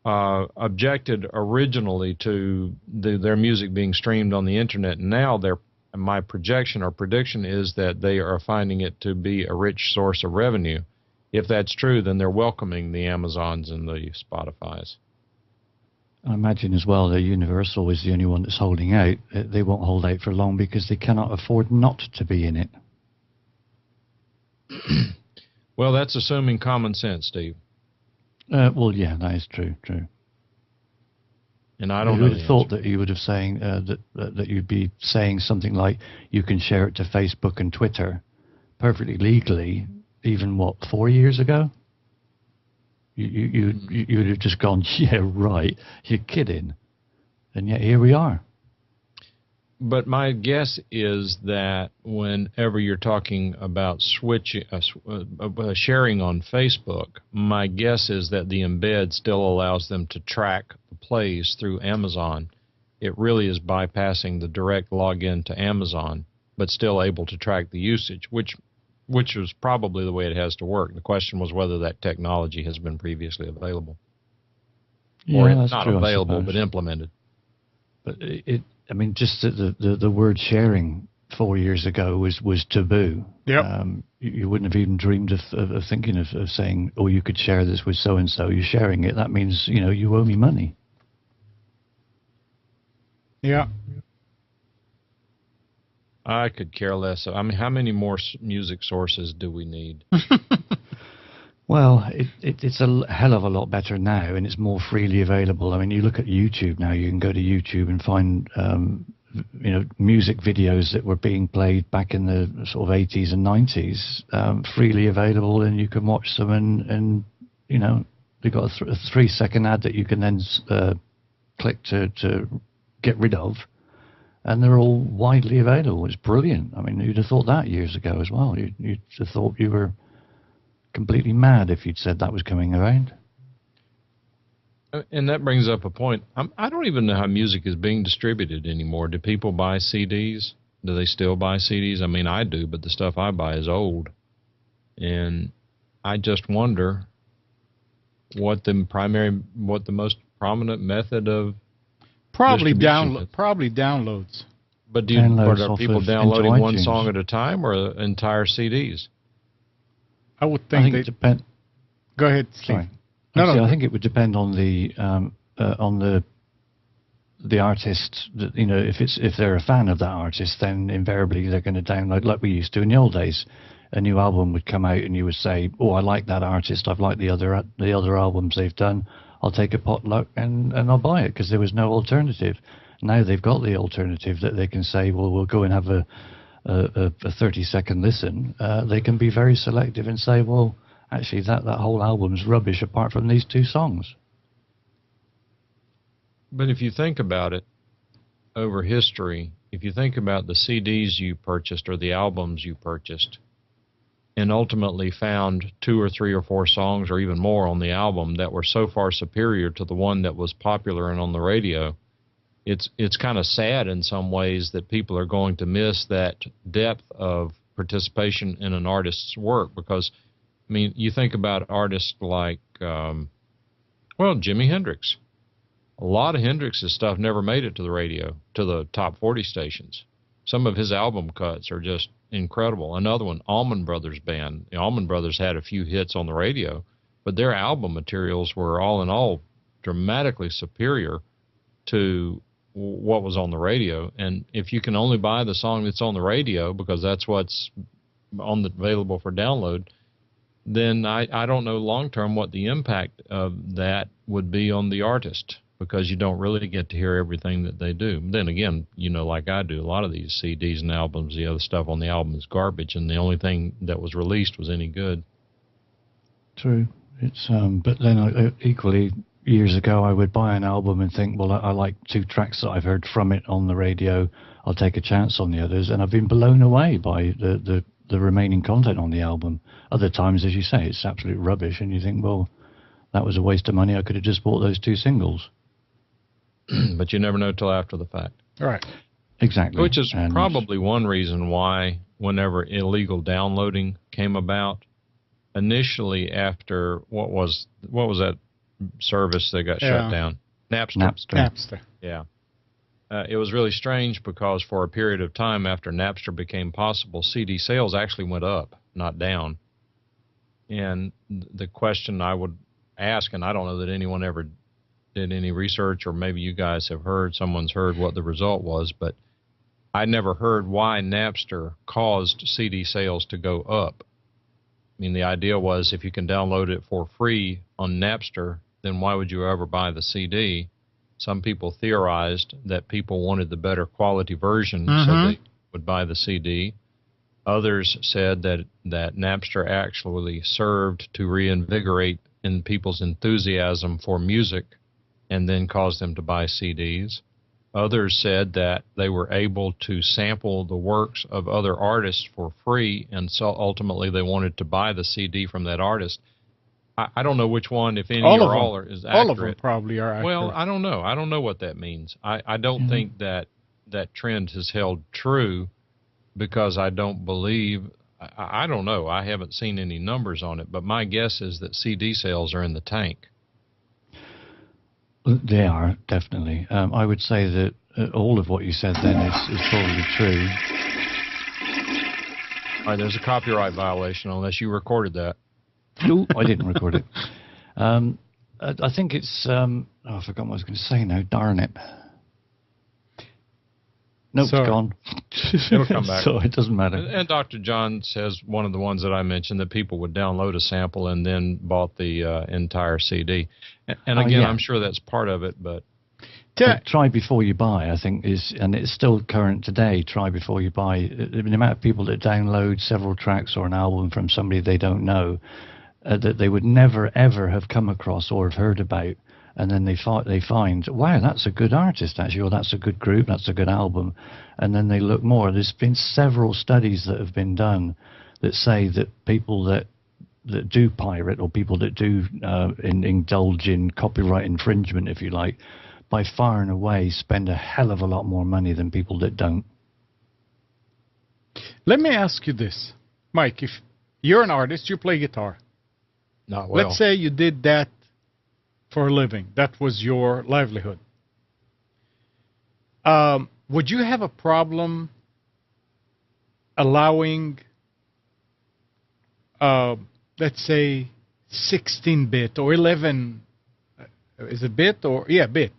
objected originally to their music being streamed on the internet. And now my projection or prediction is that they are finding it to be a rich source of revenue. If that's true, then they're welcoming the Amazons and the Spotifys. I imagine as well that Universal is the only one that's holding out. They won't hold out for long because they cannot afford not to be in it. Well, that's assuming common sense, Steve. Well, yeah, that is true. And I don't would know have thought that you would have saying that you'd be saying something like you can share it to Facebook and Twitter perfectly legally. Even 4 years ago, you would have just gone, yeah, right. You're kidding, and yet here we are. But my guess is that whenever you're talking about sharing on Facebook, my guess is that the embed still allows them to track the plays through Amazon. It really is bypassing the direct login to Amazon, but still able to track the usage, which is probably the way it has to work. The question was whether that technology has been previously available. Yeah, or that's not true, available, but implemented. But I mean, just the word sharing 4 years ago was taboo. Yep. You wouldn't have even dreamed of thinking of saying, oh, you could share this with so-and-so. You're sharing it. That means, you owe me money. Yeah. I could care less. I mean, how many more music sources do we need? Well, it's a hell of a lot better now, and it's more freely available. I mean, you look at YouTube now. You can go to YouTube and find, music videos that were being played back in the sort of 80s and 90s, freely available, and you can watch them. And they've got a 3-second ad that you can then click to get rid of. And they're all widely available. It's brilliant. I mean, you'd have thought that years ago as well. You'd have thought you were completely mad if you'd said that was coming around. And that brings up a point. I don't even know how music is being distributed anymore. Do people buy CDs? Do they still buy CDs? I mean, I do, but the stuff I buy is old. And I just wonder what the most prominent method of Probably distribution is. downloads. But Downloads are off people of downloading into one iTunes. song at a time or entire CDs? I would I think think it depends. Go ahead, Steve. Sorry. No. I think it would depend on the artist. If they're a fan of that artist, then invariably they're going to download, like we used to in the old days. A new album would come out, and you would say, "Oh, I like that artist. I've liked the other albums they've done. I'll take a potluck and I'll buy it," because there was no alternative. Now they've got the alternative that they can say, "Well, we'll go and have a 30-second listen." They can be very selective and say, "Well, actually, that whole album's rubbish apart from these 2 songs." But if you think about it over history, if you think about the CDs you purchased or the albums you purchased, and ultimately found 2 or 3 or 4 songs or even more on the album that were so far superior to the one that was popular and on the radio, it's kind of sad in some ways that people are going to miss that depth of participation in an artist's work. Because, I mean, you think about artists like, Jimi Hendrix. A lot of Hendrix's stuff never made it to the radio, to the top 40 stations. Some of his album cuts are just incredible. Another one, Allman Brothers Band. The Allman Brothers had a few hits on the radio, but their album materials were all in all dramatically superior to what was on the radio. And if you can only buy the song that's on the radio because that's what's available for download, then I don't know long term what the impact of that would be on the artist, because you don't really get to hear everything that they do. Then again, like I do, a lot of these CDs and albums, the other stuff on the album is garbage, and the only thing that was released was any good. True. It's but then equally years ago, I would buy an album and think, well, I like 2 tracks that I've heard from it on the radio. I'll take a chance on the others, and I've been blown away by the remaining content on the album. Other times, as you say, it's absolute rubbish, and you think, well, that was a waste of money. I could have just bought those 2 singles. But you never know till after the fact. Right. Exactly. Which is probably one reason why whenever illegal downloading came about, initially after what was that service that got shut down? Napster. Yeah. It was really strange because for a period of time after Napster became possible, CD sales actually went up, not down. And the question I would ask, and I don't know that anyone ever did any research, or maybe you guys have heard, someone's heard what the result was, but I never heard why Napster caused CD sales to go up. I mean, the idea was if you can download it for free on Napster, then why would you ever buy the CD? Some people theorized that people wanted the better quality version, so they would buy the CD. Others said that Napster actually served to reinvigorate in people's enthusiasm for music and then caused them to buy CDs. Others said that they were able to sample the works of other artists for free, and so ultimately they wanted to buy the CD from that artist. I don't know which one, if any or all, is accurate. All of them probably are accurate. Well, I don't know. I don't know what that means. I don't think that trend has held true because I don't believe, I don't know. I haven't seen any numbers on it, but my guess is that CD sales are in the tank. They are, definitely. I would say that all of what you said then is probably true. All right, there's a copyright violation unless you recorded that. No, I didn't record it. I think it's... I forgot what I was going to say now. Darn it. Nope, it's gone. It'll come back. So it doesn't matter. And Dr. John says one of the ones that I mentioned, that people would download a sample and then bought the entire CD. And again, I'm sure that's part of it, but... Try before you buy, I think, and it's still current today, try before you buy. The amount of people that download several tracks or an album from somebody they don't know, that they would never, ever have come across or have heard about, and then they find, wow, that's a good artist, actually, or that's a good group, that's a good album, and then they look more. There's been several studies that have been done that say that people that do pirate, or people that do indulge in copyright infringement, if you like, by far and away spend a hell of a lot more money than people that don't. Let me ask you this, Mike. If you're an artist, you play guitar. Not well. Let's say you did that for a living. That was your livelihood. Would you have a problem allowing, let's say, 16-bit or 11, is it bit or, yeah, bit,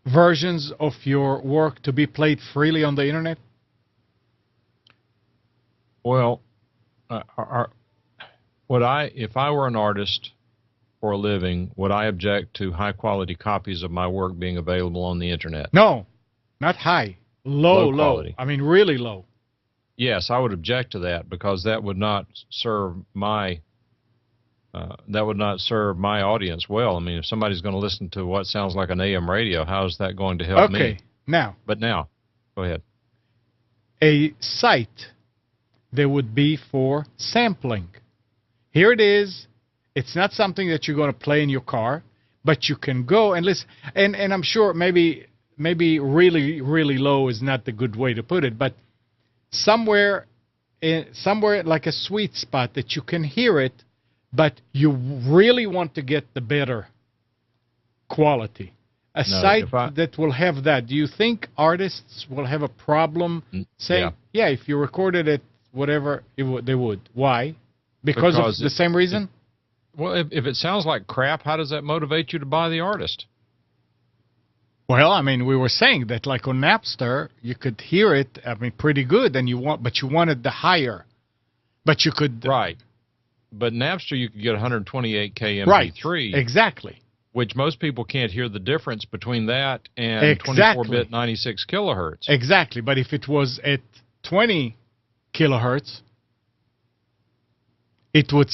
versions of your work to be played freely on the internet? Well, if I were an artist for a living, would I object to high-quality copies of my work being available on the internet? No, not high. Low quality. I mean, really low. Yes, I would object to that because that would not serve my audience well. I mean, if somebody's going to listen to what sounds like an AM radio, how is that going to help me? Okay, now. But now, go ahead. A site that would be for sampling. Here it is. It's not something that you're going to play in your car, but you can go and listen. And I'm sure maybe really, really low is not the good way to put it, but somewhere like a sweet spot that you can hear it, but you really want to get the better quality. A site that will have that. Do you think artists will have a problem saying, yeah, if you recorded it, whatever, they would? Why? Because of the same reason? Well, if it sounds like crap, how does that motivate you to buy the artist? Well, I mean, we were saying that, like on Napster, you could hear it, I mean, pretty good, but you wanted the higher. But you could... Right. But Napster, you could get 128K MP3. Right, exactly. Which most people can't hear the difference between that and 24-bit 96 kilohertz. Exactly, but if it was at 20 kilohertz, it will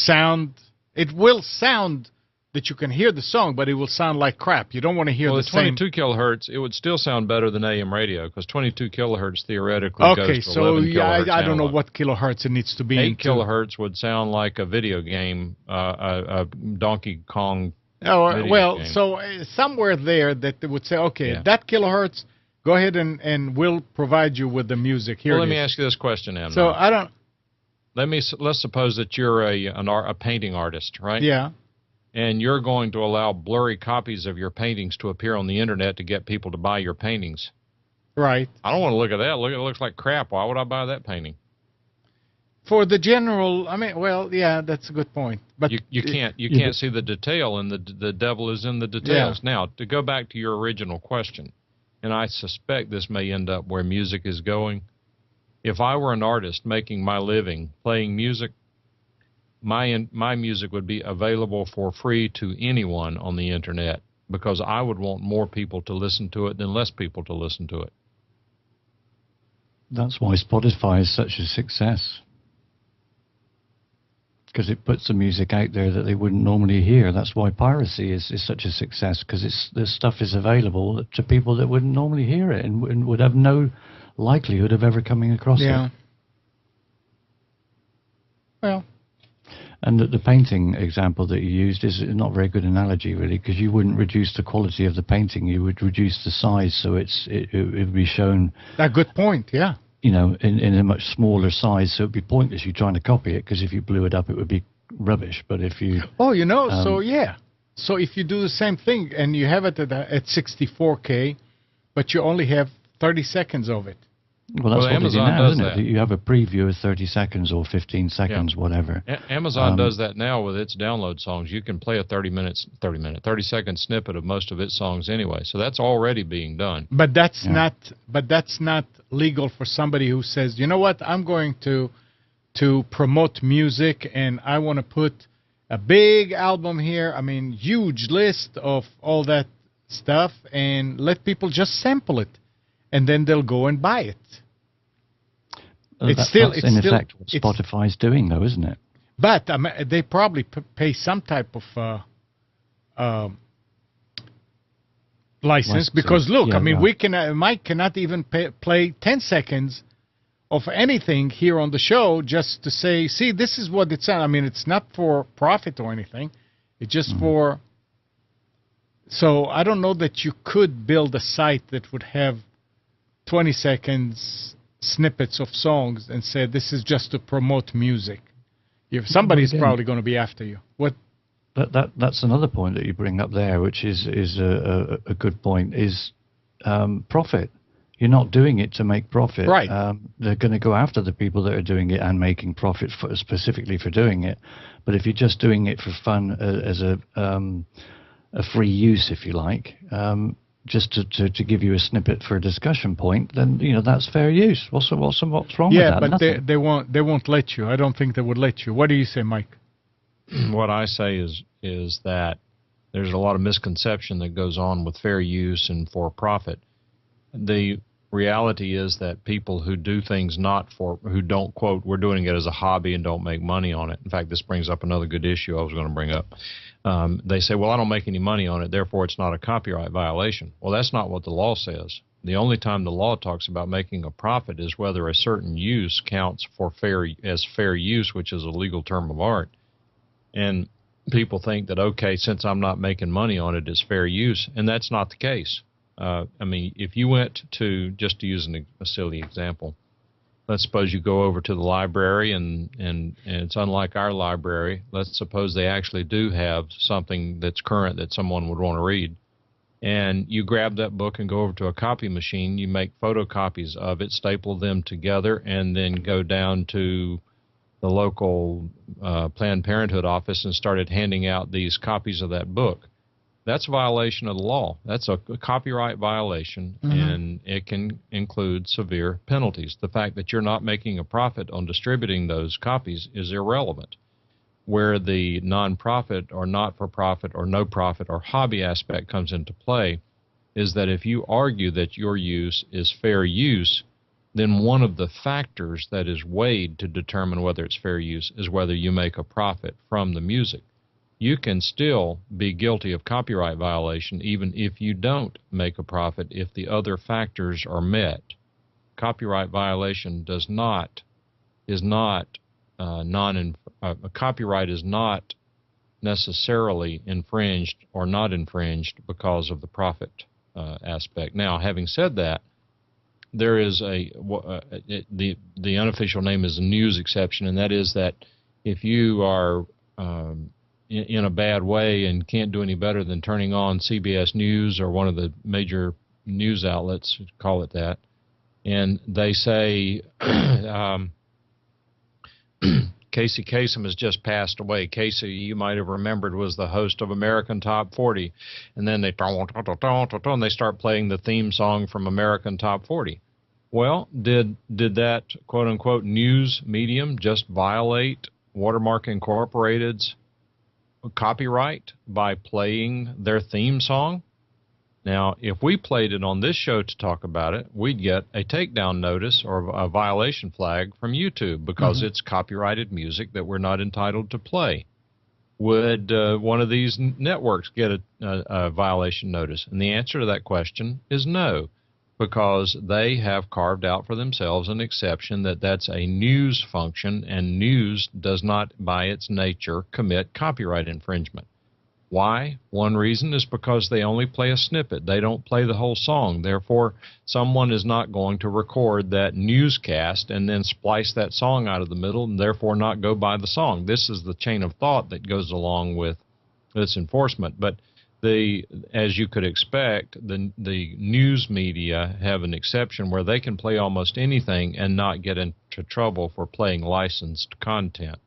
sound that you can hear the song, but it will sound like crap. You don't want to hear the same. 22 kilohertz, it would still sound better than AM radio, because 22 kilohertz theoretically goes to 11 kilohertz. I don't know what kilohertz it needs to be. 8 kilohertz would sound like a video game, a Donkey Kong game. So somewhere there that they would say, okay, that kilohertz, go ahead and we'll provide you with the music. Here let me ask you this question, Amnon. So I don't... let's suppose that you're a painting artist, right? Yeah. And you're going to allow blurry copies of your paintings to appear on the internet to get people to buy your paintings. Right. I don't want to look at that. Look, it looks like crap. Why would I buy that painting? For the general, I mean, well, yeah, that's a good point. But you can't see the detail, and the devil is in the details. Yeah. Now, to go back to your original question, and I suspect this may end up where music is going. If I were an artist making my living playing music, my music would be available for free to anyone on the internet, because I would want more people to listen to it than less people to listen to it. That's why Spotify is such a success. Because it puts the music out there that they wouldn't normally hear. That's why piracy is such a success, because the stuff is available to people that wouldn't normally hear it and would have no likelihood of ever coming across yeah. it. Well, And the painting example that you used is not a very good analogy, really, because you wouldn't reduce the quality of the painting. You would reduce the size, so it would be shown... a good point, yeah. You know, in a much smaller size, so it'd be pointless you trying to copy it, because if you blew it up, it would be rubbish. But if you... Oh, you know, so yeah. So if you do the same thing and you have it at 64K, but you only have 30 seconds of it. Well, that's what Amazon they do now, does isn't that. it? You have a preview of 30 seconds or 15 seconds, whatever. Amazon does that now with its download songs. You can play a 30-second snippet of most of its songs anyway. So that's already being done. But that's not legal for somebody who says, you know what, I'm going to promote music and I want to put a big album here. I mean, huge list of all that stuff, and let people just sample it, and then they'll go and buy it. That's in effect what Spotify's doing, though, isn't it? But they probably pay some type of license, because look, yeah, I mean, right. Mike cannot even play 10 seconds of anything here on the show just to say, see, this is what it's. I mean, it's not for profit or anything. It's just for. So I don't know that you could build a site that would have 20 seconds snippets of songs and say this is just to promote music. If somebody's probably going to be after you. What? That's another point that you bring up there, which is a good point. Is profit. You're not doing it to make profit. Right. They're going to go after the people that are doing it and making profit specifically for doing it. But if you're just doing it for fun as a free use, if you like, just to give you a snippet for a discussion point, then that's fair use. What's wrong with that? Yeah, but Nothing. they won't let you. I don't think they would let you. What do you say, Mike? What I say is that there's a lot of misconception that goes on with fair use and for profit. The reality is that people who do things who don't, quote, we're doing it as a hobby and don't make money on it. In fact, this brings up another good issue I was going to bring up. They say, well, I don't make any money on it, therefore it's not a copyright violation. Well, that's not what the law says. The only time the law talks about making a profit is whether a certain use counts as fair use, which is a legal term of art. And people think that, okay, since I'm not making money on it, it's fair use, and that's not the case. I mean, if you went to, just to use a silly example, let's suppose you go over to the library and it's unlike our library. Let's suppose they actually do have something that's current that someone would want to read. And you grab that book and go over to a copy machine. You make photocopies of it, staple them together, and then go down to the local Planned Parenthood office and started handing out these copies of that book. That's a violation of the law. That's a copyright violation, and it can include severe penalties. The fact that you're not making a profit on distributing those copies is irrelevant. Where the nonprofit or not-for-profit or no-profit or hobby aspect comes into play is that if you argue that your use is fair use, then one of the factors that is weighed to determine whether it's fair use is whether you make a profit from the music. You can still be guilty of copyright violation even if you don't make a profit if the other factors are met. Copyright violation copyright is not necessarily infringed or not infringed because of the profit aspect. Now, having said that, there is the unofficial name is a news exception, and that is that if you are in a bad way and can't do any better than turning on CBS News or one of the major news outlets, call it that, and they say Casey Kasem has just passed away. Casey, you might have remembered, was the host of American Top 40, and then they start playing the theme song from American Top 40. Well, did that quote-unquote news medium just violate Watermark Incorporated's copyright by playing their theme song? Now, if we played it on this show to talk about it, we'd get a takedown notice or a violation flag from YouTube because it's copyrighted music that we're not entitled to play. Would one of these networks get a violation notice? And the answer to that question is no, because they have carved out for themselves an exception that that's a news function, and news does not, by its nature, commit copyright infringement. Why? One reason is because they only play a snippet. They don't play the whole song. Therefore, someone is not going to record that newscast and then splice that song out of the middle and therefore not go by the song. This is the chain of thought that goes along with this enforcement. But as you could expect, the news media have an exception where they can play almost anything and not get into trouble for playing licensed content.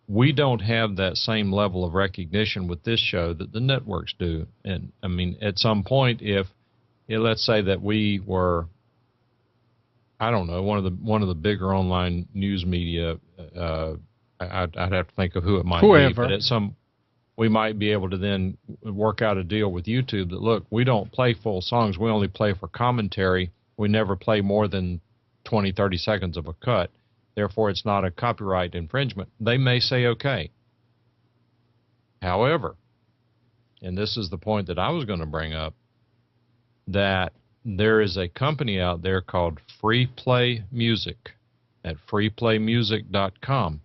We don't have that same level of recognition with this show that the networks do. And I mean, at some point, if let's say that we were, I don't know, one of the bigger online news media, I'd have to think of who it might be. But we might be able to then work out a deal with YouTube that, look, we don't play full songs. We only play for commentary. We never play more than 20, 30 seconds of a cut. Therefore, it's not a copyright infringement. They may say okay. However, and this is the point that I was going to bring up, that there is a company out there called Free Play Music at freeplaymusic.com.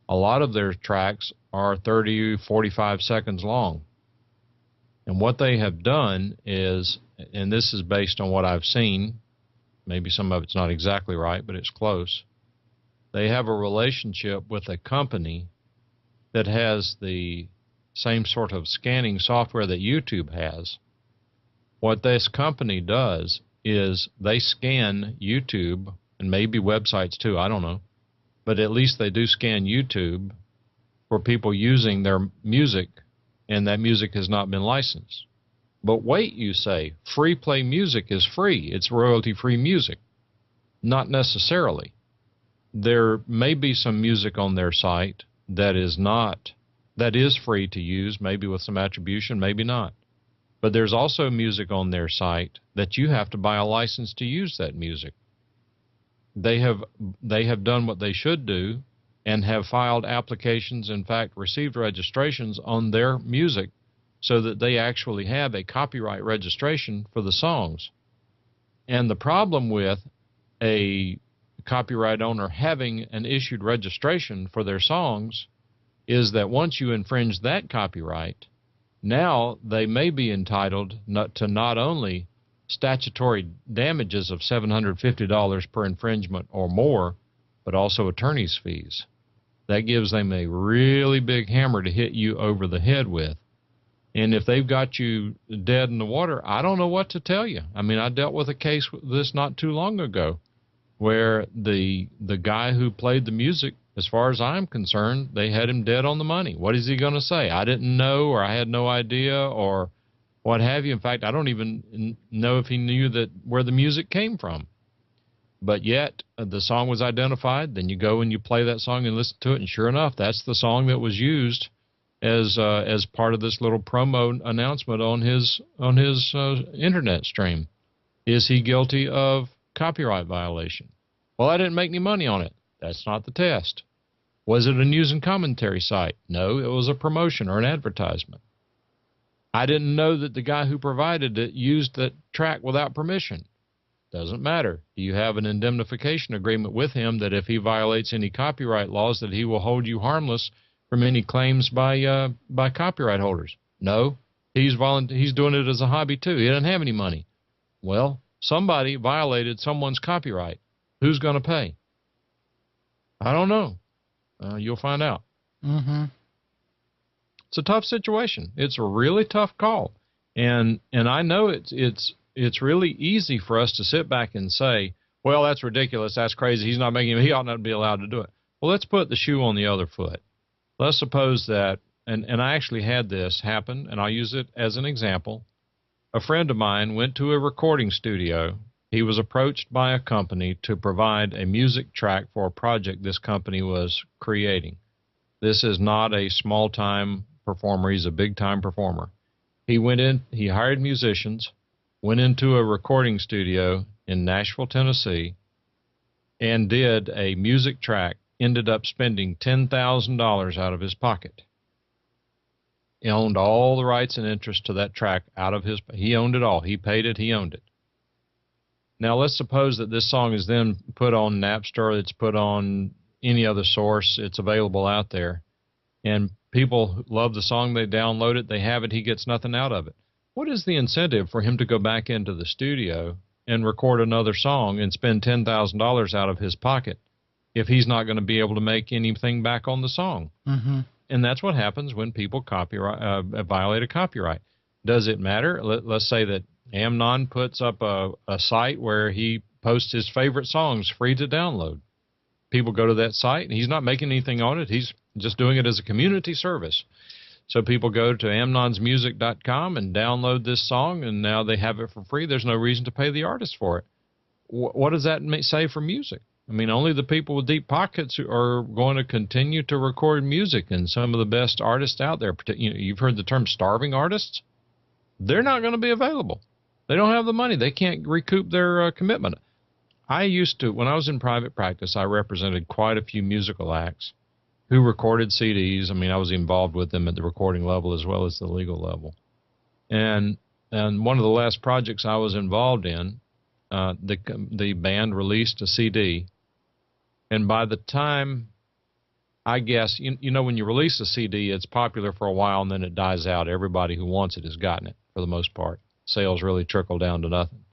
A lot of their tracks are 30, 45 seconds long. And what they have done is, and this is based on what I've seen, maybe some of it's not exactly right, but it's close. They have a relationship with a company that has the same sort of scanning software that YouTube has. What this company does is they scan YouTube, and maybe websites too, I don't know, but at least they do scan YouTube for people using their music, and that music has not been licensed. But wait, you say, free play music is free. It's royalty-free music. Not necessarily. There may be some music on their site that is free to use, maybe with some attribution, maybe not. But there's also music on their site that you have to buy a license to use that music. They have done what they should do and have filed applications, in fact, received registrations on their music so that they actually have a copyright registration for the songs. And the problem with a copyright owner having an issued registration for their songs is that once you infringe that copyright, now they may be entitled to not only statutory damages of $750 per infringement or more, but also attorney's fees. That gives them a really big hammer to hit you over the head with. And if they've got you dead in the water, I don't know what to tell you. I mean, I dealt with a case with this not too long ago where the guy who played the music, as far as I'm concerned, they had him dead on the money. What is he going to say? I didn't know, or I had no idea, or what have you. In fact, I don't even know if he knew that where the music came from. But yet, the song was identified. Then you go and you play that song and listen to it, and sure enough, that's the song that was used as part of this little promo announcement on his internet stream. Is he guilty of copyright violation? Well, I didn't make any money on it. That's not the test. Was it a news and commentary site? No, it was a promotion or an advertisement. I didn't know that the guy who provided it used that track without permission. Doesn't matter. Do you have an indemnification agreement with him that if he violates any copyright laws that he will hold you harmless from any claims by copyright holders? No. He's doing it as a hobby too. He doesn't have any money. Well, Somebody violated someone's copyright. Who's going to pay? I don't know. You'll find out. Mm-hmm. It's a tough situation. It's a really tough call. And I know it's really easy for us to sit back and say, well, that's ridiculous. That's crazy. He ought not to be allowed to do it. Well, let's put the shoe on the other foot. Let's suppose that, and I actually had this happen, and I'll use it as an example. A friend of mine went to a recording studio. He was approached by a company to provide a music track for a project this company was creating. This is not a small-time performer. He's a big-time performer. He went in, he hired musicians, went into a recording studio in Nashville, Tennessee, and did a music track, ended up spending $10,000 out of his pocket. He owned all the rights and interest to that track he owned it all. He paid it, he owned it. Now let's suppose that this song is then put on Napster, it's put on any other source, it's available out there, and people love the song, they download it, they have it, he gets nothing out of it. What is the incentive for him to go back into the studio and record another song and spend $10,000 out of his pocket if he's not going to be able to make anything back on the song? Mm-hmm. And that's what happens when people violate a copyright. Does it matter? Let's say that Amnon puts up a site where he posts his favorite songs free to download. People go to that site, and he's not making anything on it. He's just doing it as a community service. So people go to amnonsmusic.com and download this song, and now they have it for free. There's no reason to pay the artist for it. What does that say for music? I mean, only the people with deep pockets are going to continue to record music, and some of the best artists out there, you've heard the term starving artists. They're not going to be available. They don't have the money. They can't recoup their commitment. I used to, when I was in private practice, I represented quite a few musical acts who recorded CDs. I mean, I was involved with them at the recording level as well as the legal level. And one of the last projects I was involved in, the band released a CD. And by the time, I guess, you know, when you release a CD, it's popular for a while and then it dies out. Everybody who wants it has gotten it for the most part. Sales really trickle down to nothing.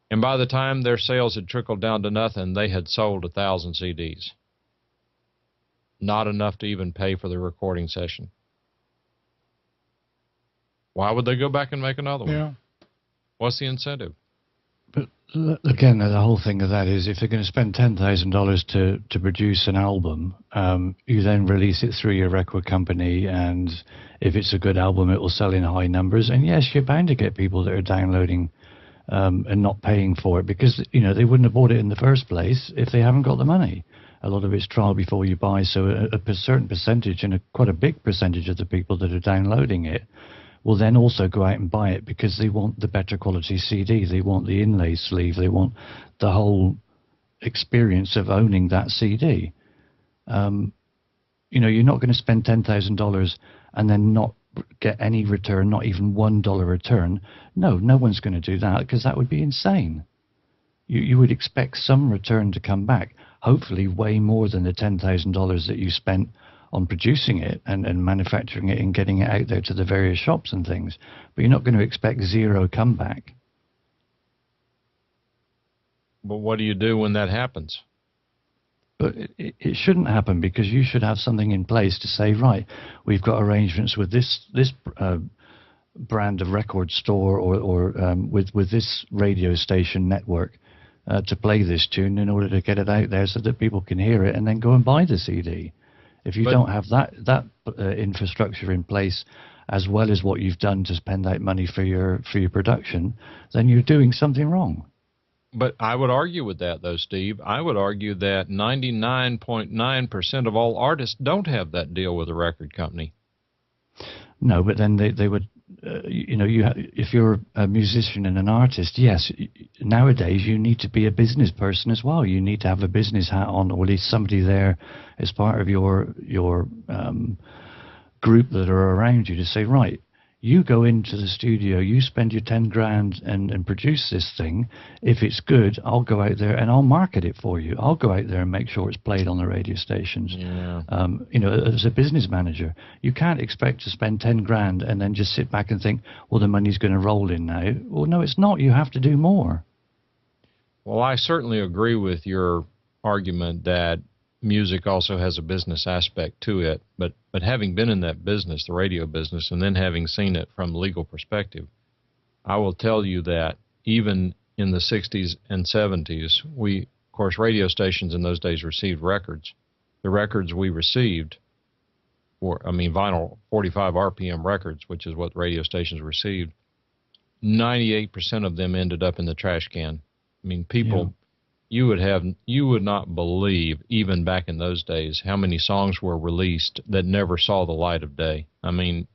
And by the time their sales had trickled down to nothing, they had sold 1,000 CDs. Not enough to even pay for the recording session. Why would they go back and make another one? Yeah. What's the incentive? But again, the whole thing of that is if they're going to spend $10,000 to produce an album, you then release it through your record company, and if it's a good album, it will sell in high numbers. And yes, you're bound to get people that are downloading and not paying for it because, you know, they wouldn't have bought it in the first place if they haven't got the money. A lot of it's trial before you buy, so a certain percentage, and quite a big percentage of the people that are downloading it will then also go out and buy it because they want the better quality CD, they want the inlay sleeve, they want the whole experience of owning that CD. You know, you're not going to spend $10,000 and then not get any return, not even $1 return. No one's going to do that because that would be insane. You would expect some return to come back, hopefully way more than the $10,000 that you spent on producing it and manufacturing it and getting it out there to the various shops and things. But you're not going to expect zero comeback. But what do you do when that happens? But it shouldn't happen because you should have something in place to say, right, we've got arrangements with this brand of record store or with this radio station network to play this tune in order to get it out there so that people can hear it and then go and buy the CD. If you don't have that infrastructure in place, as well as what you've done to spend that money for your production, then you're doing something wrong. But I would argue with that, though, Steve. I would argue that 99.9% of all artists don't have that deal with a record company. No, but then they would, you know, if you're a musician and an artist, yes, nowadays you need to be a business person as well. You need to have a business hat on, or at least somebody there as part of your group that are around you to say, right, you go into the studio, you spend your 10 grand and produce this thing. If it's good, I'll go out there and I'll market it for you. I'll go out there and make sure it's played on the radio stations. Yeah. You know, as a business manager, you can't expect to spend 10 grand and then just sit back and think, well, the money's going to roll in now. Well, no, it's not. You have to do more. Well, I certainly agree with your argument that music also has a business aspect to it, but having been in that business, the radio business, and then having seen it from a legal perspective, I will tell you that even in the 60s and 70s, of course, radio stations in those days received records. The records we received were, I mean, vinyl 45 RPM records, which is what radio stations received. 98% of them ended up in the trash can. I mean, people, you would not believe, even back in those days, how many songs were released that never saw the light of day. I mean,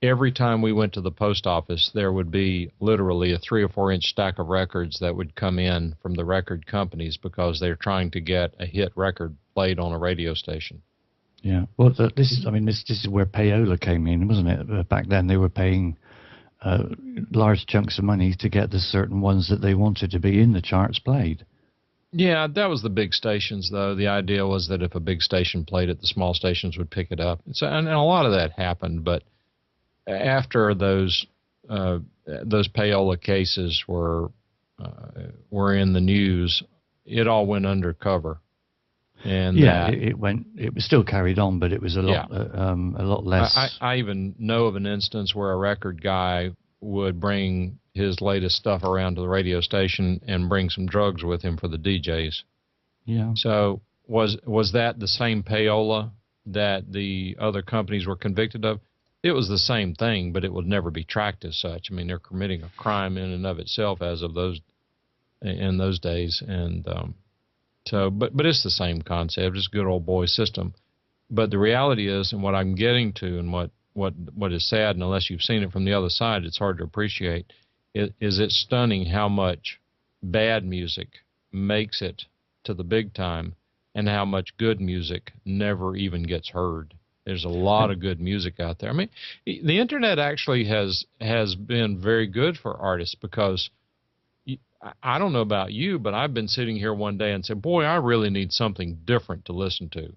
every time we went to the post office, there would be literally a 3 or 4 inch stack of records that would come in from the record companies because they're trying to get a hit record played on a radio station. Yeah. Well, this is where payola came in, wasn't it? Back then, they were paying large chunks of money to get the certain ones that they wanted to be in the charts played. Yeah, that was the big stations, though. The idea was that if a big station played it, the small stations would pick it up. And a lot of that happened, but after those payola cases were in the news, it all went undercover. And it was still carried on, but it was a lot less. I even know of an instance where a record guy would bring his latest stuff around to the radio station and bring some drugs with him for the DJs. Yeah. So was that the same payola that the other companies were convicted of? It was the same thing, but it would never be tracked as such. I mean, they're committing a crime in and of itself in those days, and so, but it's the same concept. It's a good old boy system. But the reality is, and what I'm getting to, and what is sad, and unless you've seen it from the other side, it's hard to appreciate. It's stunning how much bad music makes it to the big time, and how much good music never even gets heard. There's a lot of good music out there. I mean, the internet actually has been very good for artists because I don't know about you, but I've been sitting here one day and said, boy, I really need something different to listen to.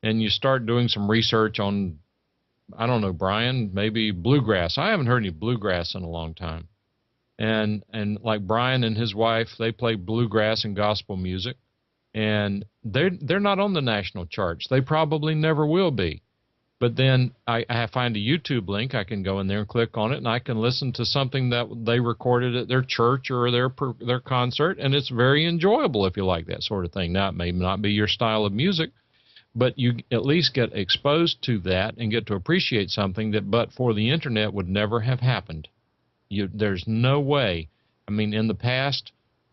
And you start doing some research on, I don't know, Brian, maybe bluegrass. I haven't heard any bluegrass in a long time. And like Brian and his wife, they play bluegrass and gospel music. And they're not on the national charts. They probably never will be. But then I find a YouTube link. I can go in there and click on it, and I can listen to something that they recorded at their church or their concert, and it's very enjoyable if you like that sort of thing. Now, it may not be your style of music, but you at least get exposed to that and get to appreciate something that, but for the internet, would never have happened. There's no way. I mean, in the past,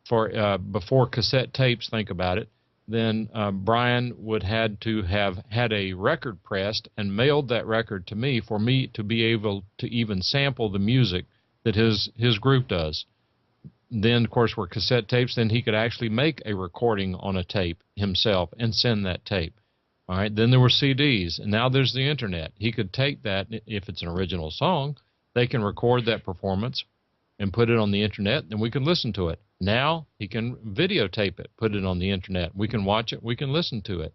before cassette tapes, think about it, then Brian would had to have had a record pressed and mailed that record to me for me to be able to even sample the music that his group does. Then, of course, were cassette tapes. Then he could actually make a recording on a tape himself and send that tape. All right. Then there were CDs, and now there's the internet. He could take that, if it's an original song, they can record that performance and put it on the internet, and we can listen to it. Now he can videotape it, put it on the internet. We can watch it. We can listen to it.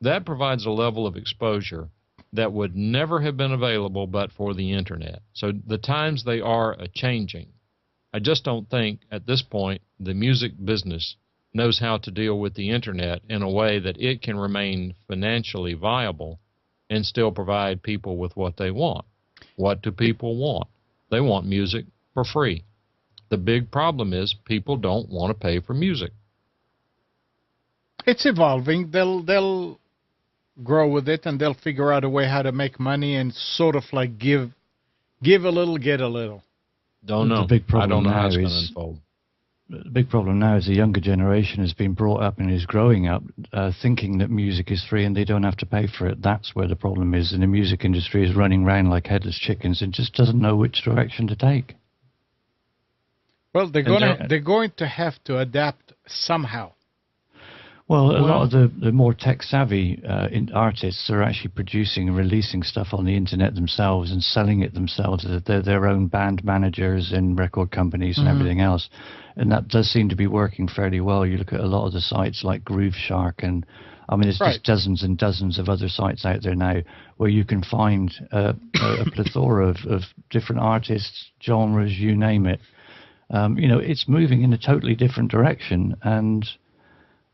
That provides a level of exposure that would never have been available but for the internet. So the times they are a-changing. I just don't think at this point the music business knows how to deal with the internet in a way that it can remain financially viable and still provide people with what they want. What do people want? They want music for free. The big problem is people don't want to pay for music. It's evolving. They'll grow with it, and they'll figure out a way how to make money and sort of like give a little, get a little. Don't know. The big problem I don't know how it's now going to unfold. The big problem now is the younger generation has been brought up and is growing up thinking that music is free and they don't have to pay for it. That's where the problem is, and the music industry is running around like headless chickens and just doesn't know which direction to take. Well, they're going to have to adapt somehow. Well, a lot of the more tech-savvy artists are actually producing and releasing stuff on the internet themselves and selling it themselves. They're their own band managers in record companies and everything else. And that does seem to be working fairly well. You look at a lot of the sites like Groove Shark, and I mean, there's just dozens and dozens of other sites out there now where you can find a plethora of different artists, genres, you name it. It's moving in a totally different direction, and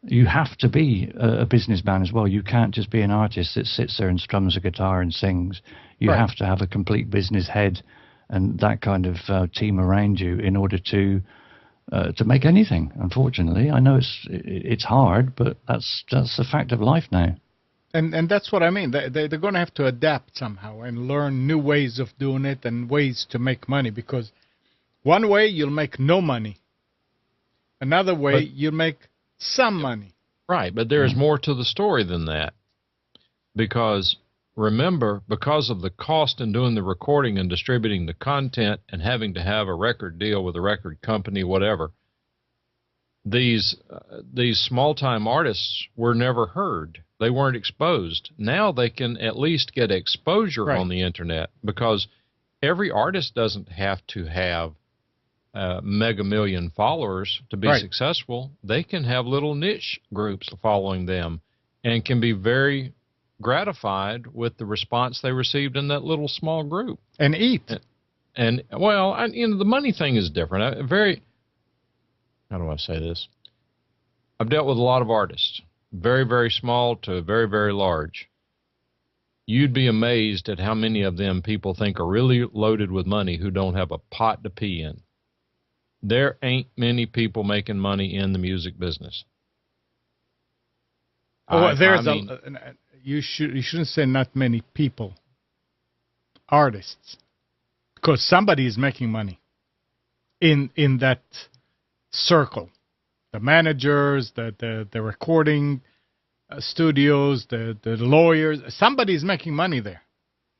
you have to be a businessman as well. You can't just be an artist that sits there and strums a guitar and sings. You Right. have to have a complete business head and that kind of team around you in order to make anything. Unfortunately, I know it's hard, but that's a fact of life now. And that's what I mean. They're going to have to adapt somehow and learn new ways of doing it and ways to make money, because one way you'll make no money. Another way you'll make some money. Right, but there is more to the story than that. Because remember, because of the cost in doing the recording and distributing the content and having to have a record deal with a record company, whatever, these small-time artists were never heard. They weren't exposed. Now they can at least get exposure on the internet, because every artist doesn't have to have mega million followers to be successful. They can have little niche groups following them and can be very gratified with the response they received in that little small group. And eat. And well, the money thing is different. How do I say this? I've dealt with a lot of artists, very, very small to very, very large. You'd be amazed at how many of them people think are really loaded with money who don't have a pot to pee in. There ain't many people making money in the music business. You shouldn't say not many people. Artists, because somebody is making money in that circle. The managers, the recording studios, the lawyers. Somebody is making money there.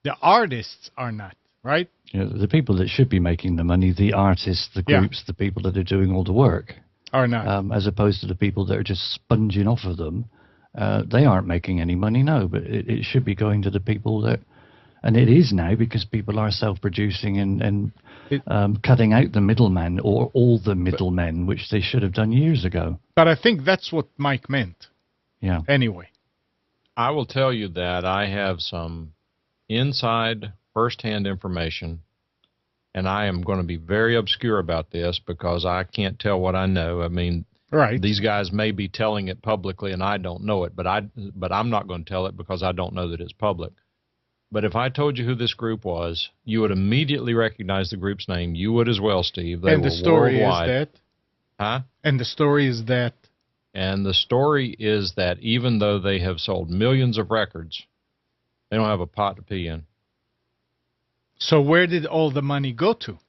The artists are not, right? The people that should be making the money, the artists, the groups, the people that are doing all the work, are not. As opposed to the people that are just sponging off of them. They aren't making any money, no, but it should be going to the people that, and it is now, because people are self-producing and cutting out the middlemen, or all the middlemen, which they should have done years ago. But I think that's what Mike meant. Yeah. Anyway. I will tell you that I have some inside first-hand information, and I am going to be very obscure about this because I can't tell what I know. I mean, these guys may be telling it publicly and I don't know it, but I'm not going to tell it because I don't know that it's public. But if I told you who this group was, you would immediately recognize the group's name. You would as well, Steve. They were worldwide. Is that? Huh? And the story is that? And the story is that even though they have sold millions of records, they don't have a pot to pee in. So where did all the money go to?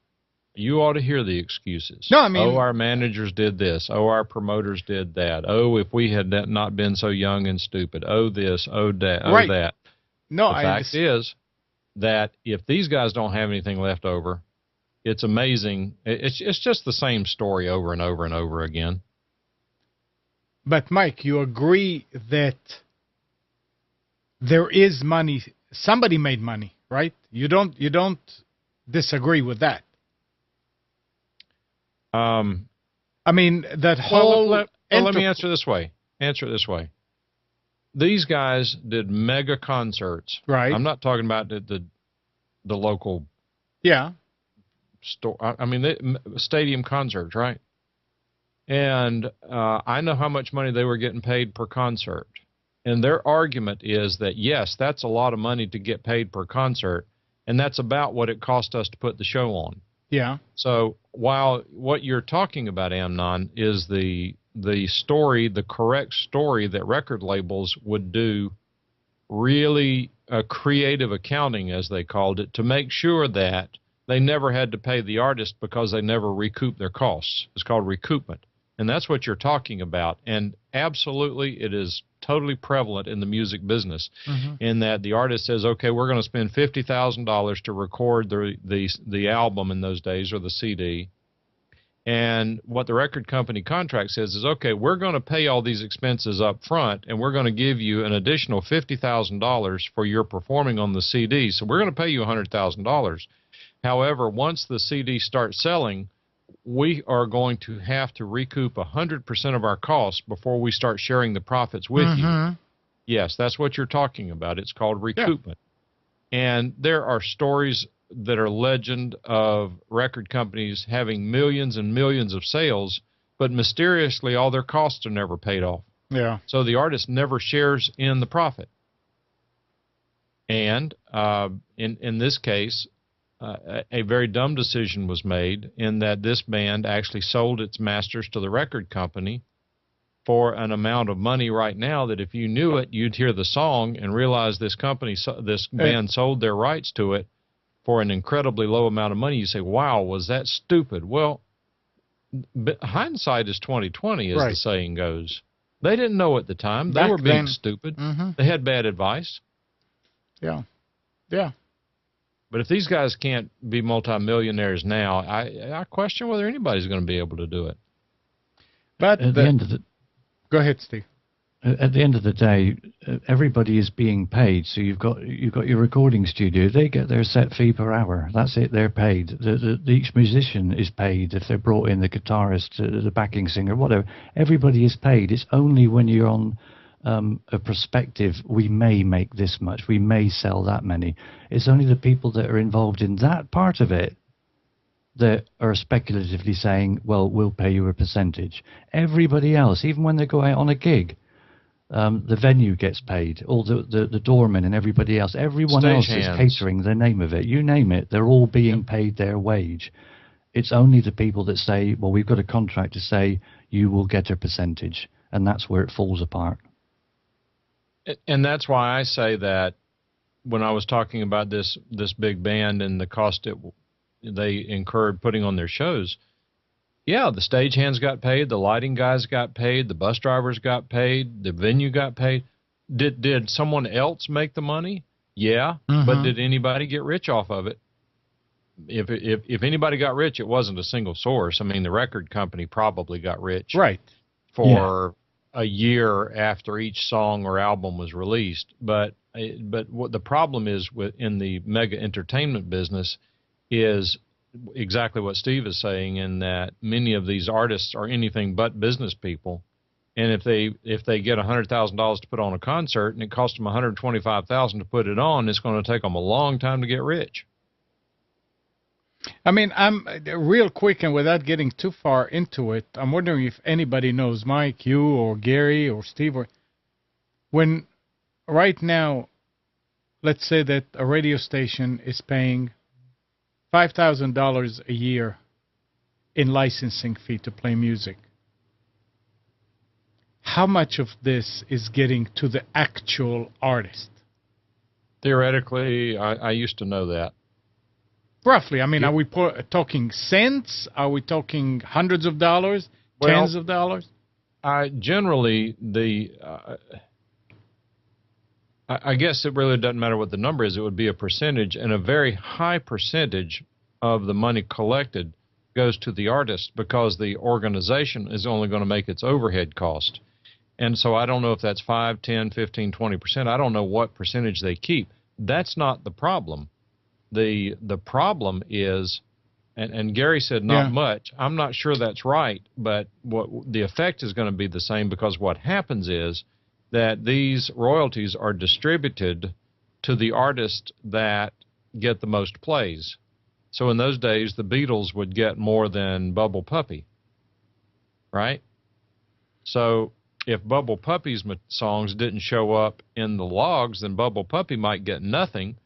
You ought to hear the excuses. No, I mean... Oh, our managers did this. Oh, our promoters did that. Oh, if we had not been so young and stupid. Oh, this. Oh, that. Oh, that. No, the fact is that if these guys don't have anything left over, it's amazing. It's just the same story over and over and over again. But, Mike, you agree that there is money. Somebody made money, right? You don't disagree with that. I mean, that whole... let me answer this way. Answer it this way. These guys did mega concerts. Right. I'm not talking about the local... Yeah. I mean, stadium concerts, right? And I know how much money they were getting paid per concert. And their argument is that, yes, that's a lot of money to get paid per concert, and that's about what it cost us to put the show on. Yeah. So while what you're talking about, Amnon, is the story, the correct story that record labels would do really creative accounting, as they called it, to make sure that they never had to pay the artist because they never recouped their costs. It's called recoupment. And that's what you're talking about. And absolutely, it is totally prevalent in the music business, in that the artist says, okay, we're going to spend $50,000 to record the album in those days, or the CD. And what the record company contract says is, okay, we're going to pay all these expenses up front, and we're going to give you an additional $50,000 for your performing on the CD. So we're going to pay you $100,000. However, once the CD starts selling, we are going to have to recoup 100% of our costs before we start sharing the profits with you. Yes, that's what you're talking about. It's called recoupment. And there are stories that are legend of record companies having millions and millions of sales, but mysteriously all their costs are never paid off. Yeah. So the artist never shares in the profit. And in this case, a very dumb decision was made in that this band actually sold its masters to the record company for an amount of money right now that if you knew it, you'd hear the song and realize this band sold their rights to it for an incredibly low amount of money. You say, wow, was that stupid? Well, hindsight is 20/20, as the saying goes. They didn't know at the time. They were being stupid. They had bad advice. Yeah. Yeah. But if these guys can't be multimillionaires now, I question whether anybody's going to be able to do it. But at the end of the go ahead, Steve. At the end of the day, everybody is being paid. So you've got your recording studio. They get their set fee per hour. That's it. They're paid. Each musician is paid if they're brought in, the guitarist, the backing singer, whatever. Everybody is paid. It's only when you're on a perspective, we may make this much, we may sell that many. It's only the people that are involved in that part of it that are speculatively saying, well, we'll pay you a percentage. Everybody else, even when they go out on a gig, the venue gets paid, all the doormen and everybody else. Everyone else is catering, the name of it. You name it, they're all being paid their wage. It's only the people that say, well, we've got a contract to say you will get a percentage, and that's where it falls apart. And that's why I say that when I was talking about this big band and the cost they incurred putting on their shows, yeah, the stagehands got paid, the lighting guys got paid, the bus drivers got paid, the venue got paid. Did someone else make the money? Yeah, but did anybody get rich off of it? If anybody got rich, it wasn't a single source. I mean, the record company probably got rich for a year after each song or album was released. But what the problem is in the mega entertainment business is exactly what Steve is saying, in that many of these artists are anything but business people. And if they get $100,000 to put on a concert and it costs them $125,000 to put it on, it's going to take them a long time to get rich. I mean, I'm real quick, and without getting too far into it, I'm wondering if anybody knows, Mike, you or Gary or Steve, or when right now, let's say that a radio station is paying $5,000 a year in licensing fee to play music. How much of this is getting to the actual artist? Theoretically, I used to know that. Roughly. I mean, are we talking cents? Are we talking hundreds of dollars? Tens of dollars? Generally, I guess it really doesn't matter what the number is. It would be a percentage, and a very high percentage of the money collected goes to the artist because the organization is only going to make its overhead cost. And so I don't know if that's 5, 10, 15, 20%. I don't know what percentage they keep. That's not the problem. The problem is, and Gary said not much. I'm not sure that's right, but what the effect is going to be the same, because what happens is that these royalties are distributed to the artists that get the most plays. So in those days, the Beatles would get more than Bubble Puppy, right? So if Bubble Puppy's songs didn't show up in the logs, then Bubble Puppy might get nothing,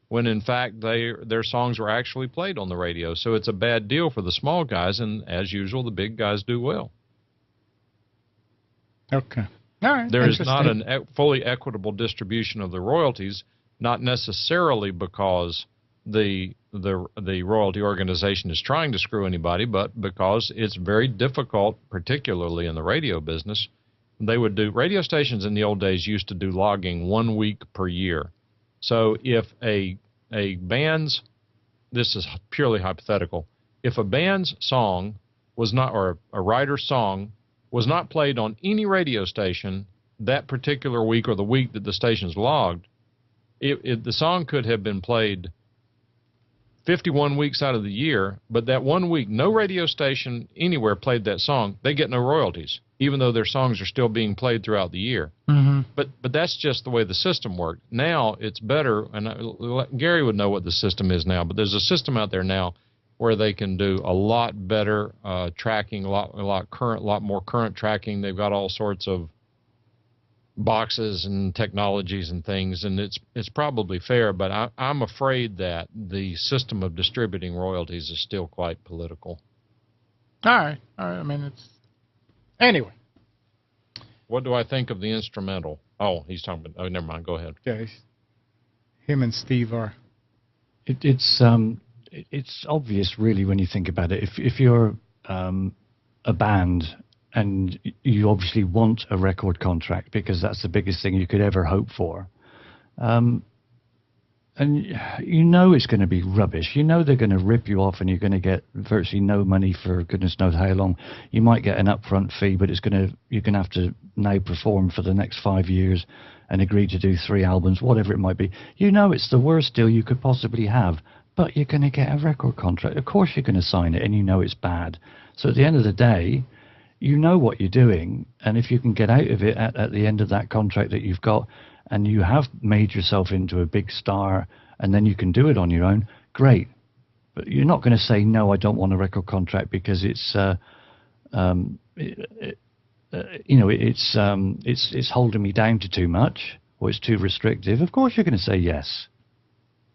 when in fact their songs were actually played on the radio. So it's a bad deal for the small guys, and as usual, the big guys do well. Okay. All right. There is not a fully equitable distribution of the royalties, not necessarily because the royalty organization is trying to screw anybody, but because it's very difficult, particularly in the radio business. They would do, radio stations in the old days used to do logging 1 week per year. So if a band's, this is purely hypothetical, if a band's song was not, or a writer's song was not played on any radio station that particular week or the week that the station's logged, the song could have been played 51 weeks out of the year, but that 1 week, no radio station anywhere played that song, they get no royalties. even though their songs are still being played throughout the year. Mm-hmm. But that's just the way the system worked. Now it's better, and Gary would know what the system is now, but there's a system out there now where they can do a lot better tracking, a lot more current tracking. They've got all sorts of boxes and technologies and things, and it's probably fair, but I'm afraid that the system of distributing royalties is still quite political. All right. I mean, it's anyway. What do I think of the instrumental? Oh, he's talking about. Oh, never mind. Go ahead. Yeah, him and Steve are. It's obvious, really, when you think about it. If you're a band and you obviously want a record contract because that's the biggest thing you could ever hope for, and you know it's going to be rubbish. You know they're going to rip you off and you're going to get virtually no money for goodness knows how long. You might get an upfront fee, but you're going to have to now perform for the next 5 years and agree to do 3 albums, whatever it might be. You know it's the worst deal you could possibly have, but you're going to get a record contract. Of course you're going to sign it, and you know it's bad. So at the end of the day, you know what you're doing, and if you can get out of it at the end of that contract that you've got, and you have made yourself into a big star, and then you can do it on your own, great. But you're not going to say, no, I don't want a record contract because it's holding me down to too much, or it's too restrictive. Of course you're going to say yes.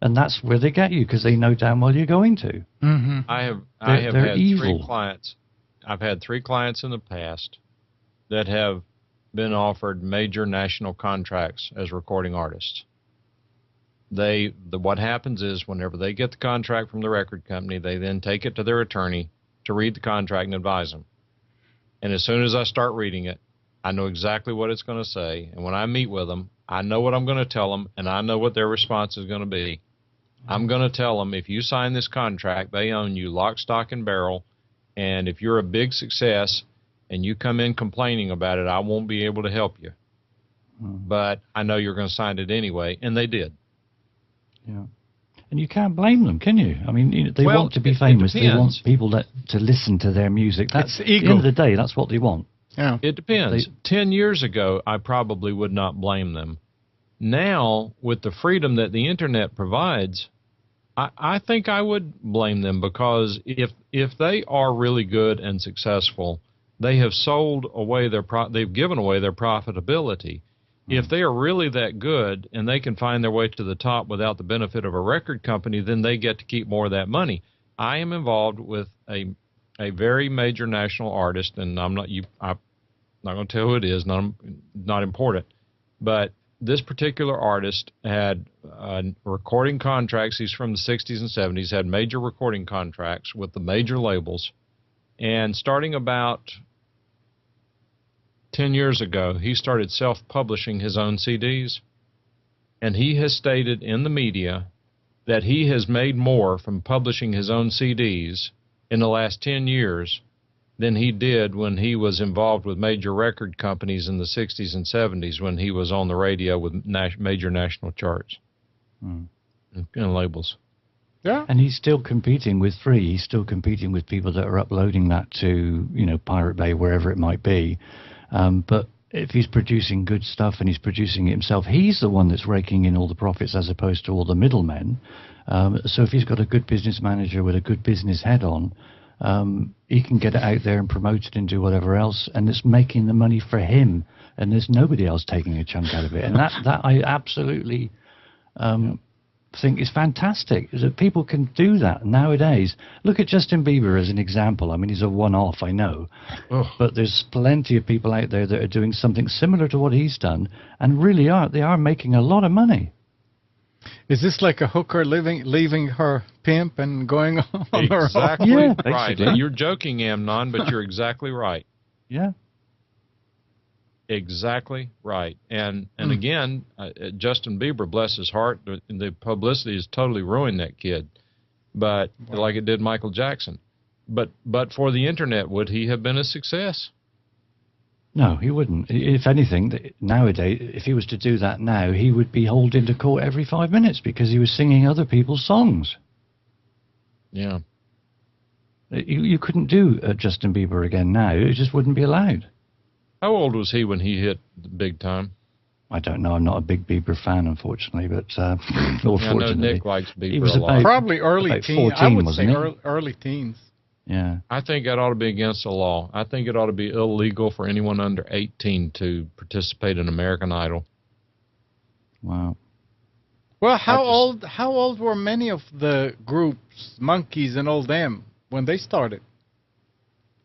And that's where they get you, because they know damn well you're going to. Mm-hmm. I have had evil. 3 clients. I've had 3 clients in the past that have been offered major national contracts as recording artists. What happens is whenever they get the contract from the record company, they then take it to their attorney to read the contract and advise them. And as soon as I start reading it, I know exactly what it's going to say. And when I meet with them, I know what I'm going to tell them, and I know what their response is going to be. I'm going to tell them, if you sign this contract, they own you lock, stock, and barrel. And if you're a big success and you come in complaining about it, I won't be able to help you. But I know you're going to sign it anyway. And they did. Yeah. And you can't blame them, can you? I mean, they want to be it famous. They want depends. people to listen to their music. It's At ego. the end of the day, that's what they want. Yeah. It depends. 10 years ago, I probably would not blame them. Now, with the freedom that the Internet provides, I think I would blame them, because if they are really good and successful, they have sold away they've given away their profitability. If they are really that good and they can find their way to the top without the benefit of a record company, then they get to keep more of that money. I am involved with a very major national artist, and I'm not going to tell who it is, not important, but this particular artist had recording contracts. He's from the 60s and 70s, had major recording contracts with the major labels. And starting about 10 years ago, he started self-publishing his own CDs. And he has stated in the media that he has made more from publishing his own CDs in the last 10 years than he did when he was involved with major record companies in the 60s and 70s, when he was on the radio with major national charts and labels. Yeah. And he's still competing with free. He's still competing with people that are uploading that to, Pirate Bay, wherever it might be. But if he's producing good stuff and he's producing it himself, he's the one that's raking in all the profits as opposed to all the middlemen. So if he's got a good business manager with a good business head on, he can get it out there and promote it and do whatever else, and it's making the money for him, and there's nobody else taking a chunk out of it. And that I absolutely think is fantastic, is that people can do that nowadays. Look at Justin Bieber as an example. I mean, he's a one-off, I know, but there's plenty of people out there that are doing something similar to what he's done, and really they are making a lot of money. Is this like a hooker leaving her pimp and going on her own? Exactly Yeah, right. basically. You're joking, Amnon, but you're exactly right. Yeah. Exactly right. And again, Justin Bieber, bless his heart, the publicity has totally ruined that kid. But like it did Michael Jackson. But for the Internet, would he have been a success? No, he wouldn't. If anything, nowadays, if he was to do that now, he would be hauled into court every 5 minutes because he was singing other people's songs. Yeah. You couldn't do Justin Bieber again now. It just wouldn't be allowed. How old was he when he hit the big time? I don't know. I'm not a big Bieber fan, unfortunately, but or Yeah, I know fortunately, Nick likes he Bieber was a lot. Probably early about teens. 14, I would wasn't say he? early teens. Yeah. I think that ought to be against the law. I think it ought to be illegal for anyone under 18 to participate in American Idol. Wow. Well, how old were many of the groups, Monkeys and all them, when they started?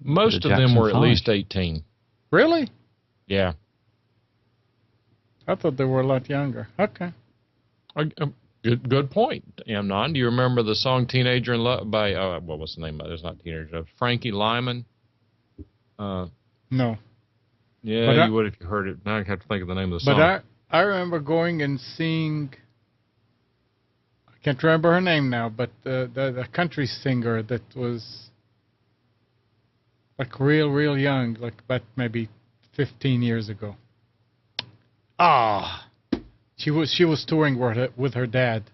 Most The of them Jackson were at 5. least 18. Really? Yeah. I thought they were a lot younger. Okay. Good point, Amnon. Do you remember the song "Teenager in Love" by what was the name of it? It's not Teenager. Frankie Lyman. No. Yeah, But you would if you heard it. Now I have to think of the name of the But song. I remember going and seeing. I can't remember her name now, but the country singer that was like real young, like about maybe 15 years ago. Ah, she was touring with her dad.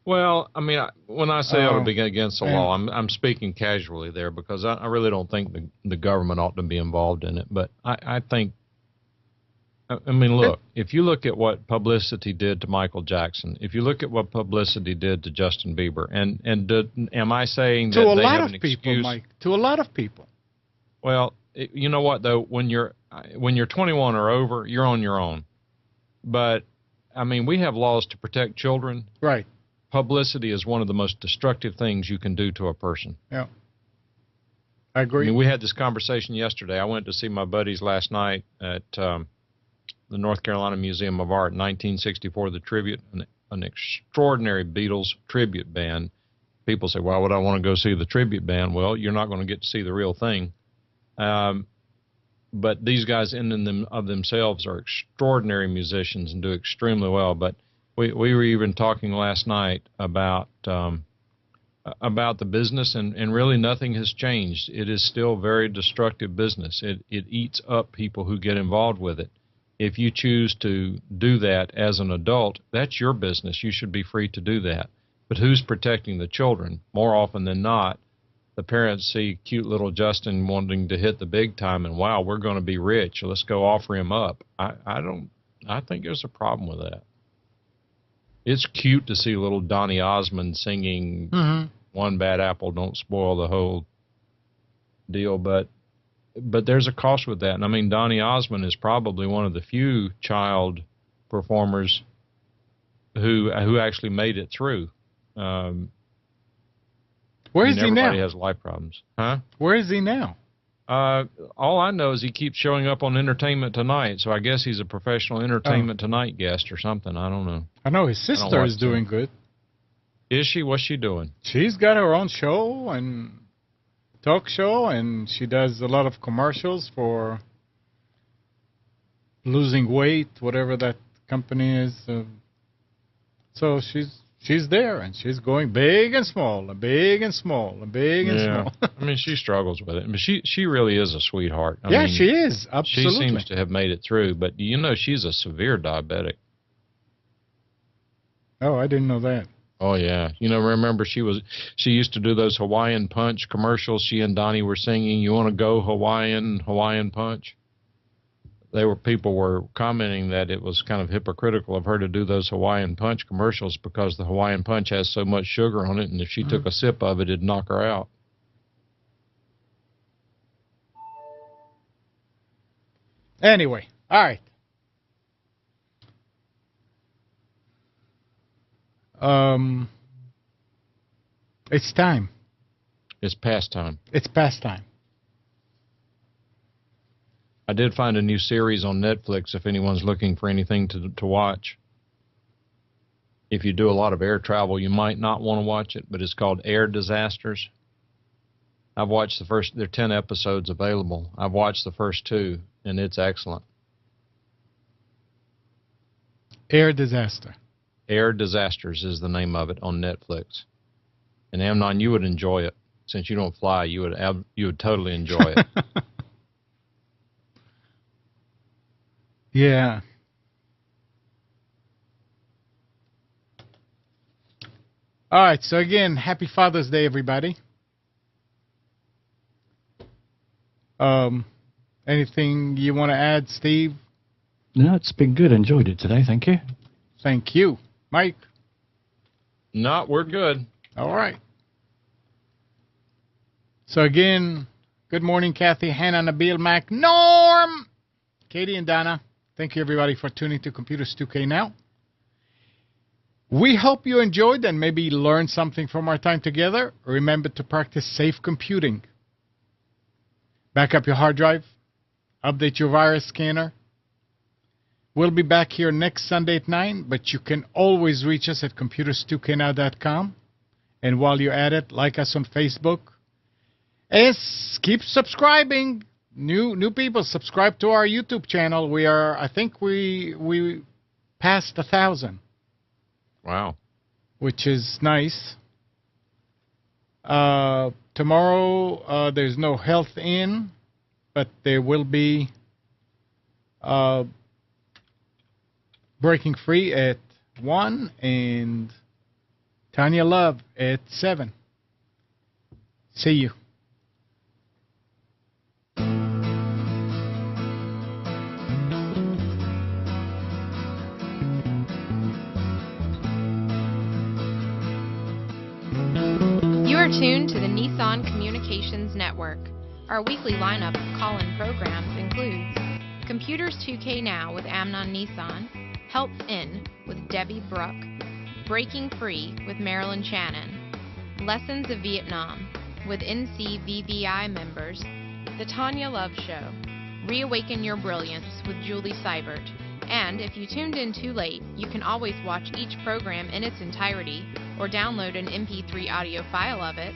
Well, I mean, when I say ought to be against the and- law, I'm speaking casually there because I really don't think the government ought to be involved in it. But I think, I mean, look, if you look at what publicity did to Michael Jackson, if you look at what publicity did to Justin Bieber, am I saying that To a they lot have of an people, excuse? Mike. To a lot of people. Well, you know what though, when you're 21 or over, you're on your own. But I mean, we have laws to protect children. Right. Publicity is one of the most destructive things you can do to a person. Yeah. I agree. I mean, we had this conversation yesterday. I went to see my buddies last night at the North Carolina Museum of Art, 1964, the tribute, an extraordinary Beatles tribute band. People say, why would I want to go see the tribute band? Well, you're not going to get to see the real thing. But these guys in and of themselves are extraordinary musicians and do extremely well. But we were even talking last night about the business, and really nothing has changed. It is still very destructive business. It eats up people who get involved with it. If you choose to do that as an adult, that's your business. You should be free to do that. But who's protecting the children? More often than not, the parents see cute little Justin wanting to hit the big time, and wow, we're going to be rich. Let's go offer him up. I think there's a problem with that. It's cute to see little Donny Osmond singing "One Bad Apple Don't Spoil the Whole Deal," but there's a cost with that. And I mean, Donny Osmond is probably one of the few child performers who actually made it through. Where is he now? Everybody has life problems, huh? Where is he now? All I know is he keeps showing up on Entertainment Tonight, so I guess he's a professional Entertainment Tonight guest or something. I don't know. I know his sister is doing good. Is she? What's she doing? She's got her own show and talk show, and she does a lot of commercials for losing weight, whatever that company is. So she's there, and she's going big and small, and big and small, and big and small. I mean, she struggles with it, but she really is a sweetheart. I mean, she is, absolutely. She seems to have made it through, but you know, she's a severe diabetic. Oh, I didn't know that. Oh yeah, you know, remember she used to do those Hawaiian Punch commercials. She and Donnie were singing, "You want to go Hawaiian Punch." People were commenting that it was kind of hypocritical of her to do those Hawaiian Punch commercials because the Hawaiian Punch has so much sugar on it, and if she took a sip of it, it'd knock her out. Anyway, all right. It's time. It's past time. It's past time. I did find a new series on Netflix if anyone's looking for anything to watch. If you do a lot of air travel, you might not want to watch it, but it's called Air Disasters. I've watched there are 10 episodes available. I've watched the first 2, and it's excellent. Air Disaster. Air Disasters is the name of it on Netflix. And Amnon, you would enjoy it. Since you don't fly, you would totally enjoy it. Yeah. All right. So again, happy Father's Day, everybody. Anything you want to add, Steve? No, it's been good. Enjoyed it today. Thank you. Thank you. Mike? No, we're good. All right. So again, good morning, Kathy, Hannah, Nabil, Mac, Norm, Katie, and Donna. Thank you, everybody, for tuning to Computers 2K Now. We hope you enjoyed and maybe learned something from our time together. Remember to practice safe computing. Back up your hard drive. Update your virus scanner. We'll be back here next Sunday at 9, but you can always reach us at Computers2know.com. And while you're at it, like us on Facebook. And keep subscribing. New people, subscribe to our YouTube channel. I think we passed 1,000. Wow. Which is nice. Tomorrow, there's no health in, but there will be Breaking Free at 1 and Tanya Love at 7. See you. You are tuned to the Nissan Communications Network. Our weekly lineup of call-in programs includes Computers 2K Now with Amnon Nissan, Health In with Debbie Bruck, Breaking Free with Marilyn Shannon, Lessons of Vietnam with NCVVI members, The Tanya Love Show, Reawaken Your Brilliance with Julie Seibert, and if you tuned in too late, you can always watch each program in its entirety or download an MP3 audio file of it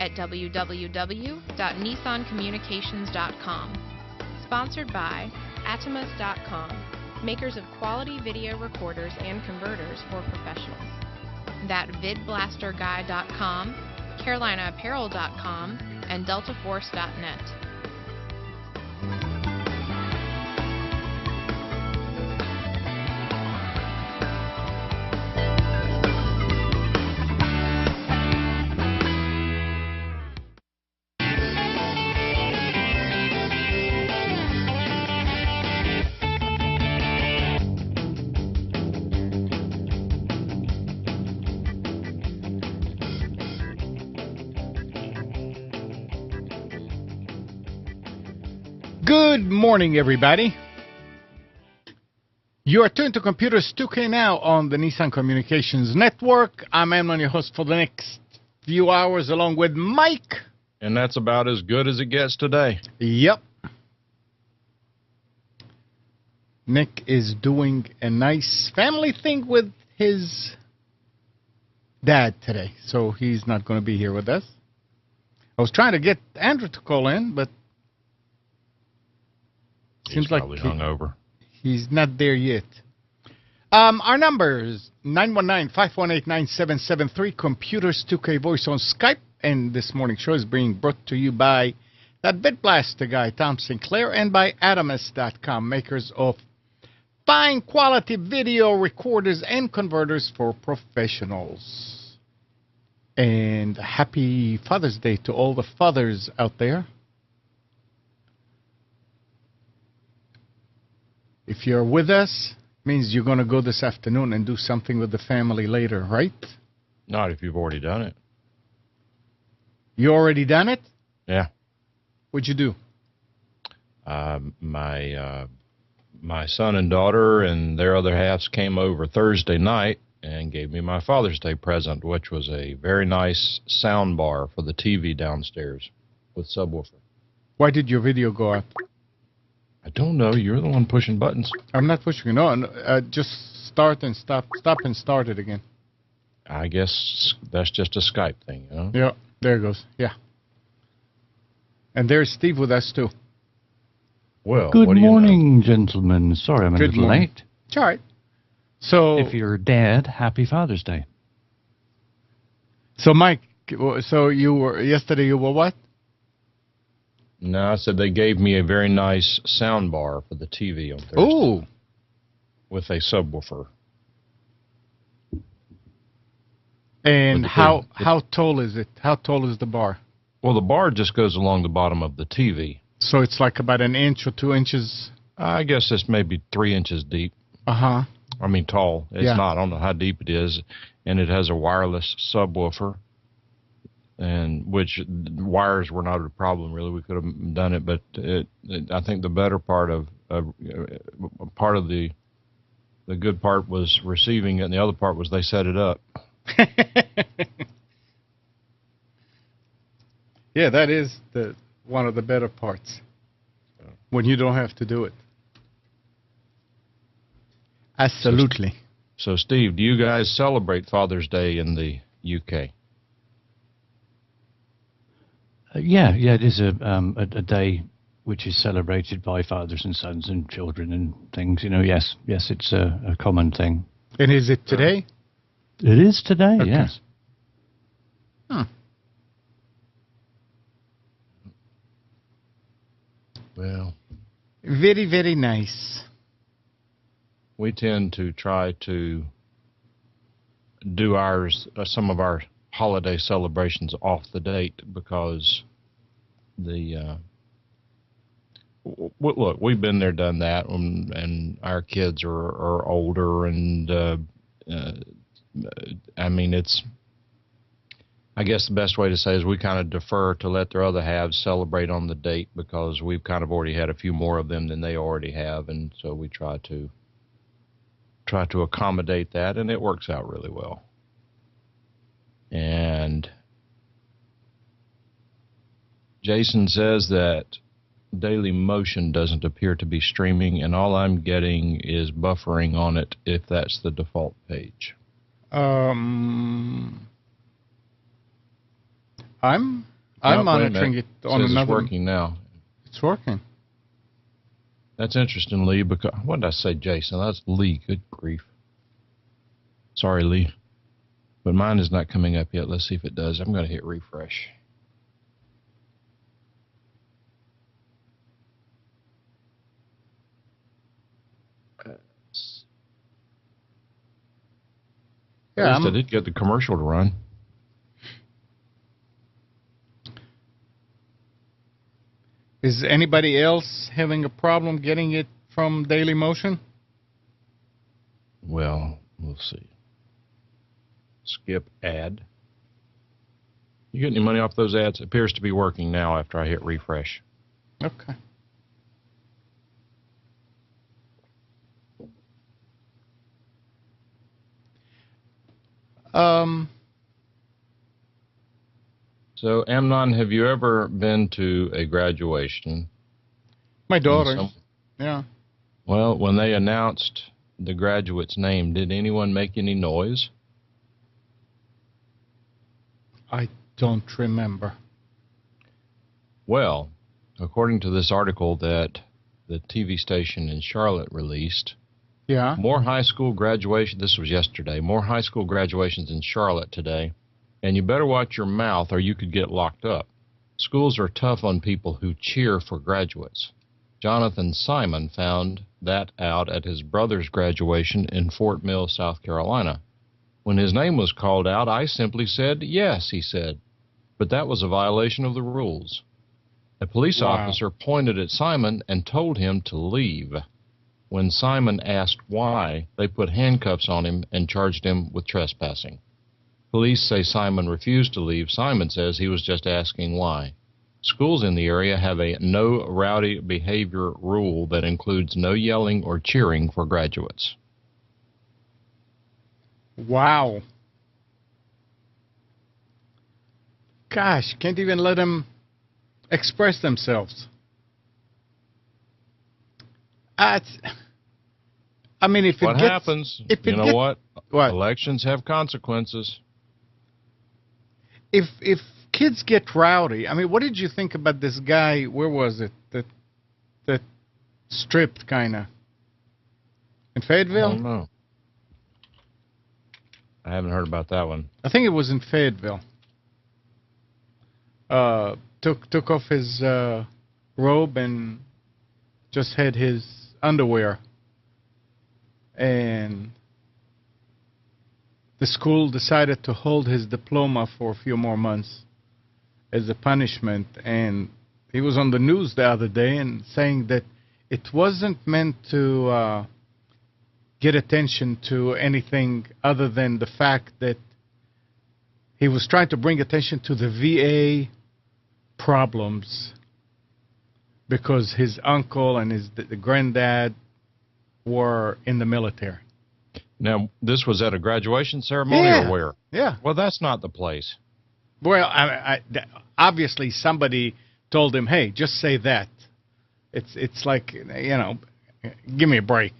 at www.nissancommunications.com. Sponsored by Atomus.com, makers of quality video recorders and converters for professionals. ThatVidBlasterGuy.com, CarolinaApparel.com, and DeltaForce.net. Good morning, everybody. You are tuned to Computers 2K Now on the Nissan Communications Network. I'm Amnon, your host for the next few hours, along with Mike. And that's about as good as it gets today. Yep. Nick is doing a nice family thing with his dad today, so he's not going to be here with us. I was trying to get Andrew to call in, but He's probably hungover. He's not there yet. Our numbers, 919-518-9773, Computers 2K Voice on Skype. And this morning's show is being brought to you by that BitBlaster guy, Tom Sinclair, and by Atomus.com, makers of fine quality video recorders and converters for professionals. And happy Father's Day to all the fathers out there. If you're with us, it means you're going to go this afternoon and do something with the family later, right? Not if you've already done it. You already done it? Yeah. What'd you do? My son and daughter and their other halves came over Thursday night and gave me my Father's Day present, which was a very nice sound bar for the TV downstairs with subwoofer. Why did your video go up? I don't know. You're the one pushing buttons. I'm not pushing. No, just start and stop. Stop and start it again. I guess that's just a Skype thing, you know? Yeah, there it goes. Yeah. And there's Steve with us, too. Well, Good what do you morning, gentlemen. Sorry I'm a Good little morning. late. It's all right. So, If you're dad, happy Father's Day. so Mike, so yesterday you were what? No, I said they gave me a very nice sound bar for the TV on Thursday. Oh. With a subwoofer. And With the how tall is it? How tall is the bar? Well, the bar just goes along the bottom of the TV. So it's like about an inch or 2 inches. I guess it's maybe 3 inches deep. Uh-huh. I mean, tall. It's Yeah. not. I don't know how deep it is. And it has a wireless subwoofer, and which wires were not a problem, really. We could have done it, but I think the better part of the good part was receiving it, and the other part was they set it up. Yeah, that is one of the better parts, when you don't have to do it. Absolutely. So, Steve, do you guys celebrate Father's Day in the UK? Yeah, it is a day which is celebrated by fathers and sons and children and things. Yes, it's a common thing. And is it today? It is today, Okay. yes. Huh. Well, Very, very nice. we tend to try to do some of our holiday celebrations off the date because look, we've been there, done that, and our kids are older, and I mean, I guess the best way to say is we kind of defer to let their other halves celebrate on the date because we've kind of already had a few more of them than they already have, and so we try to accommodate that, and it works out really well. And Jason says that Daily Motion doesn't appear to be streaming, and all I'm getting is buffering on it if that's the default page. I'm Wait a monitoring minute. it on Says another. It's working now. It's working. That's interesting, Lee, because what did I say, Jason? That's Lee. Good grief. Sorry, Lee. But mine is not coming up yet. Let's see if it does. I'm going to hit refresh. Yeah, At least I did get the commercial to run. Is anybody else having a problem getting it from Daily Motion? Well, we'll see. Skip ad. You get any money off those ads? It appears to be working now after I hit refresh. Okay. So, Amnon, have you ever been to a graduation? My daughter. Yeah. Well, when they announced the graduate's name, did anyone make any noise? I don't remember. Well, according to this article that the TV station in Charlotte released, Yeah. more high school graduation, this was yesterday, more high school graduations in Charlotte today, and you better watch your mouth or you could get locked up. Schools are tough on people who cheer for graduates. Jonathan Simon found that out at his brother's graduation in Fort Mill, South Carolina. When his name was called out, I simply said, yes, he said. But that was a violation of the rules. A police officer pointed at Simon and told him to leave. When Simon asked why, they put handcuffs on him and charged him with trespassing. Police say Simon refused to leave. Simon says he was just asking why. Schools in the area have a no rowdy behavior rule that includes no yelling or cheering for graduates. Wow. Gosh, can't even let them express themselves. I mean, if What it gets, happens? if You it know gets, what? What? Elections have consequences. If kids get rowdy, I mean, what did you think about this guy? Where was it? That stripped kind of in I Fayetteville. don't know. I haven't heard about that one. I think it was in Fayetteville. Took off his robe and just had his underwear. And the school decided to hold his diploma for a few more months as a punishment. And he was on the news the other day and saying that it wasn't meant to get attention to anything other than the fact that he was trying to bring attention to the VA problems because his uncle and the granddad were in the military. Now, this was at a graduation ceremony or where? Yeah. Well, that's not the place. Well, obviously somebody told him, "Hey, just say that." It's like, give me a break.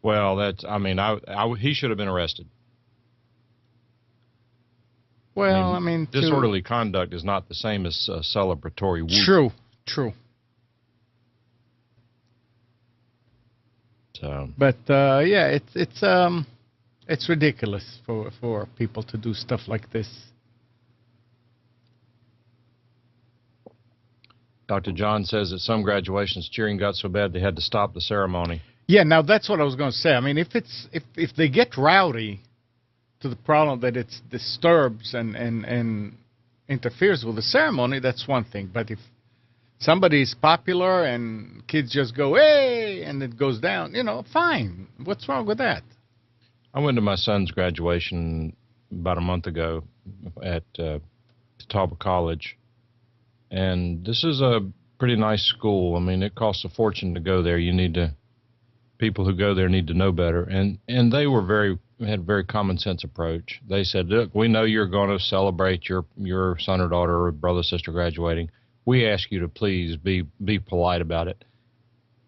Well, that's, he should have been arrested. Well, disorderly conduct is not the same as celebratory whoop. True. So. But it's ridiculous for people to do stuff like this. Dr. John says at some graduations, cheering got so bad they had to stop the ceremony. Yeah, now that's what I was going to say. I mean, if they get rowdy to the problem that it disturbs and interferes with the ceremony, that's one thing. But if somebody's popular and kids just go, hey, and it goes down, fine. What's wrong with that? I went to my son's graduation about a month ago at Catawba College. And this is a pretty nice school. I mean, it costs a fortune to go there. People who go there need to know better. And they had a very common sense approach. They said, look, we know you're going to celebrate your son or daughter or brother, sister graduating. We ask you to please be polite about it.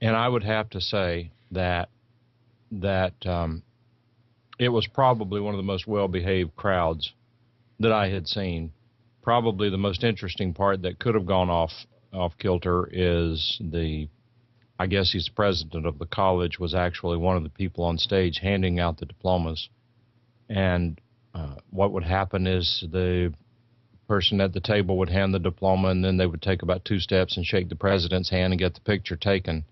And I would have to say that it was probably one of the most well-behaved crowds that I had seen. Probably the most interesting part that could have gone off kilter is I guess he's the president of the college, was actually one of the people on stage handing out the diplomas. And what would happen is the person at the table would hand the diploma, and then they would take about 2 steps and shake the president's hand and get the picture taken.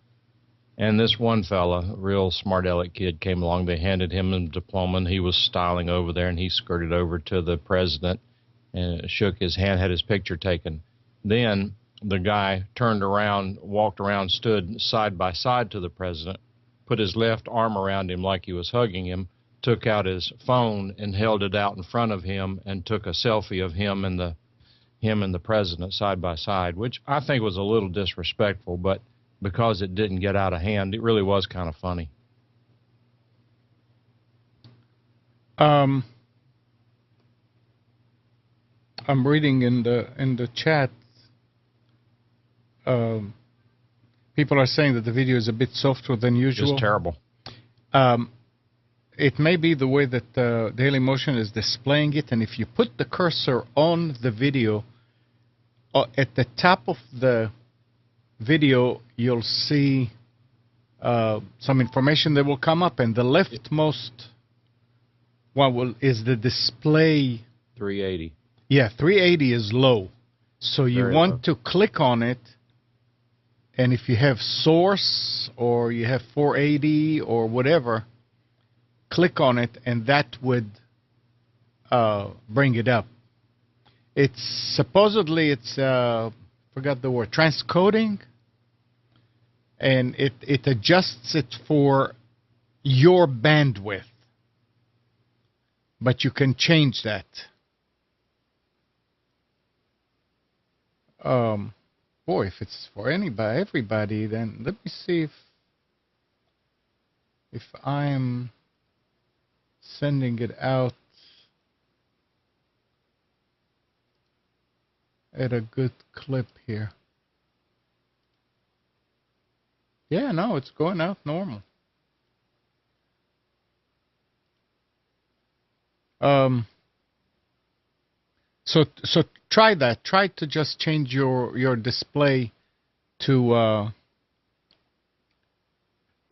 And this one fella, a real smart aleck kid, came along. They handed him the diploma, and he was styling over there, and he skirted over to the president and shook his hand, had his picture taken. Then the guy turned around, walked around, stood side by side to the president, put his left arm around him like he was hugging him, took out his phone and held it out in front of him and took a selfie of him and the president side by side, which I think was a little disrespectful, but because it didn't get out of hand, it really was kind of funny. I'm reading in the chat. People are saying that the video is a bit softer than usual. Just terrible. It may be the way that Dailymotion is displaying it, and if you put the cursor on the video, at the top of the video, you'll see some information that will come up, and the leftmost one is the display. 380. Yeah, 380 is low. So you want to click on it, and if you have source or you have 480 or whatever, click on it, and that would bring it up. It's supposedly forgot the word, transcoding, and it adjusts it for your bandwidth, but you can change that. Boy, if it's for everybody, then let me see if I'm sending it out at a good clip here. Yeah, no, it's going out normal. So try that. Try to just change your display to a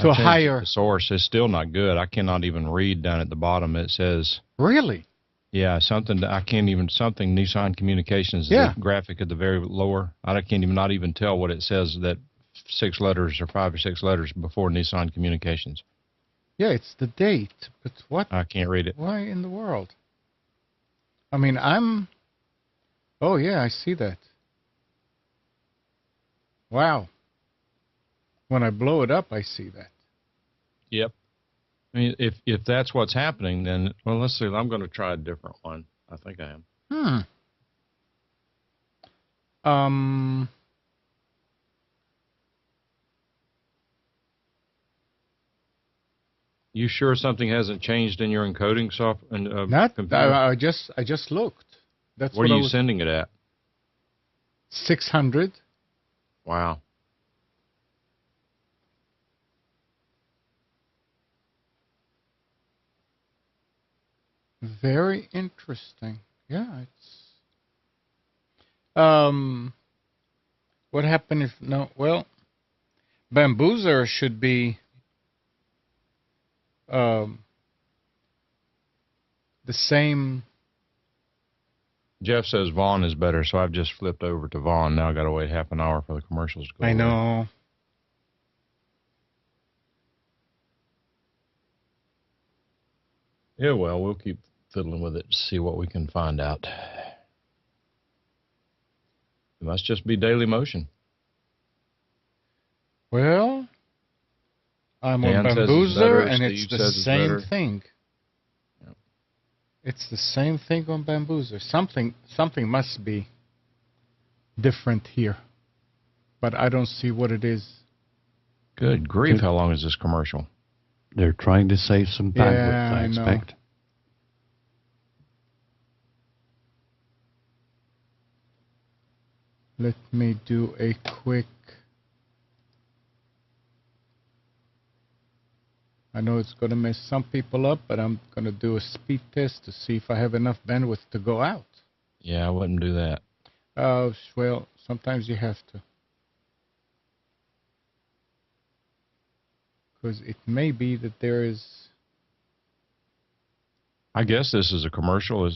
higher. The source is still not good. I cannot even read down at the bottom. It says. Really? Yeah, something I can't even. Something Nissan Communications. Yeah. The graphic at the very lower. I can't not even tell what it says. That 6 letters or 5 or 6 letters before Nissan Communications. Yeah, it's the date. But what? I can't read it. Why in the world? I mean, oh, yeah, I see that. Wow. When I blow it up, I see that. Yep. I mean, if that's what's happening, then, well, let's see. I'm going to try a different one. I think I am. You sure something hasn't changed in your encoding software? Not. Computer? I just looked. That's what are you was sending it at? 600. Wow. Very interesting. Yeah, it's. What happened if no? Well, Bamboozer should be the same. Jeff says Vaughn is better, so I've just flipped over to Vaughn. Now I got to wait half an hour for the commercials to go I away. know. Yeah, well, we'll keep fiddling with it to see what we can find out. It must just be Daily Motion. Well, I'm Dan on says it's better, Bamboozer, and Steve it's the says it's same better. thing. Yep. It's the same thing on Bamboozer. Something must be different here, but I don't see what it is. Good grief, how long is this commercial? They're trying to save some bandwidth, Yeah, I I know. expect. Let me do a quick. I know it's going to mess some people up, but I'm going to do a speed test to see if I have enough bandwidth to go out. Yeah, I wouldn't do that. Well, sometimes you have to. Because it may be that there is. I guess this is a commercial.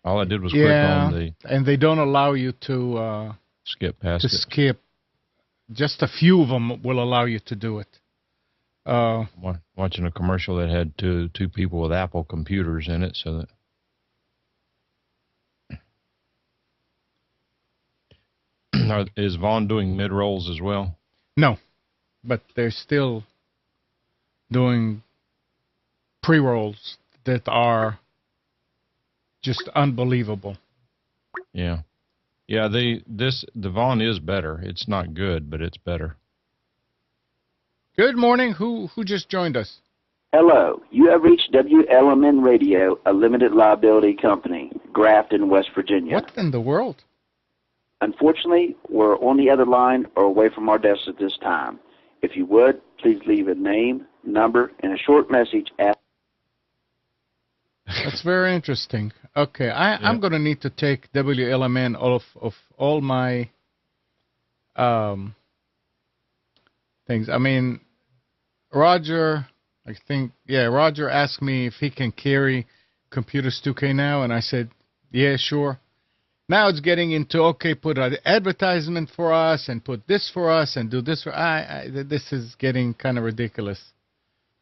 All I did was click on the and they don't allow you to skip past it. skip. Just a few of them will allow you to do it. Watching a commercial that had two people with Apple computers in it, so that is Vaughn doing mid rolls as well? No, but they're still doing pre-rolls that are just unbelievable. Yeah. Yeah, the Vaughn is better. It's not good, but it's better. Good morning. Who just joined us? Hello. You have reached WLMN Radio, a limited liability company, Grafton, West Virginia. What in the world? Unfortunately, we're on the other line or away from our desk at this time. If you would, please leave a name, number, and a short message at... That's very interesting. Okay, I'm going to need to take WLMN off of all my things. I mean, Roger asked me if he can carry Computers2know now, and I said, yeah, sure. Now it's getting into, okay, put an advertisement for us and put this for us and do this for this is getting kind of ridiculous.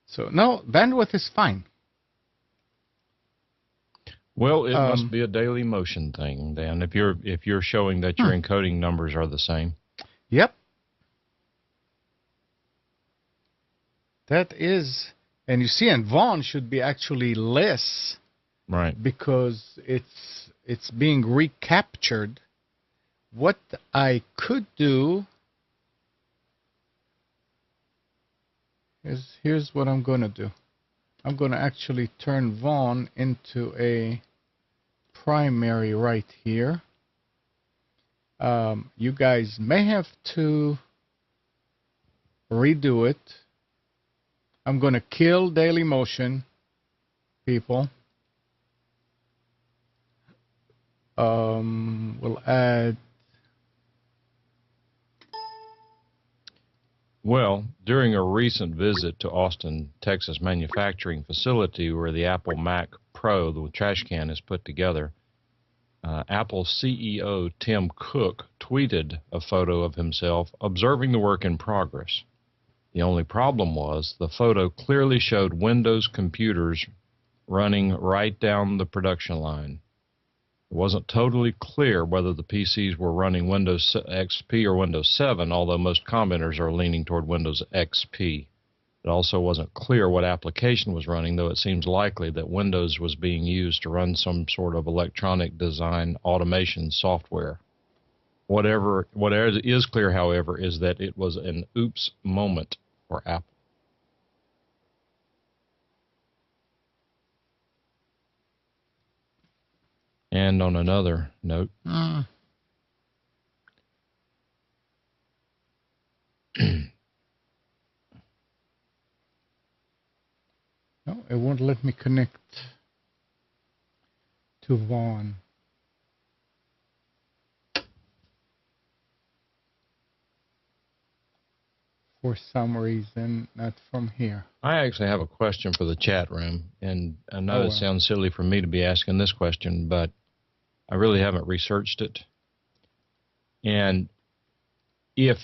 So, no, bandwidth is fine. Well, it must be a Daily Motion thing, Dan, if you're showing that your encoding numbers are the same. Yep. That is, and you see, and Vaughn should be actually less. Right. Because it's being recaptured. What I could do is, here's what I'm going to do. I'm going to actually turn Vaughn into a primary right here. You guys may have to redo it. I'm going to kill Daily Motion, people. We'll add. Well, during a recent visit to Austin, Texas manufacturing facility where the Apple Mac Pro, the trash can, is put together, Apple CEO Tim Cook tweeted a photo of himself observing the work in progress. The only problem was the photo clearly showed Windows computers running right down the production line. It wasn't totally clear whether the PCs were running Windows XP or Windows 7, although most commenters are leaning toward Windows XP. It also wasn't clear what application was running, though it seems likely that Windows was being used to run some sort of electronic design automation software. Whatever is clear, however, is that it was an oops moment for Apple. And on another note, No, it won't let me connect to Vaughn. For some reason, not from here. I actually have a question for the chat room, and I know it sounds silly for me to be asking this question, but I really haven't researched it. And if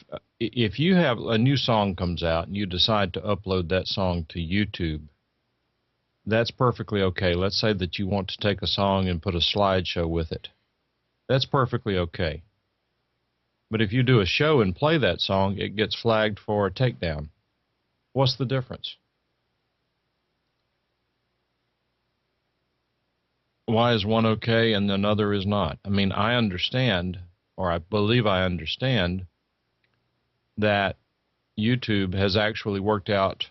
you have a new song comes out and you decide to upload that song to YouTube, that's perfectly okay. Let's say that you want to take a song and put a slideshow with it. That's perfectly okay. But if you do a show and play that song, it gets flagged for a takedown. What's the difference? Why is one okay and another is not? I mean, I understand, or I believe I understand, that YouTube has actually worked out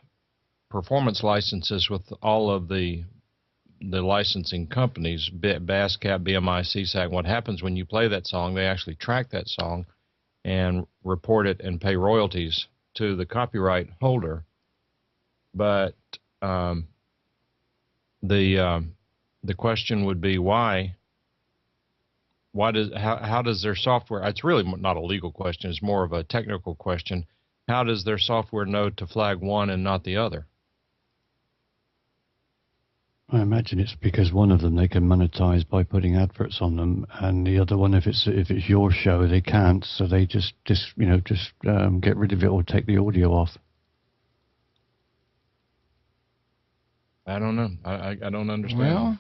performance licenses with all of the licensing companies, BASCAP, BMI, CSAC. What happens when you play that song, they actually track that song and report it and pay royalties to the copyright holder. But the question would be how does their software? It's really not a legal question. It's more of a technical question. How does their software know to flag one and not the other? I imagine it's because one of them they can monetize by putting adverts on them, and the other one, if it's your show, they can't. So they just get rid of it or take the audio off. I don't know. I don't understand.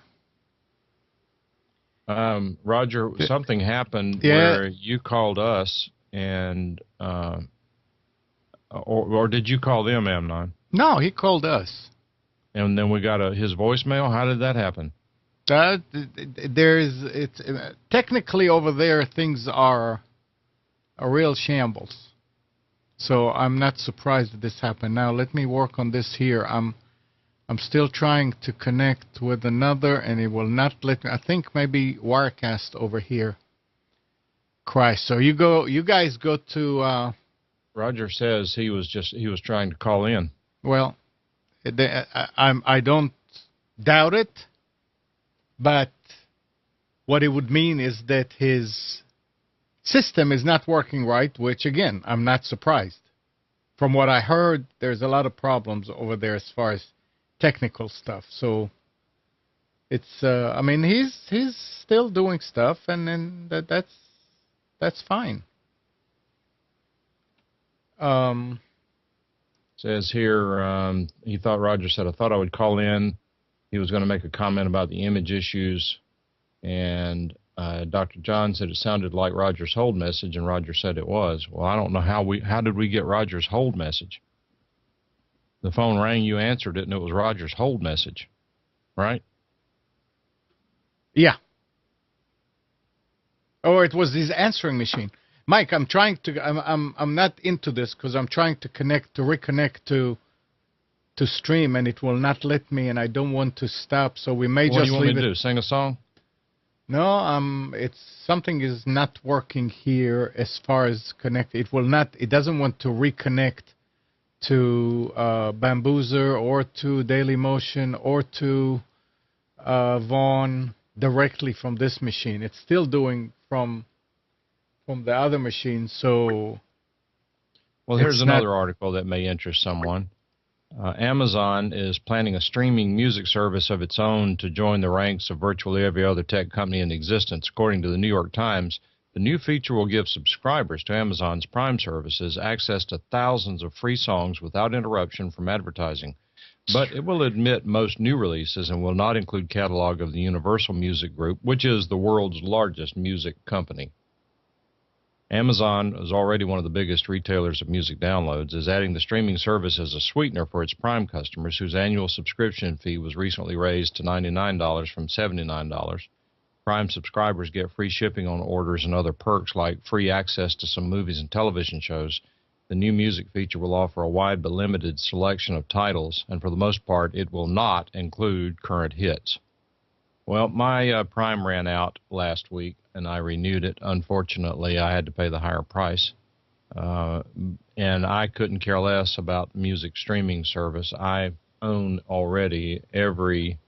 Well, Roger, something happened where you called us, and or did you call them, Amnon? No, he called us. And then we got his voicemail. How did that happen? Technically over there things are a real shambles. So I'm not surprised that this happened. Now let me work on this here. I'm still trying to connect with another, and it will not let me. I think maybe Wirecast over here. Christ. So you guys go to. Roger says he was trying to call in. Well. I don't doubt it, but what it would mean is that his system is not working right, which, again, I'm not surprised. From what I heard, there's a lot of problems over there as far as technical stuff. So it's, I mean, he's still doing stuff, and then that's fine. Says here, he thought, Roger said, I thought I would call in. He was going to make a comment about the image issues. And Dr. John said it sounded like Roger's hold message, and Roger said it was. Well, I don't know how did we get Roger's hold message? The phone rang, you answered it, and it was Roger's hold message, right? Yeah. Or it was his answering machine. Mike, I'm not into this because I'm trying to reconnect to stream, and it will not let me, and I don't want to stop, so we may just leave it. What do you want me to do? Sing a song? No, something is not working here as far as connect. It doesn't want to reconnect to Bamboozer or to Dailymotion or to Vaughn directly from this machine. It's still doing from the other machine, so. Well, here's another article that may interest someone. Amazon is planning a streaming music service of its own to join the ranks of virtually every other tech company in existence. According to the New York Times, the new feature will give subscribers to Amazon's Prime services access to thousands of free songs without interruption from advertising. but it will admit most new releases and will not include catalog of the Universal Music Group, which is the world's largest music company. Amazon is already one of the biggest retailers of music downloads, is adding the streaming service as a sweetener for its Prime customers, whose annual subscription fee was recently raised to $99 from $79. Prime subscribers get free shipping on orders and other perks like free access to some movies and television shows. The new music feature will offer a wide but limited selection of titles, and for the most part, it will not include current hits. Well, my Prime ran out last week, and I renewed it. Unfortunately, I had to pay the higher price, and I couldn't care less about the music streaming service. I own already every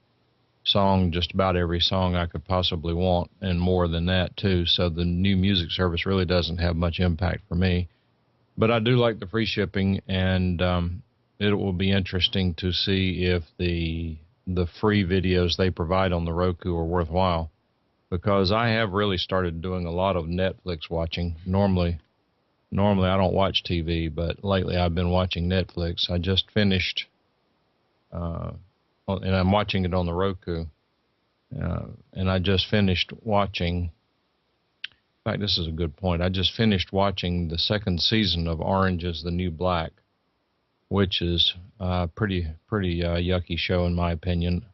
song, just about every song I could possibly want, and more than that, too, so the new music service really doesn't have much impact for me. But I do like the free shipping, and it will be interesting to see if the free videos they provide on the Roku are worthwhile, because I have really started doing a lot of Netflix watching. Normally I don't watch TV, but lately I've been watching Netflix. I just finished, and I'm watching it on the Roku, and I just finished watching. In fact, this is a good point. I just finished watching the second season of Orange is the New Black, which is a pretty yucky show in my opinion.